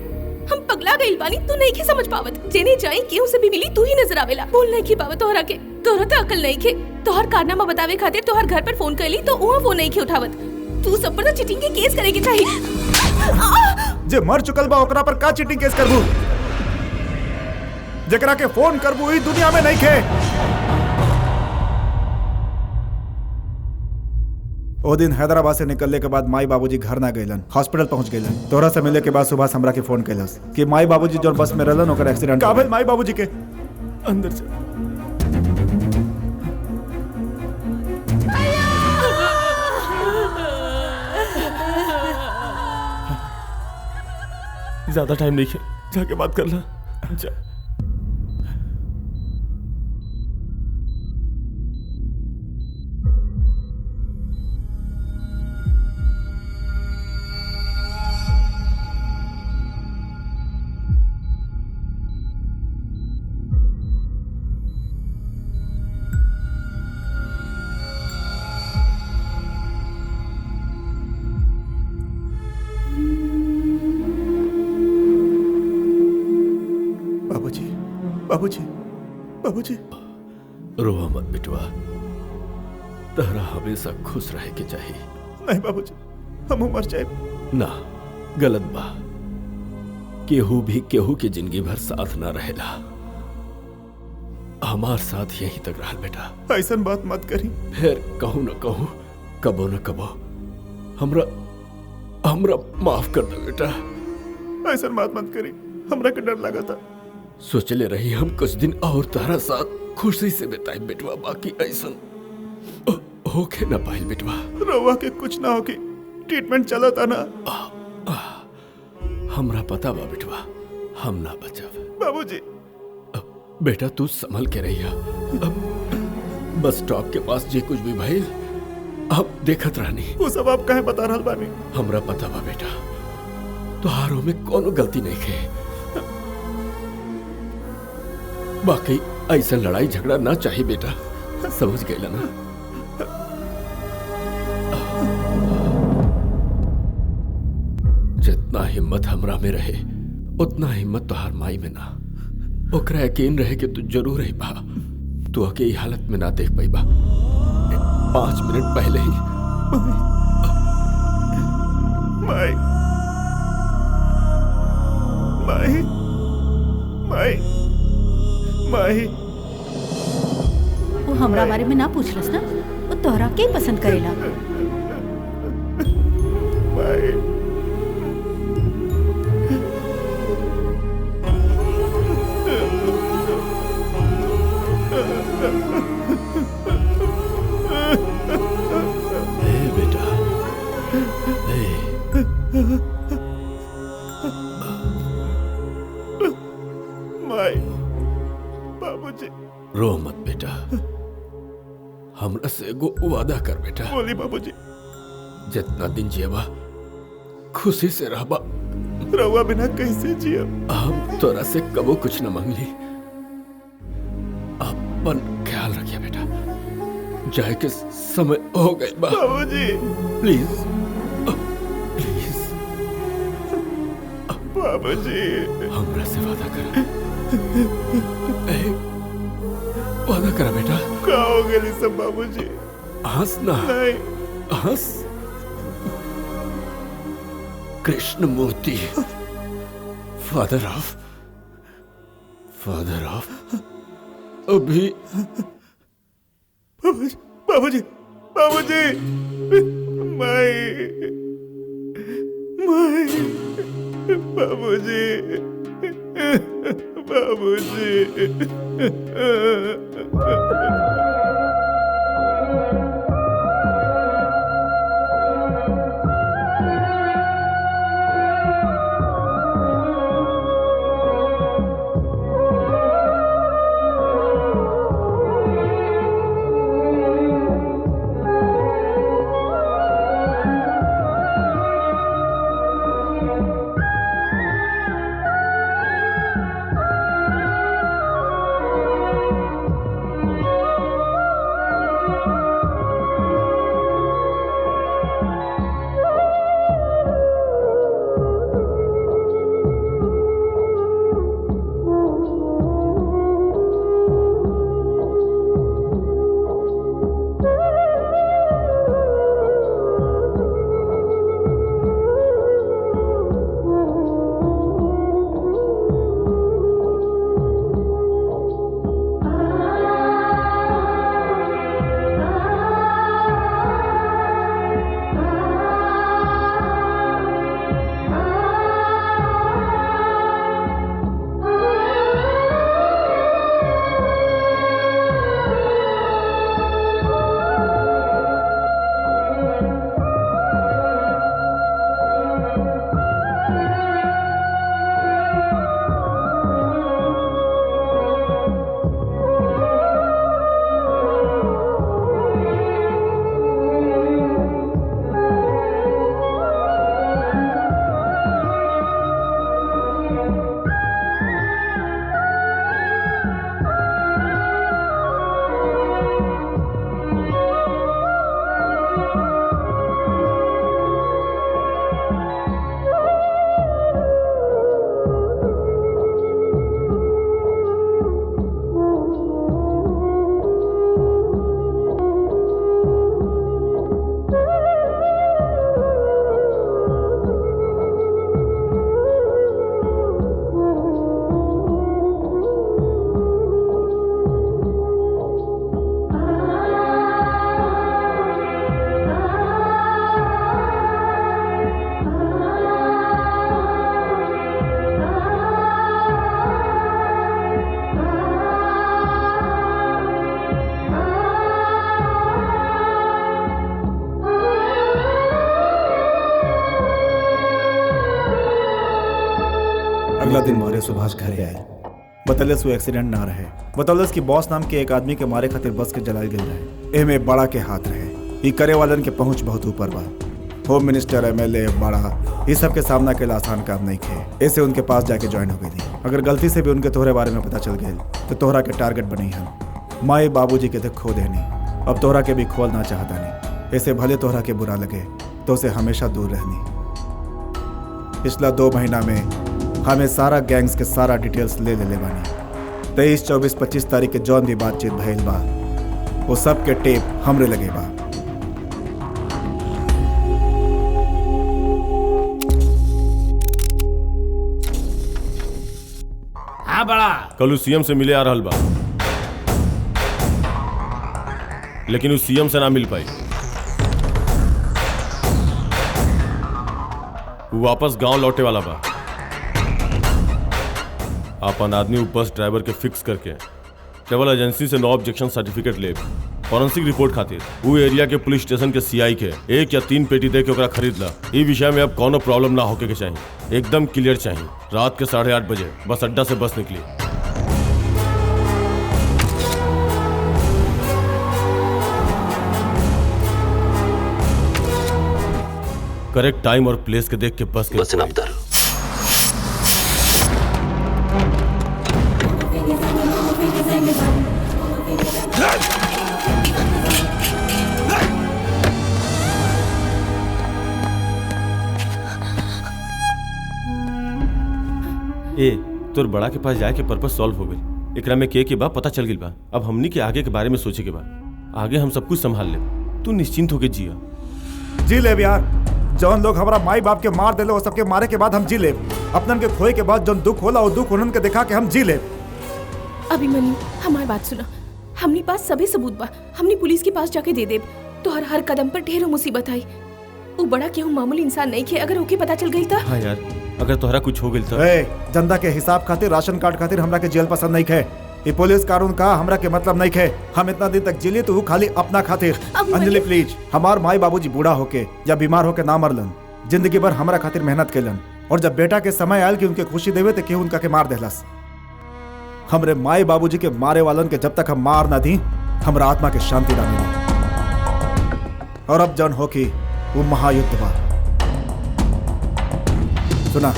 हम पगला गइल बानी तू नहीं के समझ पावत। जेने जाई केहू से भी मिली तू ही नजर आवेला। बोल नहीं की पावत तोहरा के। तोहरा तो अकल नहीं के। तोहर कारनामा बतावे खातिर तोहर घर पर फोन कैली तो उहा फोन नहीं के उठावत। तू सब पर तो चीटिंग के केस करे के चाही। जे मर चुकल बा ओकरा पर का चीटिंग केस करबू? जकरा के फोन करबू ई दुनिया में नहीं खे। ओ दिन हैदराबाद से निकलने के बाद माई बाबूजी घर ना गइलन, हॉस्पिटल पहुंच गइलन। तोहरा से मिले के बाद सुबह हमरा के फोन कैलस कि माई बाबूजी जो बस में रहलन ओकर एक्सीडेंट का भेल। माई बाबूजी के अंदर से ज्यादा टाइम नहीं है, जाके बात कर ला। जा। बाबूजी बाबूजी रोवा मत बिटवा, तहरा हमेशा खुश रहे के चाहिए। नहीं बाबूजी हम मर जाए ना, गलत बा। केहू भी केहू के जिंदगी भर साथ ना रहेला। हमार साथ यहीं तक रहा बेटा। ऐसा बात मत करी। फिर कहूँ न कहूँ, कबो न कबो हमरा माफ कर दे बेटा। ऐसा बात मत करी, हमरा के डर लगा था। सोचले रही हम कुछ दिन और तारा साथ खुशी से बिताए बेटवा, बाकी ऐसा होके न पाए बेटवा। रवा के कुछ ना होगी, ट्रीटमेंट चला था ना। हमरा पता बा बेटवा, हम ना बचाव। बाबूजी बेटा तू संभल के रहिया। बस स्टॉप के पास जे कुछ भी भइल अब देखत रहनी। वो सब आप कहे बता रहल बानी। हमरा पता बा बेटा, तोहारों में कोनो गलती नहीं है। बाकी ऐसा लड़ाई झगड़ा ना चाहिए बेटा, समझ गए ना? जितना हिम्मत हमरा में रहे उतना हिम्मत तोहार माई में ना। ओकरा यकीन रहे कि तू जरूर ही बा, तू अकेली हालत में ना देख पाई बा। 5 मिनट पहले ही माई माई माई माई वो हमरा बारे में ना पूछलस ना, वो तोहरा के पसंद करेला। माई बेटा माई बाबूजी रो मत बेटा, हमरा से एगो वादा कर बेटा। बोली बाबूजी। जितना दिन जियबा खुशी से रहबा। रहुआ बिना कैसे जिया? हम तोरा से कबो कुछ न मांगली। अपन ख्याल रखिए बेटा, जाए के समय हो गए बा। बाबूजी प्लीज प्लीज बाबूजी हमरा से वादा कर। वादा करा बेटा। का हो गई सब बाबूजी? हंस ना। नहीं हंस। कृष्ण मूर्ति, फादर ऑफ अभी। बाबूजी बाबूजी माई माई बाबूजी बाबूजी अगला दिन मारे सुभाष घरे आए। बतलस वो एक्सीडेंट ना रहे। बतलस की बॉस नाम के एक आदमी के मारे खातिर बस के जलाए गए रहे। एमे बड़ा के हाथ रहे। ई करे वालन के पहुंच बहुत ऊपर बा। होम मिनिस्टर, एमएलए, बड़ा, ये सब के सामना के आसान काम नहीं खे। ऐसे उनके पास जाके ज्वाइन हो गई। अगर गलती से भी उनके तोहरे बारे में पता चल गए तो तोहरा के टारगेट बनी हम। माई बाबूजी के तो खो देनी, अब तोहरा के भी खोलना चाहता नहीं। ऐसे भले तोहरा के बुरा लगे तो उसे हमेशा दूर रहनी। पिछला 2 महीना में हमें सारा गैंग्स के सारा डिटेल्स ले बानी। 23, 24, 25 तारीख के जौन भी बातचीत भइल बा वो सब के टेप हमरे लगे बा। कहाँ बड़ा? कल उस सीएम से मिले आ रहल बा, लेकिन उस सीएम से ना मिल पाई। वो वापस गांव लौटे वाला बा। अपन आदमी बस ड्राइवर के फिक्स करके ट्रेवल एजेंसी से नो ऑब्जेक्शन सर्टिफिकेट ले फॉरेंसिक रिपोर्ट खातिर वो एरिया के पुलिस स्टेशन के सीआई के 1 या 3 पेटी दे के ओकरा खरीद ला। ई विषय में अब कोनो प्रॉब्लम ना होके के चाहिए, एकदम क्लियर चाहिए। रात के 8:30 बजे बस अड्डा से बस निकली। करेक्ट टाइम और प्लेस के देख के बस के उतर। ए तोर बड़ा के पास जाए के पर्पस सॉल्व हो गई। एकरा में के बा पता चल गई बा। अब हमनी के आगे के बारे में सोचे के बा। आगे हम सब कुछ संभाल ले, तू निश्चिंत होके जिया। जी ले यार, जौन लोग हमारा माई बाप के मार देले वो सबके मारे के बाद हम जी ले। अपनन के खोए के बाद जौन दुख होला वो दुख उन्हन के दिखा के हम जी ले। अभिमन्यु हमारी बात सुना, हमनी पास सभी सबूत बा। हमनी पुलिस के पास जाके दे देब। तो हर कदम पर ढेरों मुसीबत आई। वो बड़ा केहू मामूली इंसान नहीं खे, अगर ओके पता चल गई था। हाँ यार, अगर तोहरा कुछ हो गई तो जनता के हिसाब खातिर, राशन कार्ड खातिर हमरा के जेल पसंद नहीं खे। ये पुलिस कानून का हमरा के मतलब नहीं खे। हम इतना दिन तक जिली तो खाली अपना खातिर। अंजलि प्लीज, हमार माई बाबूजी बूढ़ा होके या बीमार होके ना मरलन, जिंदगी भर हमरा खातिर मेहनत केलन। और जब बेटा के समय आयल कि उनके खुशी देवे तो केहू उनका के मार देहलस। हमरे माई बाबूजी के मारे वालन के जब तक हम मार ना दी, हमरा आत्मा के शांति ना मिली। और अब जन हो की वो महायुद्ध बा। सुना,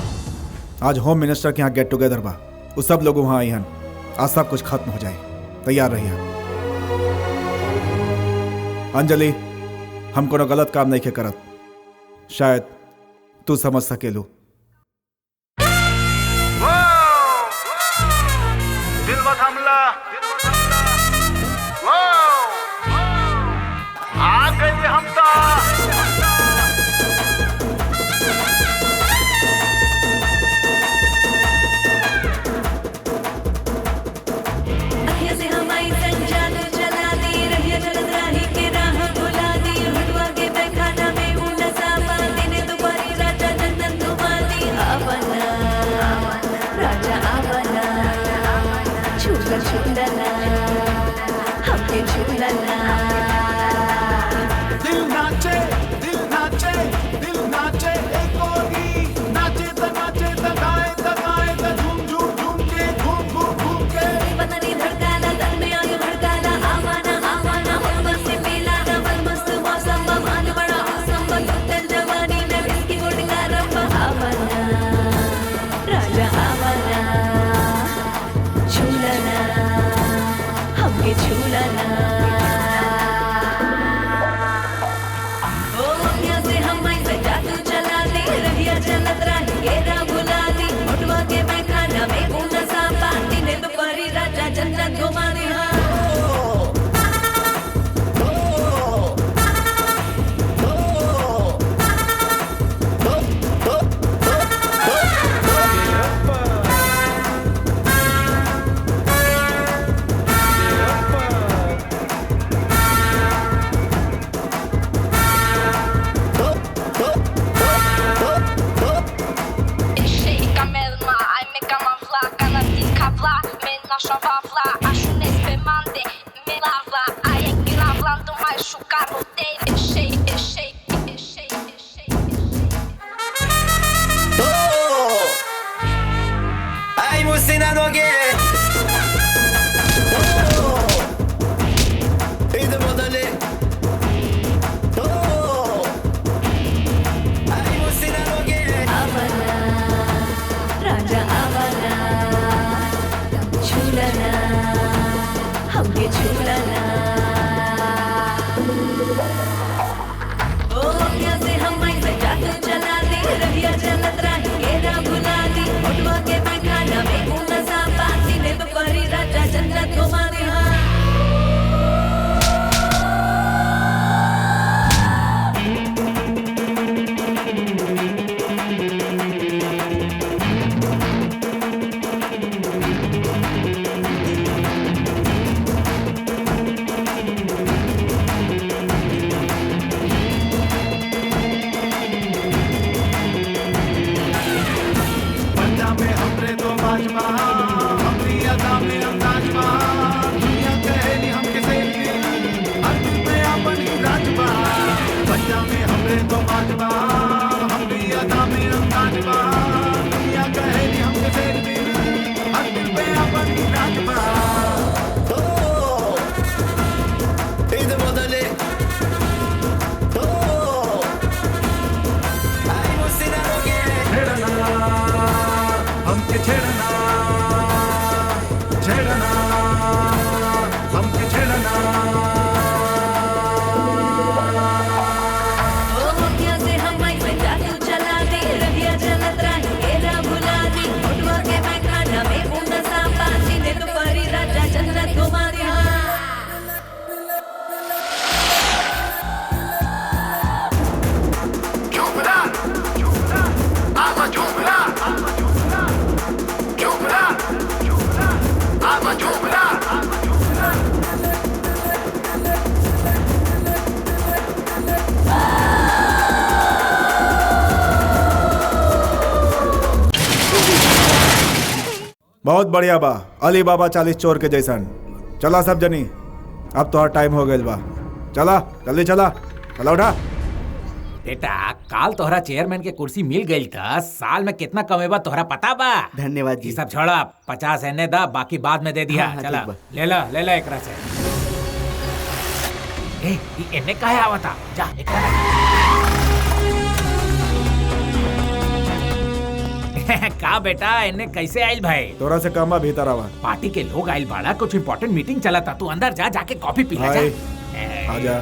आज होम मिनिस्टर के यहाँ गेट टुगेदर बा। वो सब लोग वहाँ आई हन। आज सब कुछ खत्म हो जाए, तैयार रहिए। अंजलि, हम कोनो गलत काम नहीं के करत, शायद तू समझ सकेलू। दिल मत हमला, आ गई हमता। दिल नाचे, दिल नाचे, दिल नाचे, एक गोरी नाचे त गाए त झूम झूम झूम के, घूम घूम घूम के। बदनी धड़काला, तन में आगे भड़काला, आवाना आवाना होगा से पीला, डबल मस्त मौसम मान बड़ा औसम, तेल जवानी में विस्की गुटका रब्बा। आवाना राजा आवाना, झूलना हमके झूलना। चलत राही गेरा भुला दी, मुटवा के मैं खाना में ऊना सांपा, दिने दोपहरी राजा जन्नत घुमा दी। बहुत बढ़िया बा, अली बाबा 40 चोर के जैसन। चला सब जनी, अब तो टाइम हो गइल बा। चला जल्दी चला, चला उठा। बेटा काल तोहरा चेयरमैन के कुर्सी मिल गई था, साल में कितना कमेबा तोहरा पता बा? धन्यवाद जी। सब छोड़ा, 50 एने दा, बाकी बाद में दे दिया। हाँ, चला ठीक बा। ले ला एकरा से। ए, ई एने काहे आवता? जा एकरा का बेटा एने कैसे आइल भाई? तोरा से काम बा, भीतर आवा। पार्टी के लोग आइल बाड़ा, कुछ इम्पोर्टेंट मीटिंग चला था, तू अंदर जा, जाके कॉफी पी ले जा। आजा।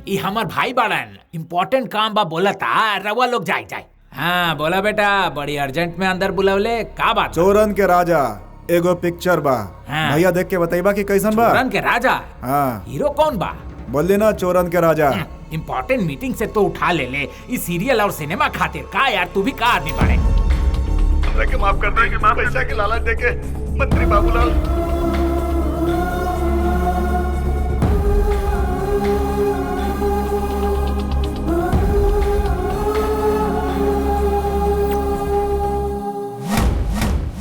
ई हमार भाई बाड़न, इम्पोर्टेंट काम बा बोला था, रवा लोग जाए जाए। हाँ बोला बेटा, बड़ी अर्जेंट में अंदर बुलावले, का बात? चोरन के राजा एगो पिक्चर बा। हाँ। भैया देख के बताइबा कि कैसन बा। चोरन के राजा? हाँ। हीरो कौन बा? बोल ना, चोरन के राजा। इम्पोर्टेंट मीटिंग से तो उठा ले इस सीरियल और सिनेमा खातिर। का यार तू भी का आदमी बाड़े? के माफ कर दे, पैसा के लालच देके मंत्री बाबूलाल।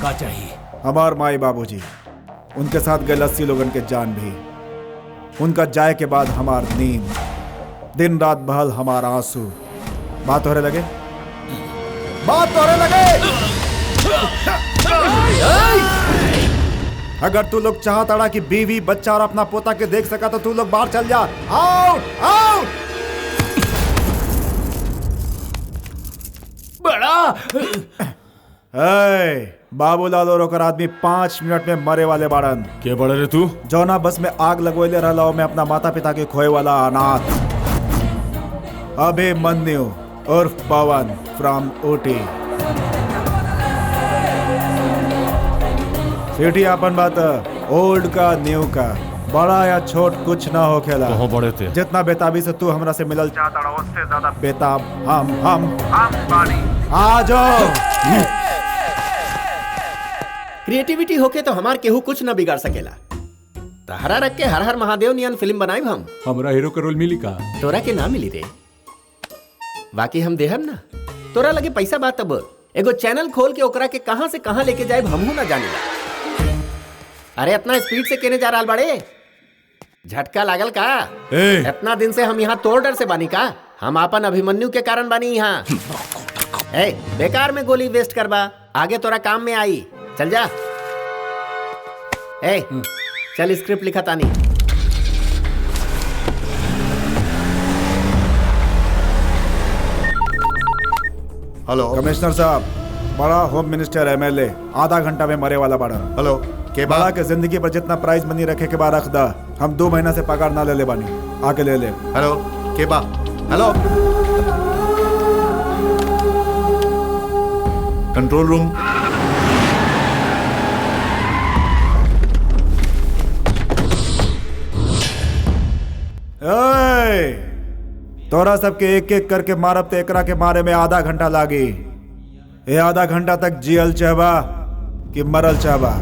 का चाहिए? हमार माई बाबूजी, उनके साथ गए 80 लोगन के जान भी। उनका जाए के बाद हमार नींद, दिन रात बहल हमार आंसू। बात हो रहे लगे, बात हो रहे लगे। अगर तू लोग चाहता कि बीवी बच्चा और अपना पोता के देख सका तो तू लोग बाहर चल जा। Out out. बड़ा बाबूलाल और ओकर आदमी 5 मिनट में मरे वाले बाड़न। के बड़े रे तू? जौना बस में आग लगवैले रहला में अपना माता पिता के खोए वाला अनाथ अभिमन्यु उर्फ पवन फ्रॉम ऊटी। सीटी अपन बात, ओल्ड का न्यू का, बड़ा या छोट कुछ ना हो खेला। कहाँ बड़े थे? जितना बेताबी से तू हमरा से मिलल चाहता रहो, उससे ज्यादा बेताब हम बानी। आ जाओ। क्रिएटिविटी होके तो हमार केहू कुछ ना बिगाड़ सकेला। तहरा रख के हर हर महादेव नियन फिल्म बनाई हम। हमरा हीरो का रोल मिली का? तोरा के ना मिली रे, बाकी हम देहब ना। तोरा लगे पैसा बात तब एगो चैनल खोल के ओकरा के कहां से कहां लेके जाए हमहू ना जानेला। अरे इतना स्पीड से केने जा रहा बड़े? झटका लागल का? इतना दिन से हम यहाँ तोड़ डर से बानी का? हम अपन अभिमन्यु के कारण बानी यहाँ। बेकार में गोली वेस्ट करबा, आगे तोरा काम में आई। चल जा। चल स्क्रिप्ट लिखा तानी। हेलो कमिश्नर साहब, बड़ा होम मिनिस्टर एमएलए आधा घंटा में मरे वाला बड़ा। हेलो के बड़ा के जिंदगी पर जितना प्राइज मनी रखे के बाद रख दा। हम 2 महीना से पगार ना ले बानी, आके ले ले। हेलो के बा, हेलो कंट्रोल रूम। तोरा सबके एक एक करके मारब ते एकरा के मारे में आधा घंटा लागी। ये आधा घंटा तक जियल चाहबा कि मरल चाहबा?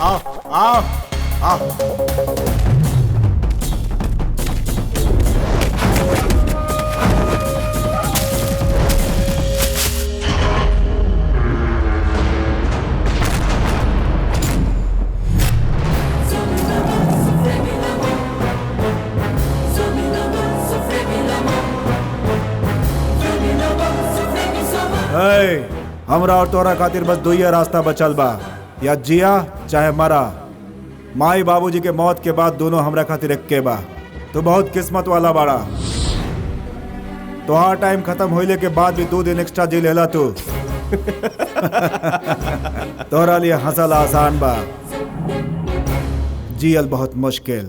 आओ आओ आओ। हमरा और तोरा खातिर बस दुइया रास्ता बचल बा, या जिया चाहे मरा। माई बाबूजी के मौत के बाद दोनों हमरा खातिर एक्के बा। तो बहुत किस्मत वाला बाड़ा। तोहार टाइम खत्म होइले के बाद भी 2 दिन एक्स्ट्रा जी लेला तू। तोरा लिए हंसल आसान बा, जियल बहुत मुश्किल।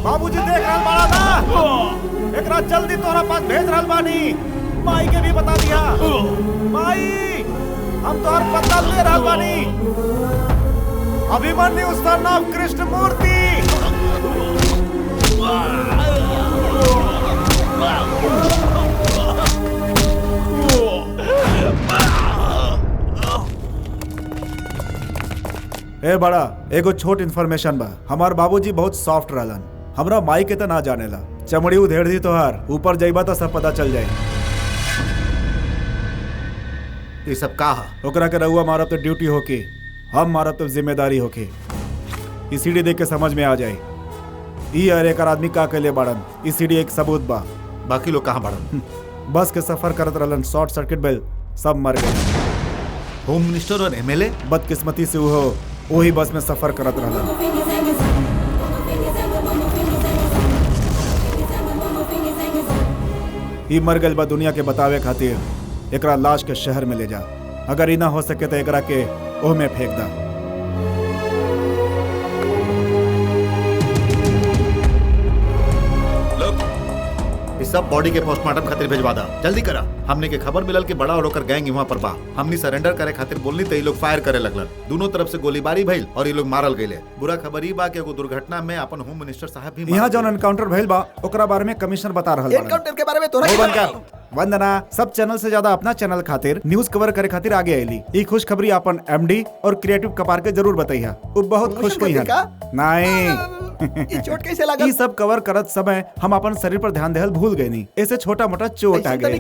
बाबूजी देख रहल बाड़ा ना, एकरा जल्दी तोरा पास भेज रहल बानी। माई के भी बता दिया। माई, हम तोहर पता ले रहल बानी। अभिमन्यु उसका नाम कृष्णमूर्ति। ए बड़ा, एगो छोट इन्फॉर्मेशन बा। हमार बाबूजी बहुत सॉफ्ट रहलन। हमरा माई के त ना जानेला। चमड़ी उधेड़ दी तोहार, ऊपर जाइबा तो सब पता चल जाई। ये सब का है? ओकरा के रहुआ मारब तो ड्यूटी होके, हम मारब तो जिम्मेदारी होके। ई सीडी देख के समझ में आ जाए ई अरे एकर आदमी का कैले बाड़न। ई सीडी एक सबूत बा। बाकी लोग कहाँ बाड़न? बस के सफर करत रहलन, शॉर्ट सर्किट बेल सब मर गए। होम मिनिस्टर और एमएलए बदकिस्मती से वो वही बस में सफर करत रहलन। ई मर गइल बा दुनिया के बतावे खातिर। एकरा लाश के शहर में ले जा। अगर ई ना हो सके तो एकरा के ओह में फेंक दा। सब बॉडी के पोस्टमार्टम खातिर भेजवा दा। जल्दी करा। हमने के खबर मिलल कि बड़ा और ओकर गैंग वहां पर बा। हमनी सरेंडर करे खातिर बोलनी तो ये लोग फायर करे लगलन। दोनों तरफ से गोलीबारी भइल और ये लोग मारल गइले। बुरा खबर ई बा कि एगो दुर्घटना में अपन होम मिनिस्टर साहब भी यहाँ जौन एनकाउंटर भइल बा ओकरा बारे में कमिश्नर बता रहल बा। एनकाउंटर के बारे में तोरा हो बनकर वंदना सब चैनल से ज्यादा अपना चैनल खातिर न्यूज कवर करे खातिर आगे आईली। ई खुशखबरी अपन एमडी और क्रिएटिव कपार के जरूर बताइहा। वो बहुत खुश हुई है। नहीं ई चोट कैसे लगा? ई सब कवर करत समय हम अपन शरीर पर ध्यान देहल भूल गए नहीं। ऐसे छोटा मोटा चोट आ गई।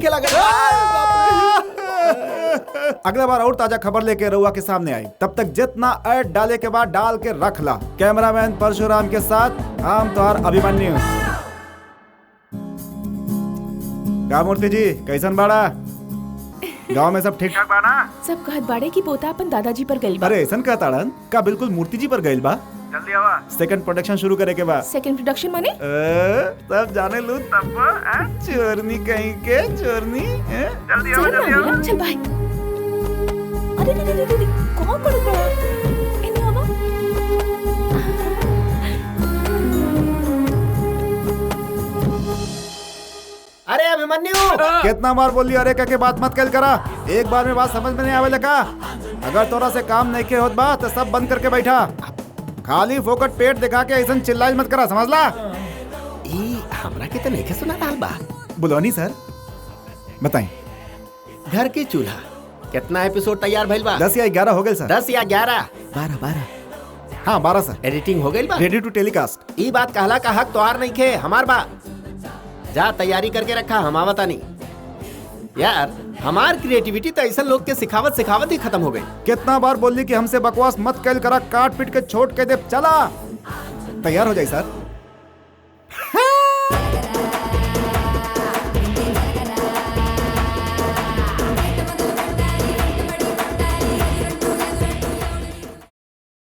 अगला बार और ताजा खबर लेके रउआ के सामने आई। तब तक जितना ऐड डाले के बाद डाल के रख ला। कैमरामैन परशुराम के साथ हम तोहार अभिमन्यु। का मूर्ति जी कैसन बाड़ा? गांव में सब ठीक ठाक बा ना? सब कहत बाड़े की पोता अपन दादाजी पर गइल बा। अरे ऐसन का ताड़न का बिल्कुल मूर्ति जी पर गइल बा। जल्दी आवा। सेकंड प्रोडक्शन शुरू करे के बाद। सेकंड प्रोडक्शन माने? तब जाने लू तब चोरनी कहीं के चोरनी। जल्दी आवा जल्दी आवा। चल भाई। अरे रे कौन पड़ गया? इन्हें आवा। अरे अभिमन्यु कितना बार बोली अरे का के बात मत कल करा। एक बार में बात समझ में नहीं आवे लगा। अगर तोरा से काम नहीं के होत बा तो सब बंद करके बैठा। खाली फोकट पेट दिखा के ऐसा चिल्लाई मत करा, समझ ला? ई हमरा के तो नहीं के सुना रहल बा। बुलवानी सर बताई। घर के चूल्हा कितना एपिसोड तैयार भइल बा? 10 या 11 हो गए सर। 10 या 11? 12 हाँ 12 सर। एडिटिंग हो गइल बा? Ready to telecast. ई बात कहला का हक तोहार नहीं खे, हमार बा। जा तैयारी करके रखा, हम आवता नहीं। यार हमार क्रिएटिविटी तो ऐसा लोग के सिखावत सिखावत ही खत्म हो गई। कितना बार बोली कि हमसे बकवास मत कैल करा, काट पीट के छोड़ के दे। चला तैयार हो जाए सर।